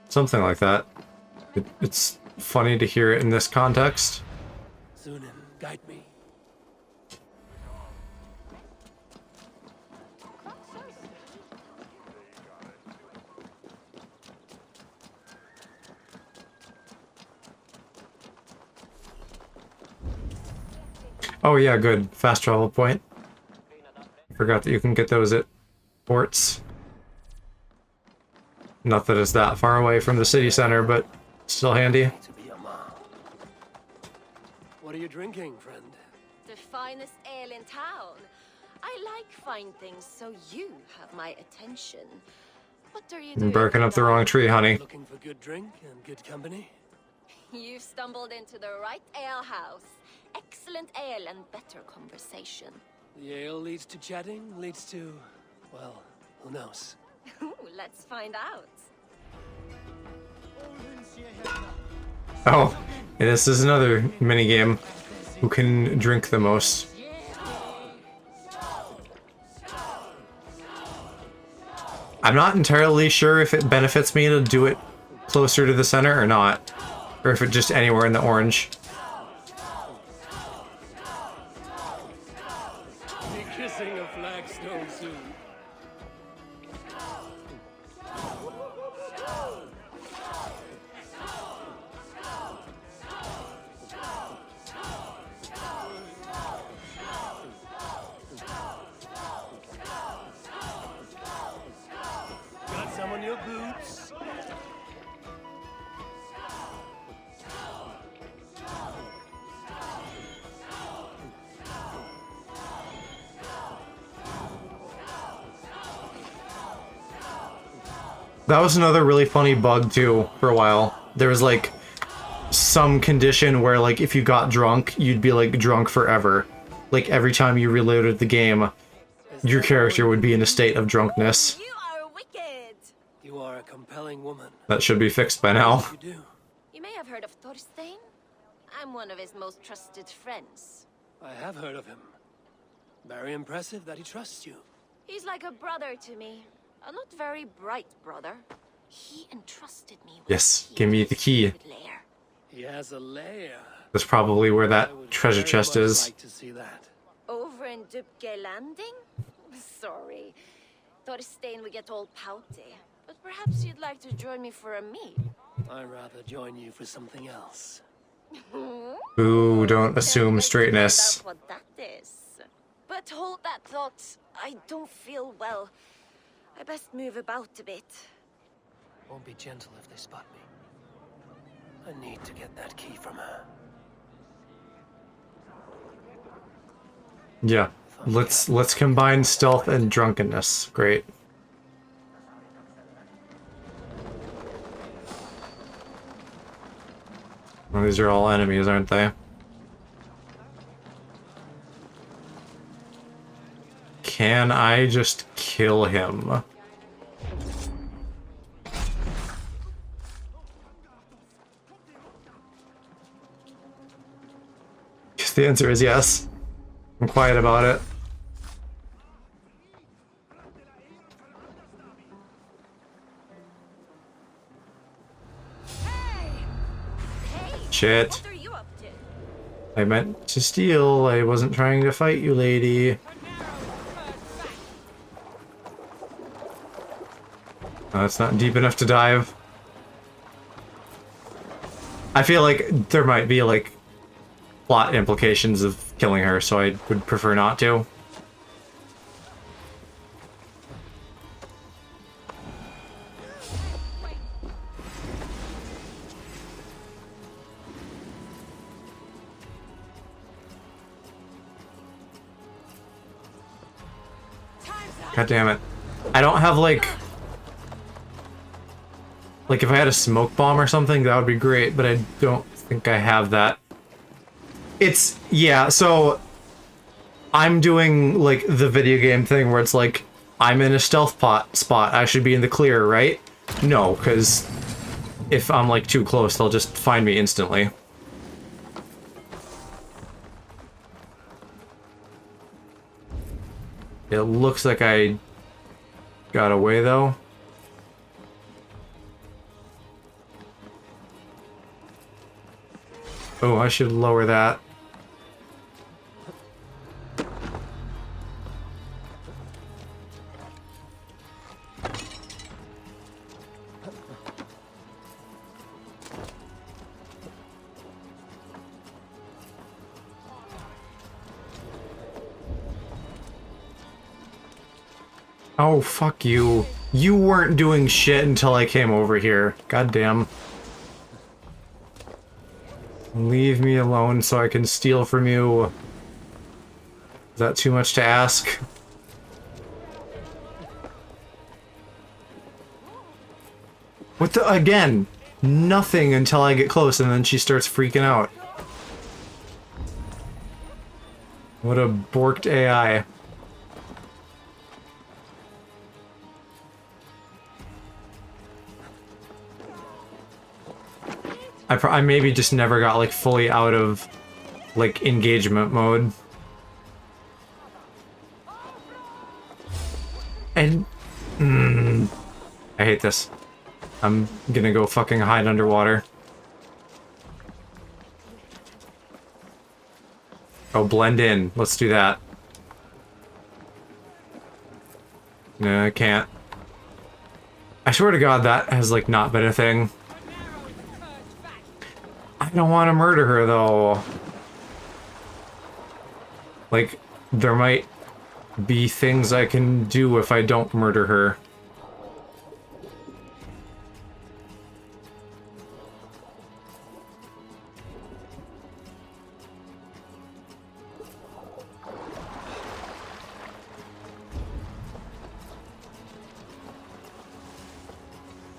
Something like that. It's funny to hear it in this context. Sunan, guide me. Oh yeah, good. Fast travel point. Forgot that you can get those at ports. Not that it's that far away from the city center, but still handy. What are you drinking, friend? The finest ale in town. I like fine things, so you have my attention. What are you You're doing? barking up the wrong tree, honey. Looking for good drink and good company? You've stumbled into the right ale house. Excellent ale and better conversation. The ale leads to chatting, leads to, well, who knows? Ooh, let's find out. Oh, and this is another minigame. Who can drink the most? I'm not entirely sure if it benefits me to do it closer to the center or not. Or if it just anywhere in the orange. Be kissing a flagstone soon. Got some on your boots? That was another really funny bug too, for a while. There was like some condition where like if you got drunk, you'd be like drunk forever. Like every time you reloaded the game, your character would be in a state of drunkenness. You are wicked. You are a compelling woman. That should be fixed by now. You do. You may have heard of Thorstein. I'm one of his most trusted friends. I have heard of him. Very impressive that he trusts you. He's like a brother to me. A not very bright brother. He entrusted me with Yes, give me the key. lair. He has a lair. That's probably where that treasure chest is. Like to see that. Over in Dupke Landing? Sorry. Thorstein would get all pouty. But perhaps you'd like to join me for a meal. I'd rather join you for something else. Ooh, don't assume straightness. That's what that is. But hold that thought. I don't feel well. I best move about a bit. Won't be gentle if they spot me. I need to get that key from her. Yeah, let's combine stealth and drunkenness. Great. Well, these are all enemies, aren't they? Can I just kill him? The answer is yes. I'm quiet about it. Shit. What are you up to? I meant to steal. I wasn't trying to fight you, lady. Oh, it's not deep enough to dive. I feel like there might be, like, plot implications of killing her, so I would prefer not to. God damn it. I don't have, like, if I had a smoke bomb or something, that would be great, but I don't think I have that. It's, yeah, so I'm doing, like, the video game thing where it's like, I'm in a stealth spot, I should be in the clear, right? No, because if I'm, like, too close, they'll just find me instantly. It looks like I got away, though. Oh, I should lower that. Oh, fuck you. You weren't doing shit until I came over here. God damn. Leave me alone so I can steal from you. Is that too much to ask? What the— again? Nothing until I get close and then she starts freaking out. What a borked AI. I maybe just never got, like, fully out of, like, engagement mode. And... I hate this. I'm gonna go fucking hide underwater. Oh, blend in. Let's do that. No, I can't. I swear to God, that has, like, not been a thing. I don't want to murder her, though. Like, there might be things I can do if I don't murder her.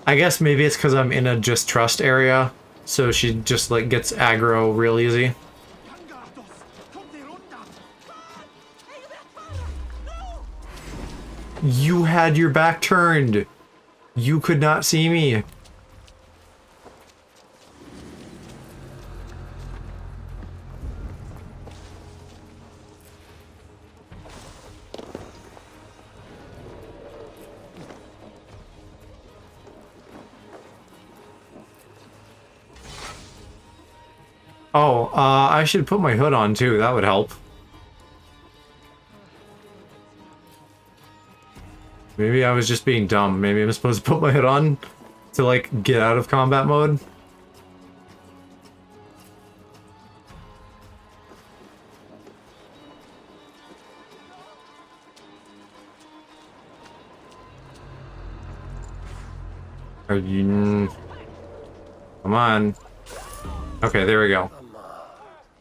I guess maybe it's because I'm in a just trust area. So she just, like, gets aggro real easy. You had your back turned. You could not see me. Oh, I should put my hood on too, that would help. Maybe I was just being dumb. Maybe I'm supposed to put my hood on to, like, get out of combat mode. Are you... Come on. Okay, there we go.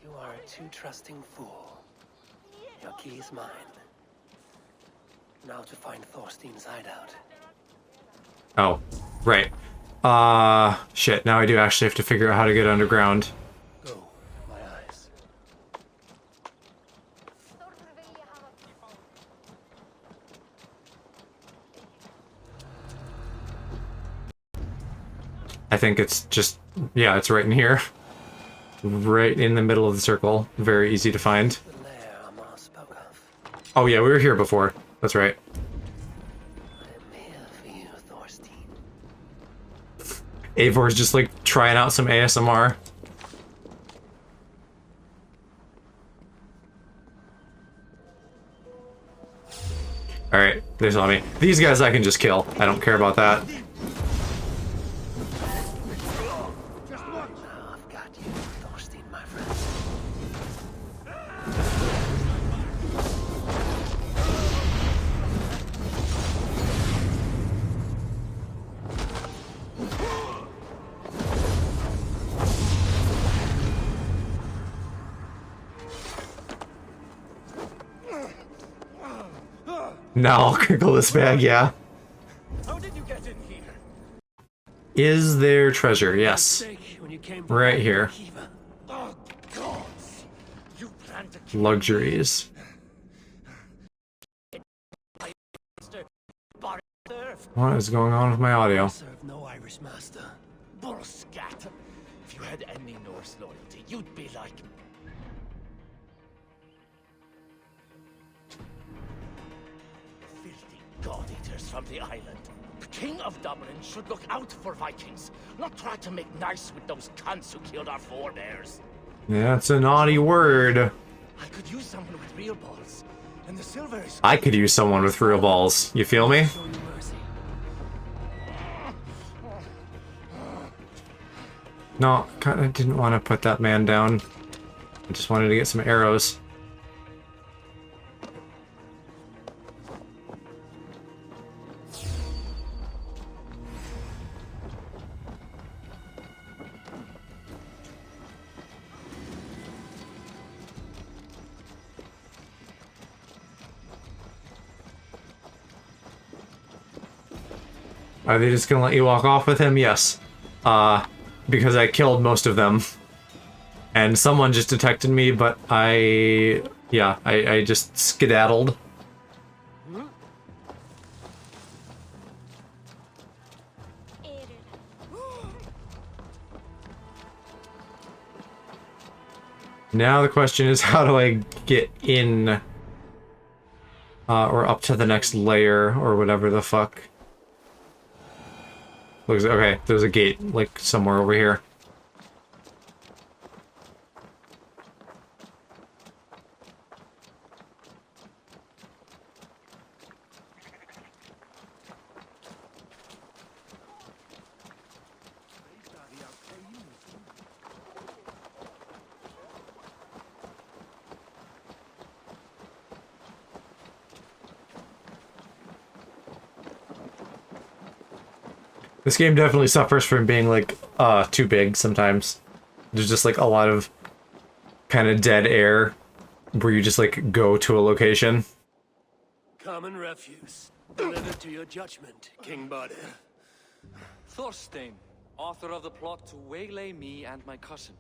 You are a too trusting fool. Your key is mine. Now to find Thorstein's hideout. Oh, right. Shit, now I do actually have to figure out how to get underground. Go, my eyes. I think it's just... yeah, it's right in here. Right in the middle of the circle. Very easy to find. Oh yeah, we were here before. That's right. Eivor's just, like, trying out some ASMR. Alright, they saw me. These guys I can just kill. I don't care about that. Now I'll crinkle this bag, yeah. How did you get in here? Is there treasure? Yes. Right here. Oh, gods. You plan to kill Luxuries. What is going on with my audio? Serve no Irish master. Bullscat. If you had any Norse loyalty, you'd be like me. Filthy god-eaters from the island. The King of Dublin should look out for Vikings, not try to make nice with those cunts who killed our forebears. Yeah, it's a naughty word. I could use someone with real balls, and the silver is... I could use someone with real balls. You feel me? No, kinda didn't want to put that man down. I just wanted to get some arrows. Are they just gonna let you walk off with him? Yes. Because I killed most of them. And someone just detected me, but I just skedaddled. Now the question is, how do I get in? Or up to the next layer, or whatever the fuck. Looks okay, there's a gate, like, somewhere over here. This game definitely suffers from being, like, too big sometimes. There's just, like, a lot of kind of dead air where you just, like, go to a location. Common refuse. Delivered to your judgment, King Body. Thorstein, author of the plot to waylay me and my cousin.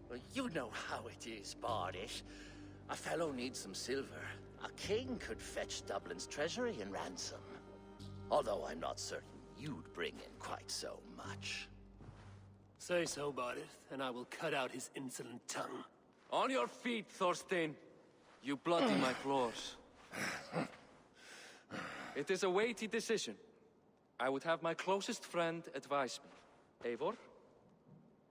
Well, you know how it is, Bardish. A fellow needs some silver. A king could fetch Dublin's treasury in ransom. Although I'm not certain you'd bring in quite so much. Say so, Bardith, and I will cut out his insolent tongue. On your feet, Thorstein. You bloody my floors. It is a weighty decision. I would have my closest friend advise me. Eivor?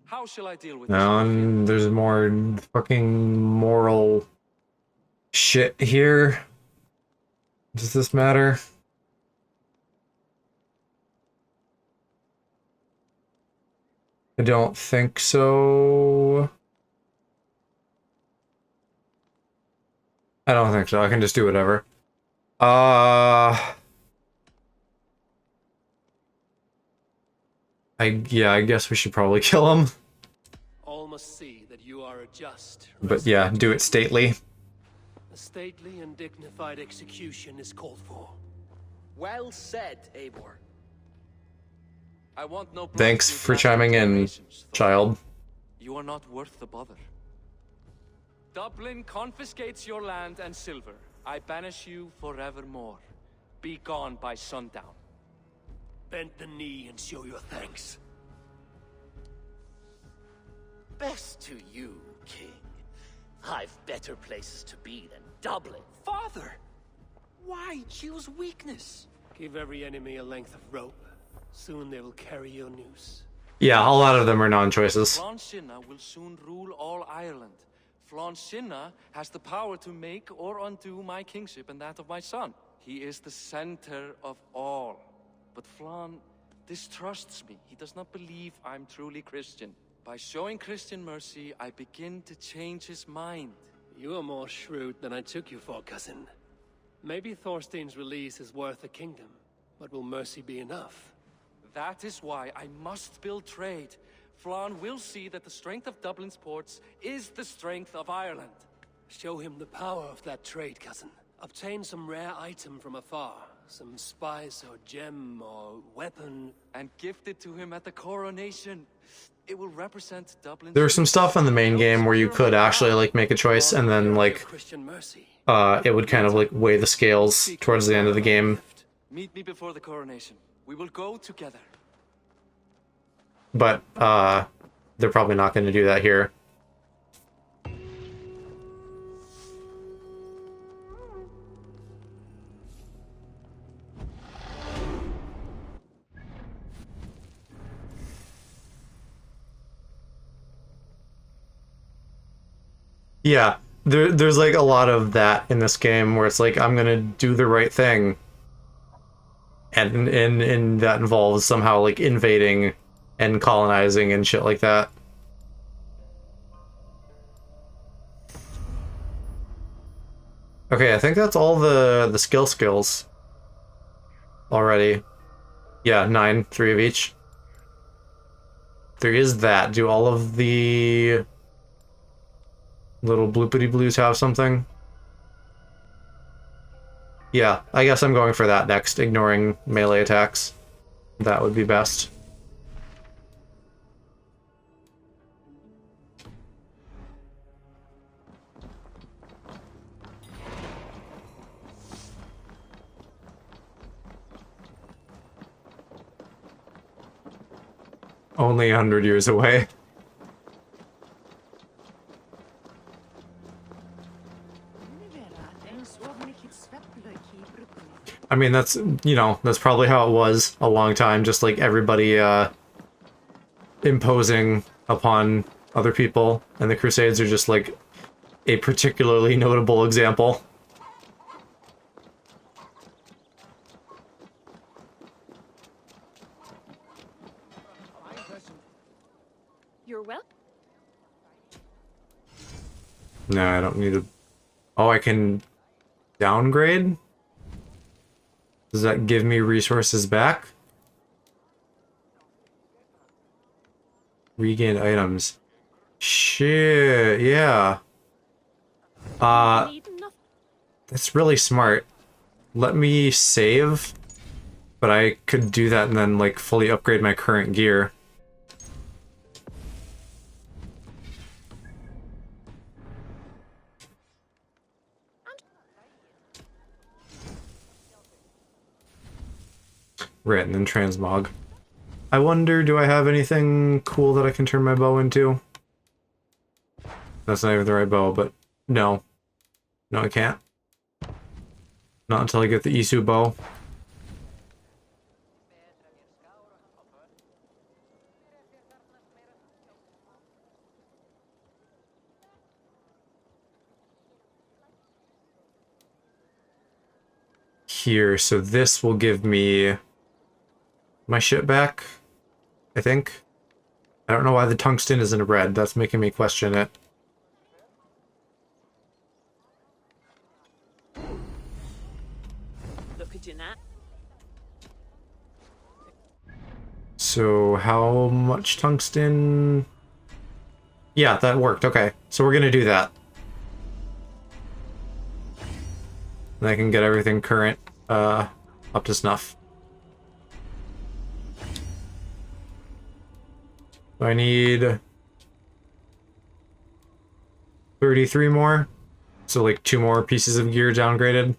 How shall I deal with this? No, and there's more fucking moral shit here. Does this matter? I don't think so. I don't think so. I can just do whatever. I guess we should probably kill him. All must see that you are a just. But yeah, do it stately. A stately and dignified execution is called for. Well said, Eivor. I want no Thanks for chiming in, child. You are not worth the bother. Dublin confiscates your land and silver. I banish you forevermore. Be gone by sundown. Bend the knee and show your thanks. Best to you, King. I've better places to be than Dublin. Father! Why choose weakness? Give every enemy a length of rope. Soon they will carry your noose. Yeah, a lot of them are non-choices. Flann Sinna will soon rule all Ireland. Flann Sinna has the power to make or undo my kingship and that of my son. He is the center of all. But Flan distrusts me. He does not believe I'm truly Christian. By showing Christian mercy, I begin to change his mind. You are more shrewd than I took you for, cousin. Maybe Thorstein's release is worth a kingdom, but will mercy be enough? That is why I must build trade. Flan will see that the strength of Dublin's ports is the strength of Ireland. Show him the power of that trade, cousin. Obtain some rare item from afar. Some spice or gem or weapon. And gift it to him at the Coronation. It will represent Dublin's... There's some stuff in the main game where you could actually like make a choice and then like it would kind of like weigh the scales towards the end of the game. Meet me before the Coronation. We will go together. But they're probably not going to do that here. Yeah, there's like a lot of that in this game where it's like, I'm gonna do the right thing. And that involves somehow like invading and colonizing and shit like that. Okay, I think that's all the skills already. Yeah, 9, 3 of each. There is that. Do all of the little bloopity blues have something? Yeah, I guess I'm going for that next, ignoring melee attacks. That would be best. Only 100 years away. I mean, that's, you know, that's probably how it was a long time, just like everybody imposing upon other people, and the Crusades are just like a particularly notable example. You're welcome. No, I don't need to... Oh, I can downgrade? Does that give me resources back? Regained items. Shit, yeah. That's really smart. Let me save, but I could do that and then like fully upgrade my current gear. Right, and then transmog. I wonder, do I have anything cool that I can turn my bow into? That's not even the right bow, but no. No, I can't. Not until I get the Isu bow. Here, so this will give me my shit back, I think. I don't know why the tungsten isn't red. That's making me question it. Look at you now. So how much tungsten? Yeah, that worked. Okay, so we're gonna do that. And I can get everything current, up to snuff. I need 33 more, so like 2 more pieces of gear downgraded.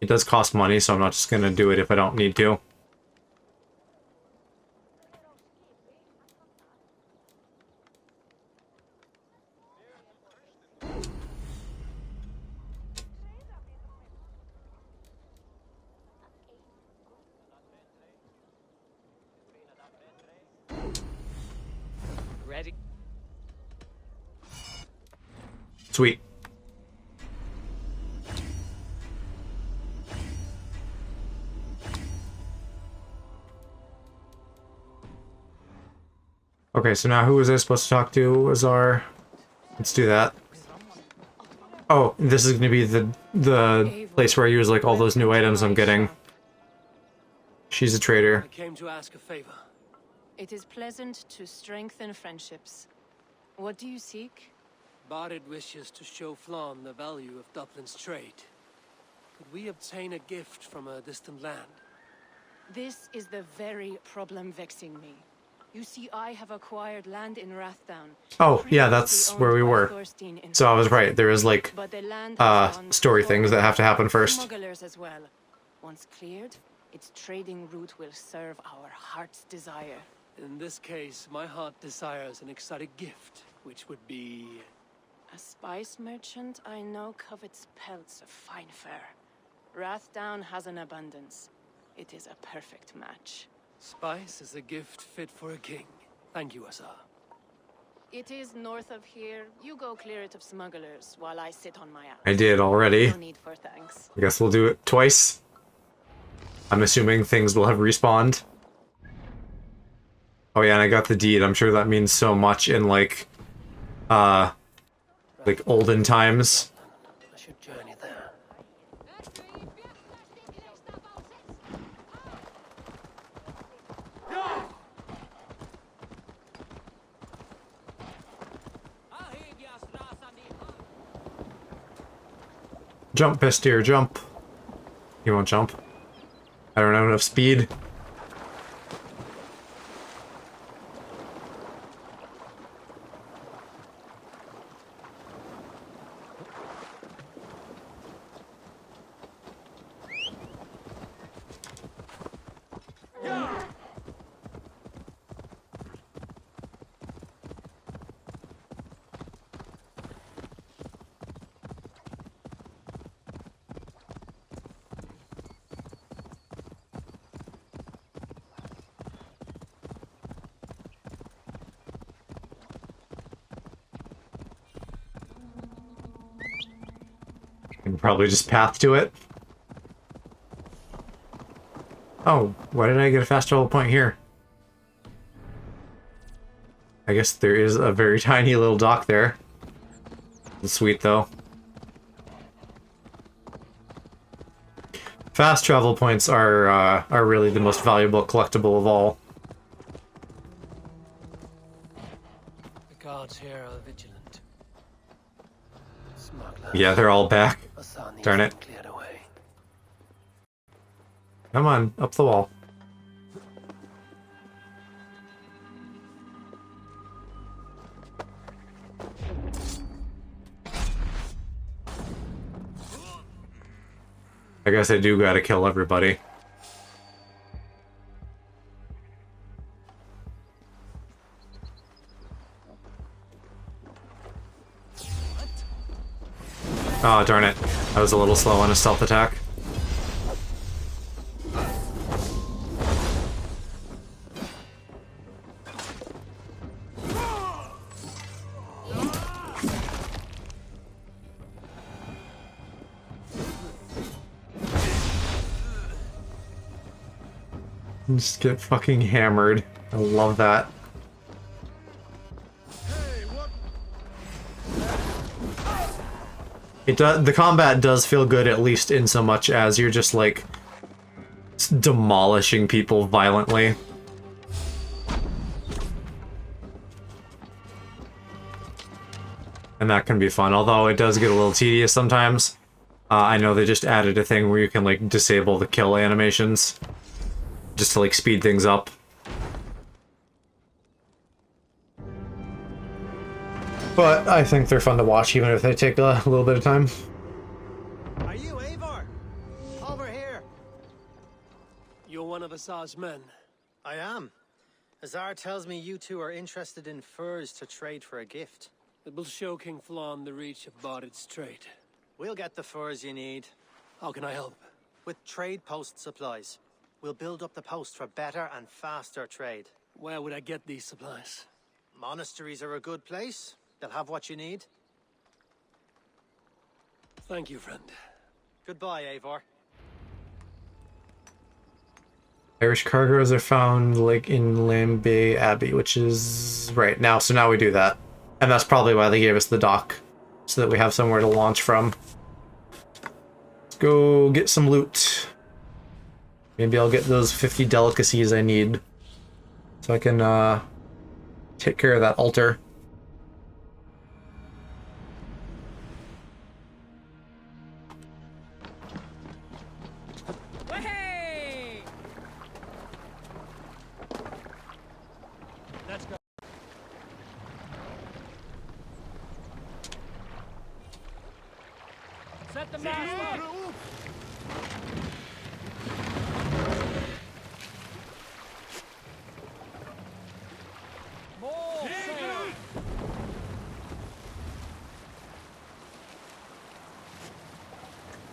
It does cost money, so I'm not just gonna do it if I don't need to. Ready? Sweet. Okay, so now who was I supposed to talk to? Was our... Let's do that. Oh, this is going to be the place where I use like all those new items I'm getting. She's a trader. I came to ask a favor. It is pleasant to strengthen friendships. What do you seek? Barid wishes to show Flann the value of Dublin's trade. Could we obtain a gift from a distant land? This is the very problem vexing me. You see, I have acquired land in Rathdown. Oh, yeah, that's where we were. So I was right. There is like story things that have to happen first. Smugglers as well. Once cleared, its trading route will serve our heart's desire. In this case, my heart desires an exotic gift, which would be... A spice merchant I know covets pelts of fine fur. Rathdown has an abundance. It is a perfect match. Spice is a gift fit for a king. Thank you, Asa. It is north of here. You go clear it of smugglers while I sit on my ass. I did already. No need for thanks. I guess we'll do it twice. I'm assuming things will have respawned. Oh yeah, and I got the deed. I'm sure that means so much in like olden times. I should journey there. Jump, Pestier, jump. You won't jump. I don't have enough speed. Can probably just path to it. Oh, why did I get a fast travel point here? I guess there is a very tiny little dock there. It's sweet though. Fast travel points are really the most valuable collectible of all. The guards here are vigilant. Smugglers. Yeah, they're all back. Darn it. Cleared away. Come on, up the wall. I guess I do gotta kill everybody. Oh, darn it. I was a little slow on a stealth attack. Just get fucking hammered. I love that. It does. The combat does feel good, at least in so much as you're just like demolishing people violently. And that can be fun, although it does get a little tedious sometimes. I know they just added a thing where you can like disable the kill animations, just to like speed things up. But I think they're fun to watch, even if they take a little bit of time. Are you Eivor? Over here. You're one of Asar's men. I am. Azar tells me you two are interested in furs to trade for a gift. It will show King Flann the reach of Barid's trade. We'll get the furs you need. How can I help? With trade post supplies. We'll build up the post for better and faster trade. Where would I get these supplies? Monasteries are a good place. They'll have what you need. Thank you, friend. Goodbye, Eivor. Irish cargoes are found like in Lambay Abbey, which is right now. So now we do that, and that's probably why they gave us the dock, so that we have somewhere to launch from. Let's go get some loot. Maybe I'll get those 50 delicacies I need, so I can take care of that altar. Set the mast up! More sail!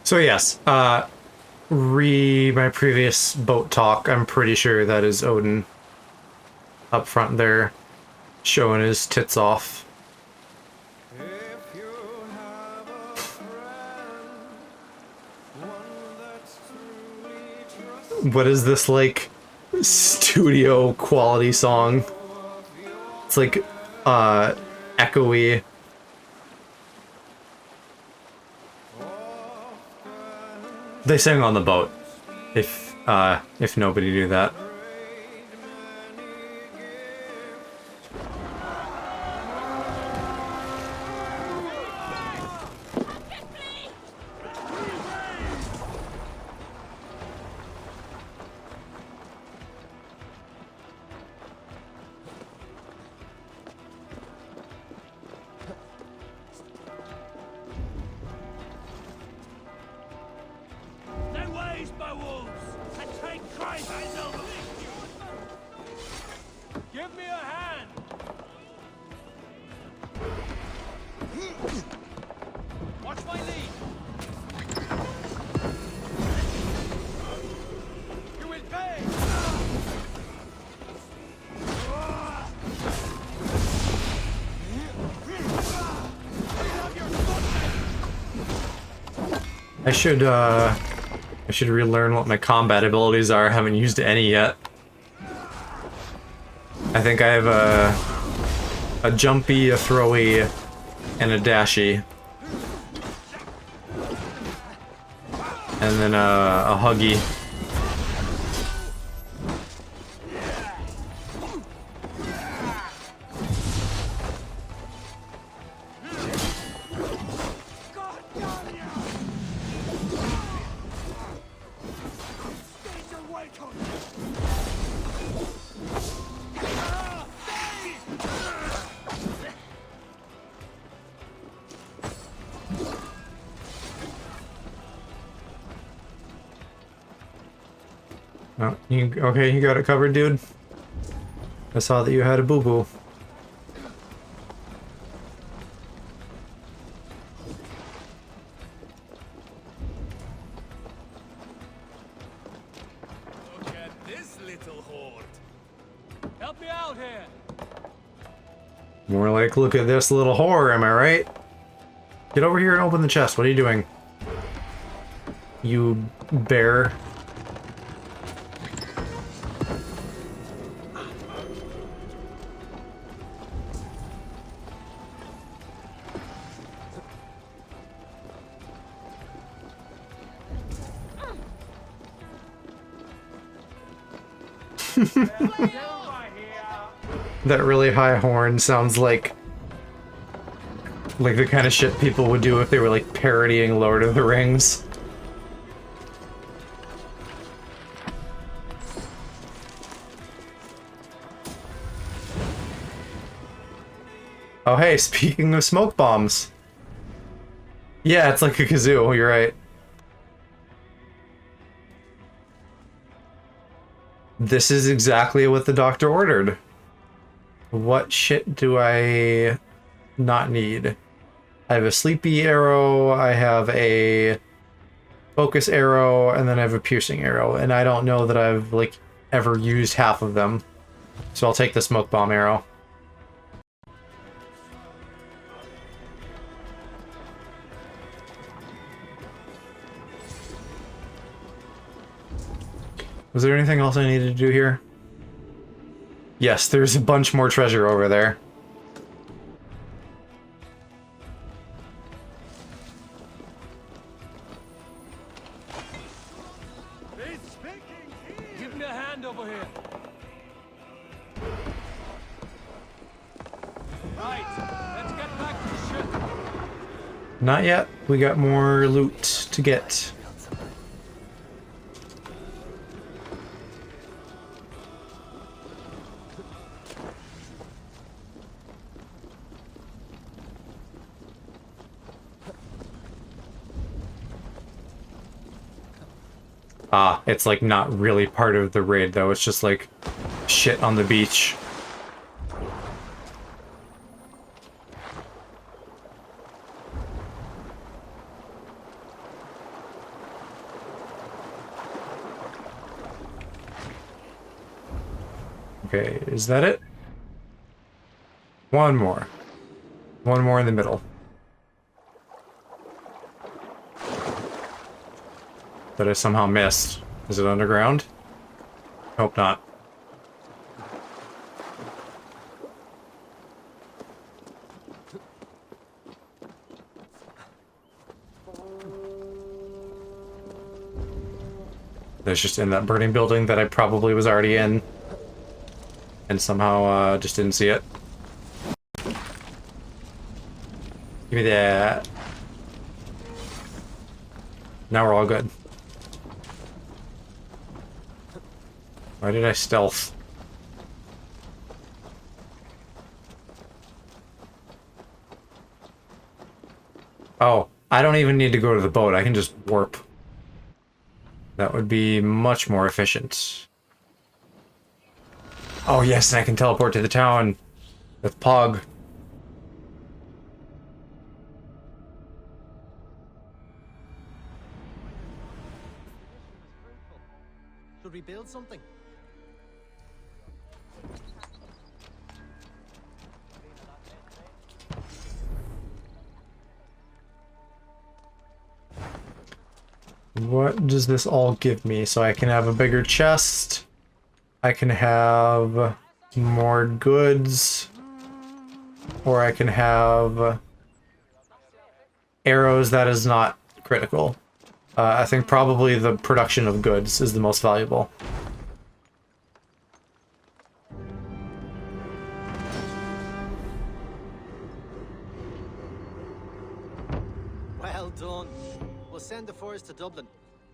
So yes, my previous boat talk, I'm pretty sure that is Odin up front there, showing his tits off. What is this, like, studio quality song? It's like, echoey. They sang on the boat, if nobody knew that. Give me a hand! Watch my lead! You will pay! I should relearn what my combat abilities are. I haven't used any yet. I think I have a jumpy, a throwy, and a dashy. And then a huggy. Oh, okay, you got it covered, dude? I saw that you had a boo-boo. Look at this little horde. Help me out here. More like, look at this little whore, am I right? Get over here and open the chest. What are you doing? You bear. That really high horn sounds like the kind of shit people would do if they were like parodying Lord of the Rings. Oh hey, speaking of smoke bombs. Yeah, it's like a kazoo, you're right. This is exactly what the doctor ordered. What shit do I not need? I have a sleepy arrow, I have a focus arrow, and then I have a piercing arrow, and I don't know that I've like ever used half of them. So I'll take the smoke bomb arrow. Was there anything else I needed to do here? Yes, there's a bunch more treasure over there. Give me a hand over here. Right, let's get back to the ship. Not yet. We got more loot to get. Ah, it's like not really part of the raid though, it's just like shit on the beach. Okay, is that it? One more. One more in the middle. That I somehow missed. Is it underground? Hope not. There's just in that burning building that I probably was already in. And somehow just didn't see it. Give me that. Now we're all good. Why did I stealth? Oh, I don't even need to go to the boat. I can just warp. That would be much more efficient. Oh yes, and I can teleport to the town with Pog. Should we build something? What does this all give me? So I can have a bigger chest. I can have more goods. Or I can have arrows. That is not critical. I think probably the production of goods is the most valuable. Well done. We'll send the force to Dublin.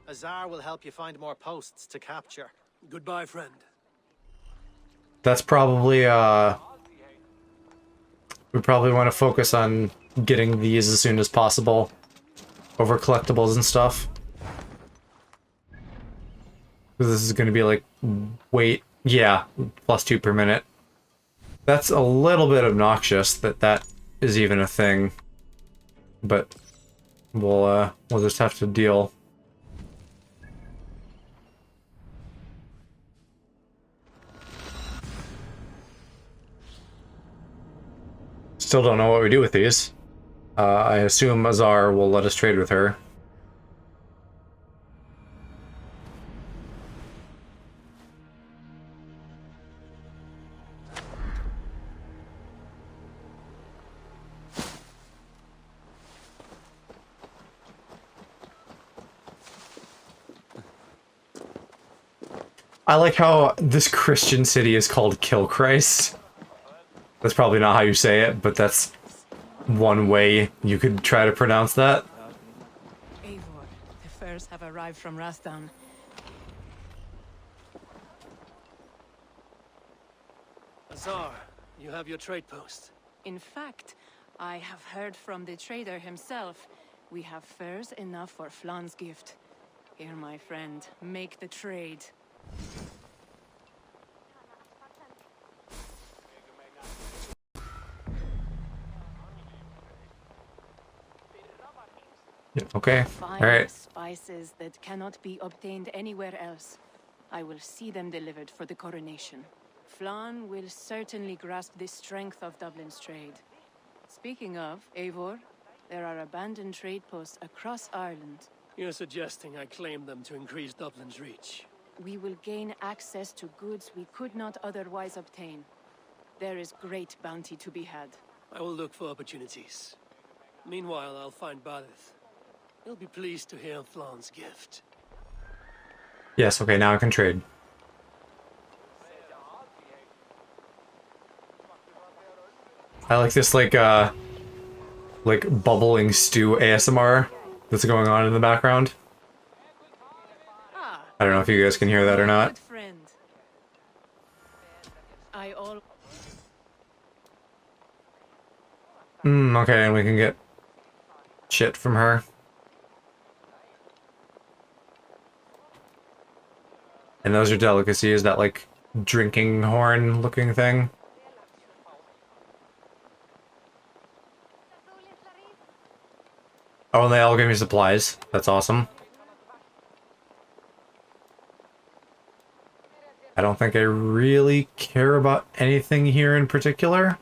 Azar will help you find more posts to capture. Goodbye, friend. That's probably, we probably want to focus on getting these as soon as possible over collectibles and stuff. Because this is going to be like, wait, yeah, +2 per minute. That's a little bit obnoxious that that is even a thing. But we'll just have to deal. Still don't know what we do with these. I assume Azar will let us trade with her. I like how this Christian city is called Kill Christ. That's probably not how you say it, but that's one way you could try to pronounce that. Eivor, the furs have arrived from Rathdowne. Azar, you have your trade post. In fact, I have heard from the trader himself. We have furs enough for Flan's gift. Here, my friend, make the trade. Okay, Fine alright. spices that cannot be obtained anywhere else. I will see them delivered for the coronation. Flan will certainly grasp the strength of Dublin's trade. Speaking of, Eivor, there are abandoned trade posts across Ireland. You're suggesting I claim them to increase Dublin's reach. we will gain access to goods we could not otherwise obtain. There is great bounty to be had. I will look for opportunities. Meanwhile, I'll find Barith. He'll be pleased to hear Flan's gift. Yes, okay, now I can trade. I like this, like bubbling stew ASMR that's going on in the background. I don't know if you guys can hear that or not. Okay, and we can get shit from her. And those are delicacies, that like drinking horn looking thing. Oh, and they all give me supplies. That's awesome. I don't think I really care about anything here in particular.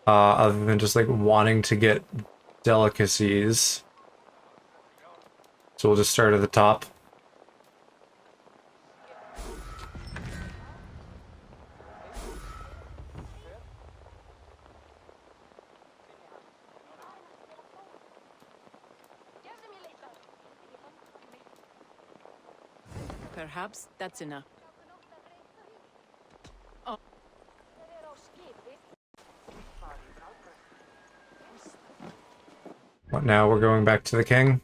Other than just like wanting to get delicacies. So we'll just start at the top. Perhaps that's enough. What now? We're going back to the king?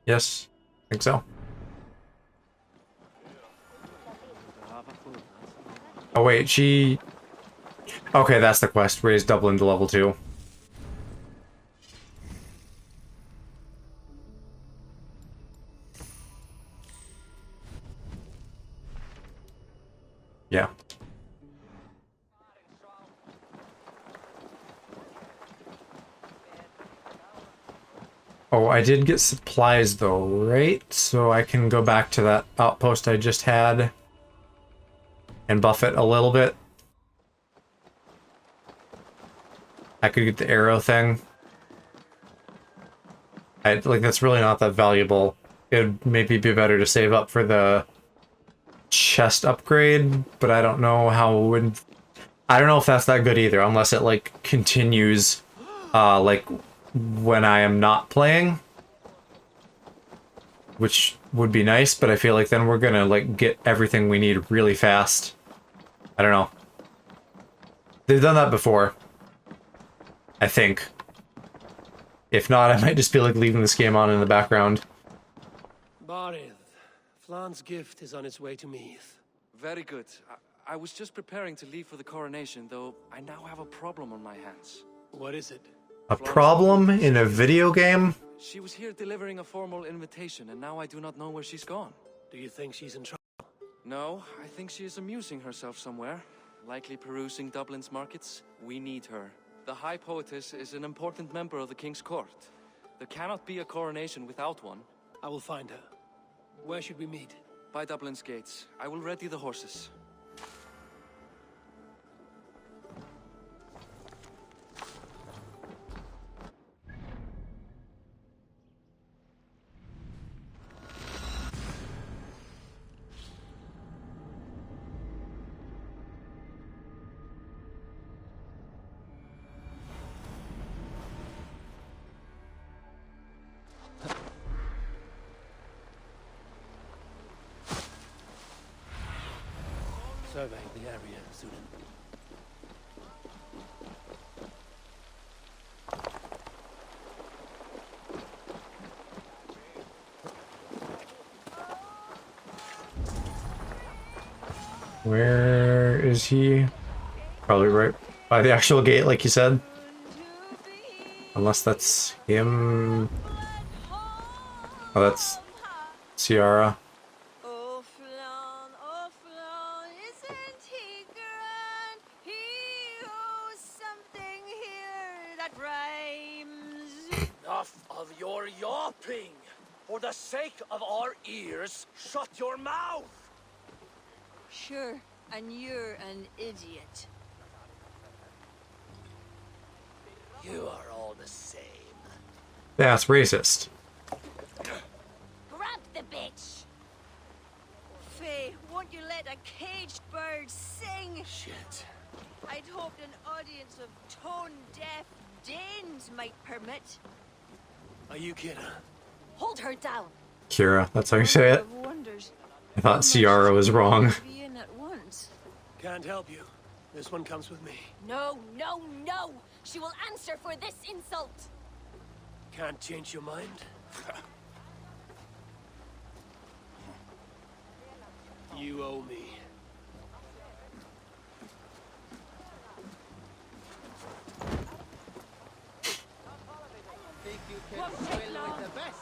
Yes, I think so. Oh wait, she... Okay, that's the quest. Raise Dublin to level 2. Yeah. Oh, I did get supplies though, right? So I can go back to that outpost I just had and buff it a little bit. I could get the arrow thing. Like, that's really not that valuable. It would maybe be better to save up for the chest upgrade, but I don't know how it would... I don't know if that's that good either, unless it, like, continues, like, when I am not playing. Which would be nice, but I feel like then we're gonna, like, get everything we need really fast. I don't know. They've done that before. I think. If not, I might just be, like, leaving this game on in the background. Barith, Flan's gift is on its way to Meath. Very good. I was just preparing to leave for the coronation, though I now have a problem on my hands. What is it? A problem in a video game? She was here delivering a formal invitation, and now I do not know where she's gone. Do you think she's in trouble? No, I think she is amusing herself somewhere. Likely perusing Dublin's markets. We need her. The High Poetess is an important member of the King's Court. There cannot be a coronation without one. I will find her. Where should we meet? By Dublin's gates. I will ready the horses. Survey the area, student. Where is he? Probably right by the actual gate, like you said. Unless that's him. Oh, that's Ciara. Enough of your yawping! For the sake of our ears, shut your mouth! Sure, and you're an idiot. You are all the same. That's racist. Grab the bitch! Faye, won't you let a caged bird sing? Shit. I'd hoped an audience of tone-deaf Danes might permit. Are you kidding? Hold her down. Kira, that's how you say it. I thought Ciara was wrong. Be in at once. Can't help you. This one comes with me. No, no, no! She will answer for this insult! Can't change your mind? You owe me. Think you can swim with the best?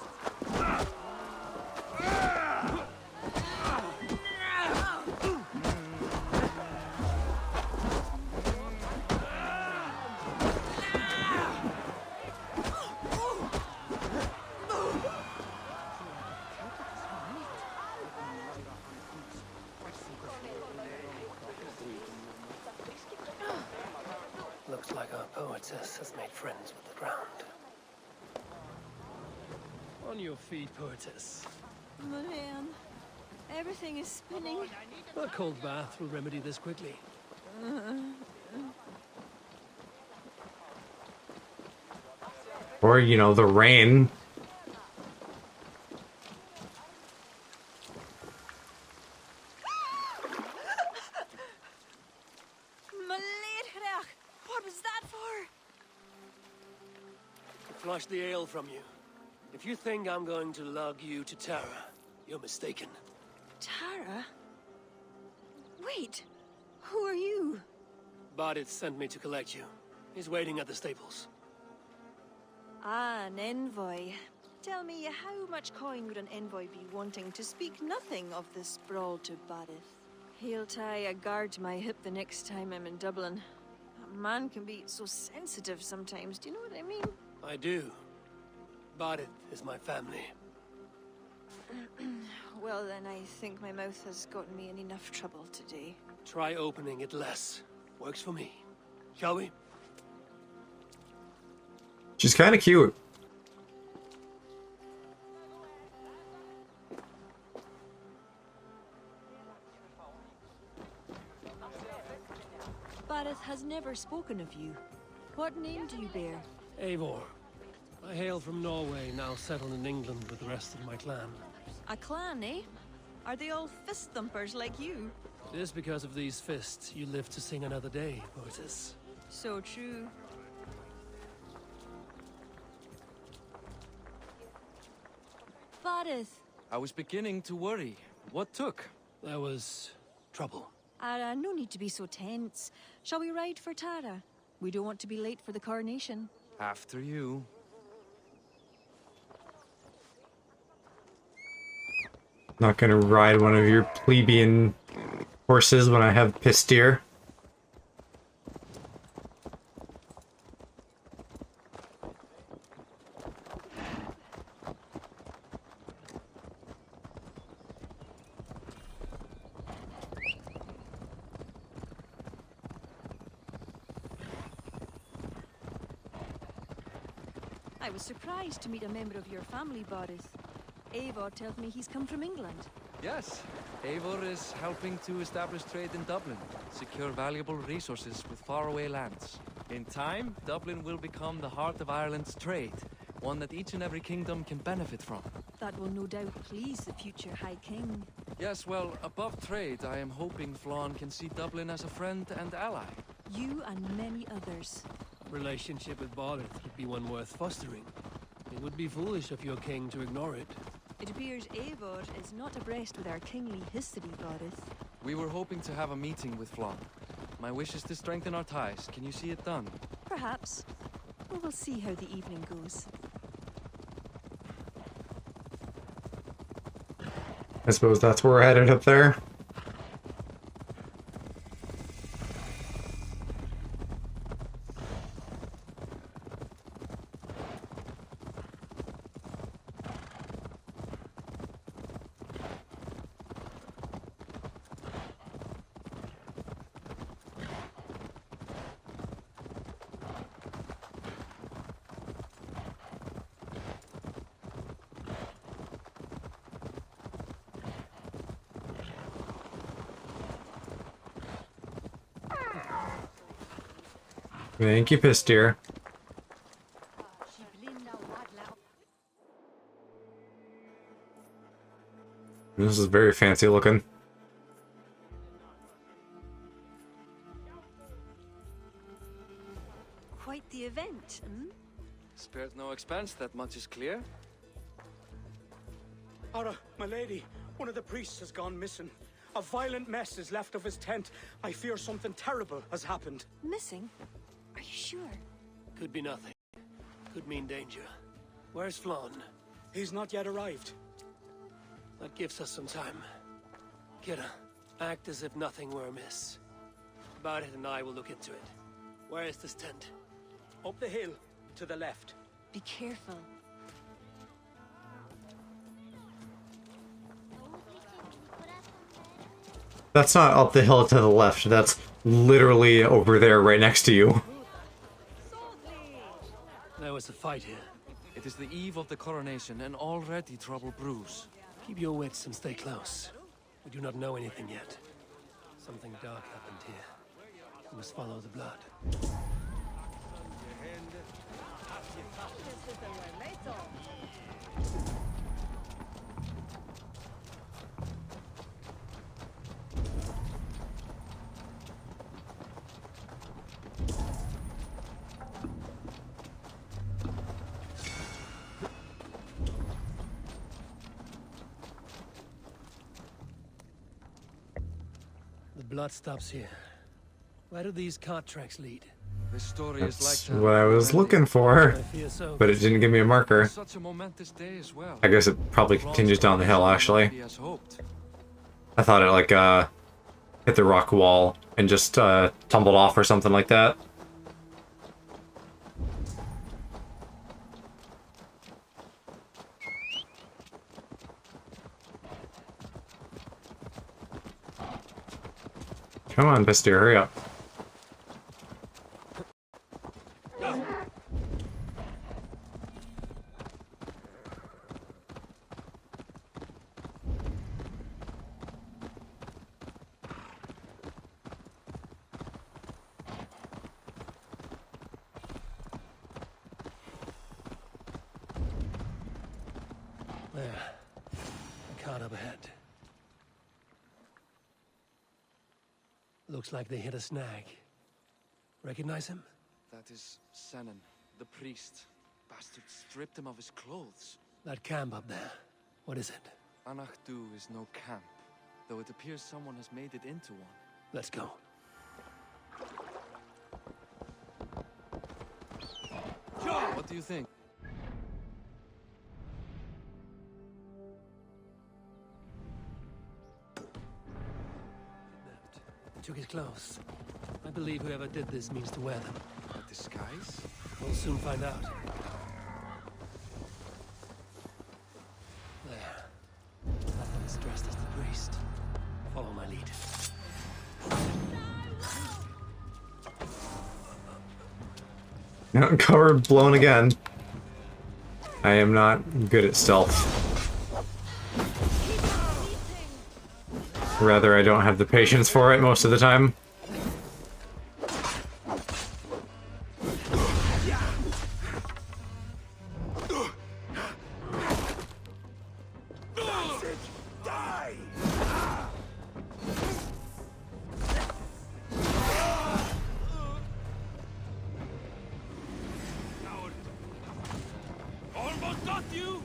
Looks like our poetess has made friends with the ground. On your feet, poetess. Man, everything is spinning. A cold bath will remedy this quickly. Or, you know, the rain. What was that for? To flush the ale from you. If you think I'm going to lug you to Tara, you're mistaken. Tara? Wait, who are you? Bardith sent me to collect you. He's waiting at the stables. Ah, an envoy. Tell me, how much coin would an envoy be wanting, to speak nothing of the sprawl to Bardith? He'll tie a guard to my hip the next time I'm in Dublin. A man can be so sensitive sometimes, do you know what I mean? I do. Bardith is my family. Well then, I think my mouth has gotten me in enough trouble today. Try opening it less. Works for me. Shall we? She's kind of cute. Bardith has never spoken of you. What name do you bear? Eivor. I hail from Norway, now settled in England with the rest of my clan. A clan, eh? Are they all fist thumpers like you? It is because of these fists you live to sing another day, poetess. So true. Bardith. I was beginning to worry. What took? There was trouble. No need to be so tense. Shall we ride for Tara? We don't want to be late for the coronation. After you. Not gonna ride one of your plebeian horses when I have Pisteer. I was surprised to meet a member of your family, Bardith. Eivor tells me he's come from England. Yes, Eivor is helping to establish trade in Dublin, secure valuable resources with faraway lands. In time, Dublin will become the heart of Ireland's trade, one that each and every kingdom can benefit from. That will no doubt please the future High King. Yes, well, above trade, I am hoping Flann can see Dublin as a friend and ally. You and many others. Relationship with Bardith would be one worth fostering. It would be foolish of your king to ignore it. It appears Eivor is not abreast with our kingly history, Bardith. We were hoping to have a meeting with Flann. My wish is to strengthen our ties. Can you see it done? Perhaps. We will see how the evening goes. I suppose that's where we're headed up there. Thank you, Piss Deer. This is very fancy looking. Quite the event, hmm? Spared no expense, that much is clear. Ara, my lady, one of the priests has gone missing. A violent mess is left of his tent. I fear something terrible has happened. Missing? Are you sure? Could be nothing. Could mean danger. Where's Flann? He's not yet arrived. That gives us some time. Kira, act as if nothing were amiss. Barret and I will look into it. Where is this tent? Up the hill, to the left. Be careful. That's not up the hill to the left. That's literally over there, right next to you. There was a fight here. It is the eve of the coronation, and already trouble brews. Keep your wits and stay close. We do not know anything yet. Something dark happened here. We must follow the blood. The blood stops here. Where do these cart tracks lead? This story That's is like what I was looking for, but it didn't give me a marker. such a momentous day as well. I guess it probably continues down the hill, actually. I thought it, like, hit the rock wall and just, tumbled off or something like that. Come on, Pister, hurry up. There. A cart up ahead. Looks like they hit a snag. Recognize him? That is Senan, the priest. Bastards stripped him of his clothes. That camp up there. What is it? Anachdu is no camp, though it appears someone has made it into one. Let's go. What do you think? Took his clothes. I believe whoever did this means to wear them. A disguise? We'll soon find out. There. That one's dressed as the priest. Follow my lead. Cover blown again. I am not good at stealth. Rather, I don't have the patience for it most of the time. Almost got you!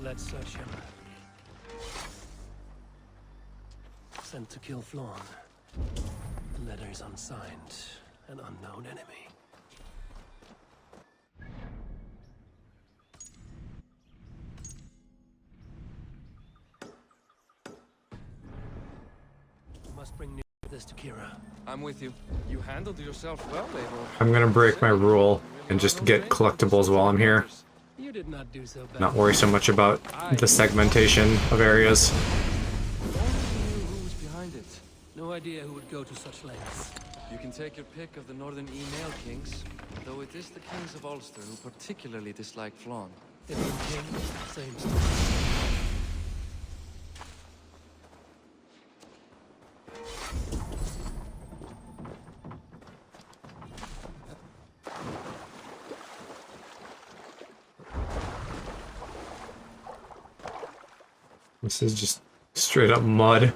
Let's search him. Sent to kill Flann. The letter is unsigned. An unknown enemy. We must bring this to Kira. I'm with you. You handled yourself well, Eivor. I'm gonna break my rule and just get collectibles while I'm here. You did not do so bad. Not worry so much about the segmentation of areas. Who was behind it? No idea who would go to such lengths. You can take your pick of the northern email kings, though it is the kings of Ulster who particularly dislike Flann. Different king, same story. This is just straight up mud.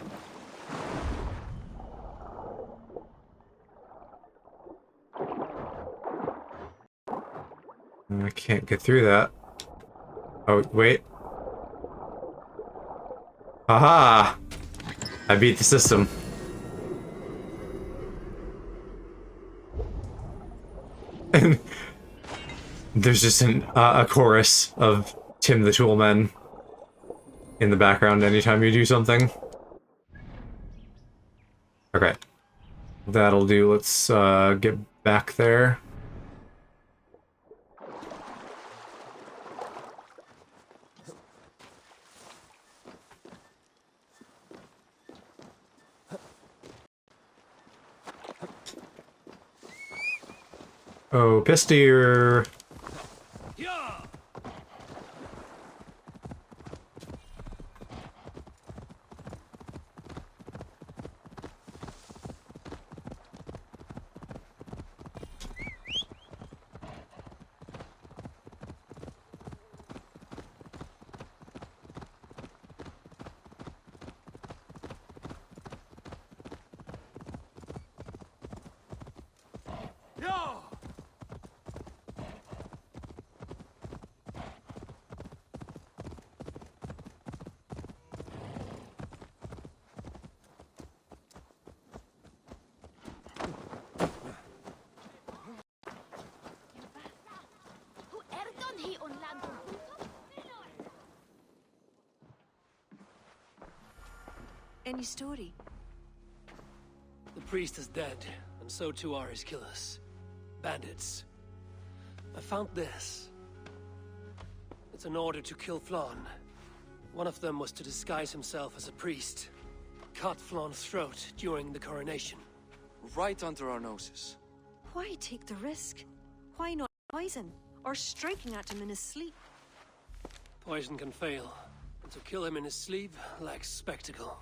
I can't get through that. Oh, wait. Haha! I beat the system. And there's just a chorus of Tim the Toolman in the background anytime you do something. Okay. That'll do. Let's get back there. Oh, Pistier. Any story? The priest is dead, and so too are his killers. Bandits. I found this. It's an order to kill Flan. One of them was to disguise himself as a priest. Cut Flan's throat during the coronation. Right under our noses. Why take the risk? Why not poison? Or striking at him in his sleep? Poison can fail, and to kill him in his sleep lacks spectacle.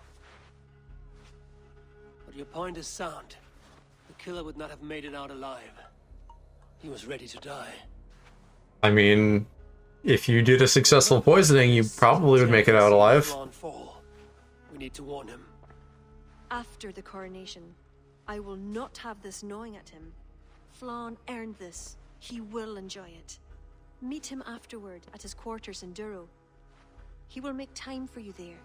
But your point is sound. The killer would not have made it out alive. He was ready to die. I mean, if you did a successful poisoning, you probably would make it out alive. We need to warn him. After the coronation, I will not have this gnawing at him. Flan earned this. He will enjoy it. Meet him afterward at his quarters in Duro. He will make time for you there.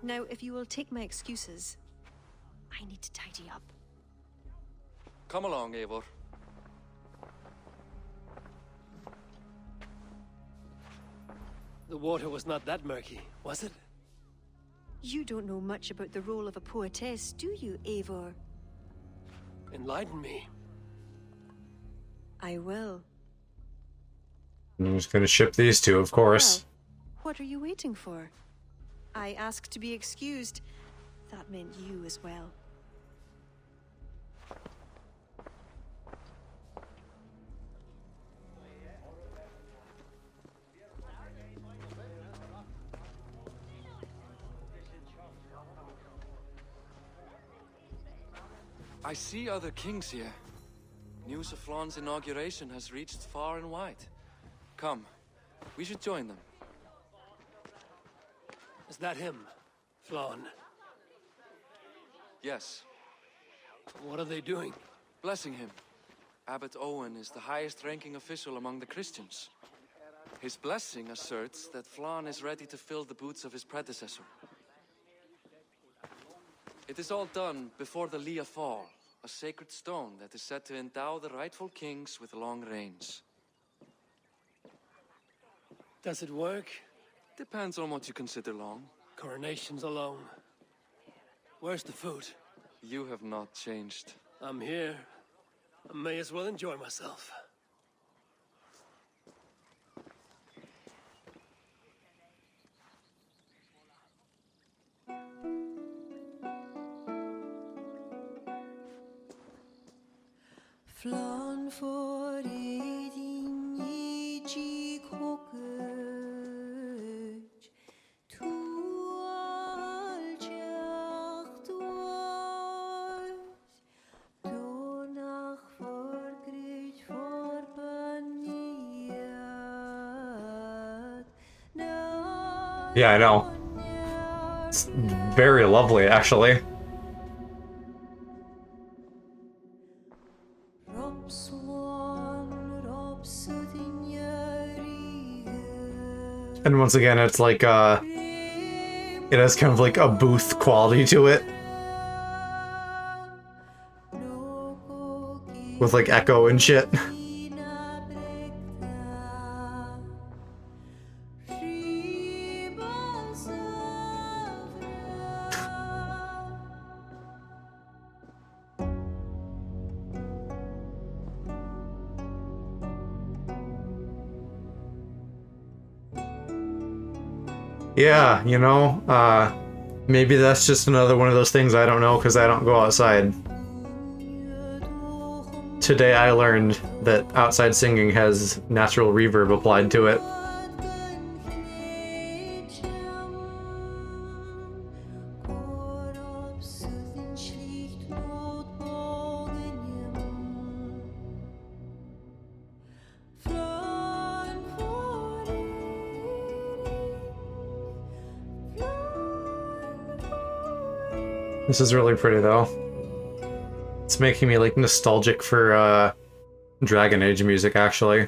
Now, if you will take my excuses, I need to tidy up. Come along, Eivor. The water was not that murky, was it? You don't know much about the role of a poetess, do you, Eivor? Enlighten me. I will. I'm just gonna ship these two, of course. Well, what are you waiting for? I asked to be excused. That meant you as well. I see other kings here. News of Flan's inauguration has reached far and wide. Come, we should join them. Is that him, Flan? Yes. What are they doing? Blessing him. Abbot Owen is the highest-ranking official among the Christians. His blessing asserts that Flan is ready to fill the boots of his predecessor. It is all done before the Lia Fall, a sacred stone that is said to endow the rightful kings with long reigns. Does it work? Depends on what you consider long. Coronations alone. Where's the food? You have not changed. I'm here. I may as well enjoy myself. Flan for eating ye cockage to all jacht was donach for great for baniat now Yeah, I know. It's very lovely, actually. And once again, it's like, it has kind of like a booth quality to it. With like echo and shit. Yeah, you know, maybe that's just another one of those things I don't know because I don't go outside. Today I learned that outside singing has natural reverb applied to it. This is really pretty though. It's making me like nostalgic for Dragon Age music actually.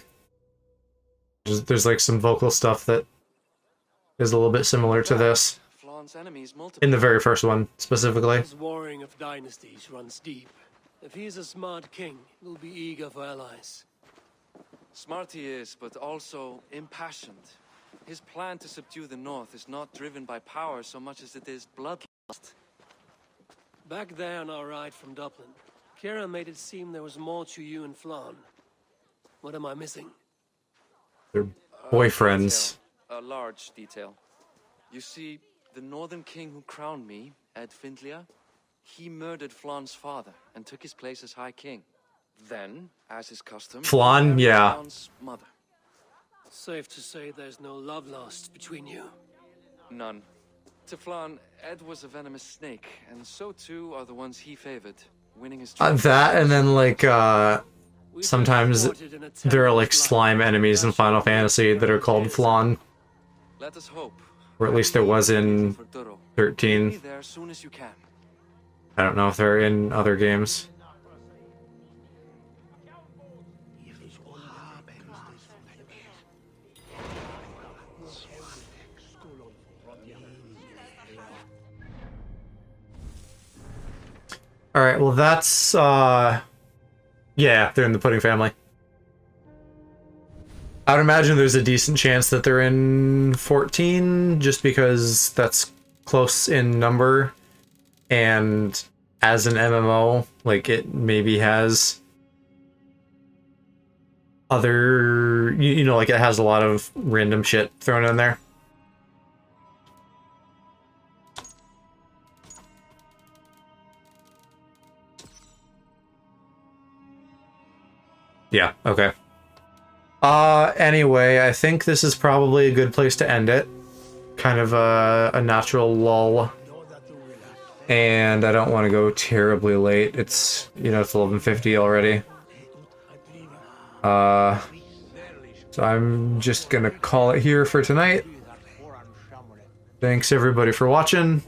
There's like some vocal stuff that is a little bit similar to this. In the very first one, specifically. His warring of dynasties runs deep. If he's a smart king, he'll be eager for allies. Smart he is, but also impassioned. His plan to subdue the north is not driven by power so much as it is bloodlust. Back there on our ride from Dublin, Kira made it seem there was more to you and Flann. What am I missing? They're boyfriends. A large detail. You see, the northern king who crowned me, Ed Findlia, he murdered Flann's father and took his place as High King. Then, as is custom, Flann, yeah. Flann's mother. Safe to say there's no love lost between you. None. To Flann, Ed was a venomous snake, and so too are the ones he favored, winning his That and then like sometimes there are like slime enemies in Final Fantasy that are called Flann. Let us hope. Or at least there was in 13. Be there as soon as you can. I don't know if they're in other games. Alright, well that's, yeah, they're in the Pudding family. I would imagine there's a decent chance that they're in 14, just because that's close in number, and as an MMO, like, it maybe has other, you know, like, it has a lot of random shit thrown in there. Yeah, okay. Anyway, I think this is probably a good place to end it. Kind of a natural lull. And I don't want to go terribly late. It's, you know, it's 11:50 already. So I'm just gonna call it here for tonight. Thanks everybody for watching.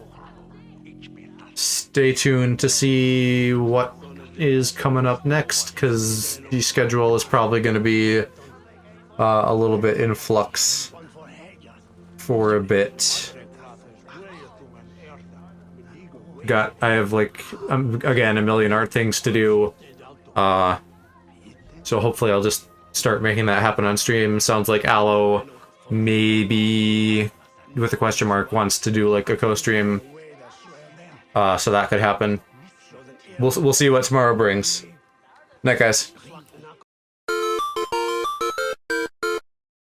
Stay tuned to see what is coming up next, because the schedule is probably going to be a little bit in flux for a bit. I have like, again, a million art things to do, so hopefully I'll just start making that happen on stream. Sounds like Aloe, maybe, with a question mark, wants to do like a co-stream, so that could happen. We'll see what tomorrow brings. Night, guys.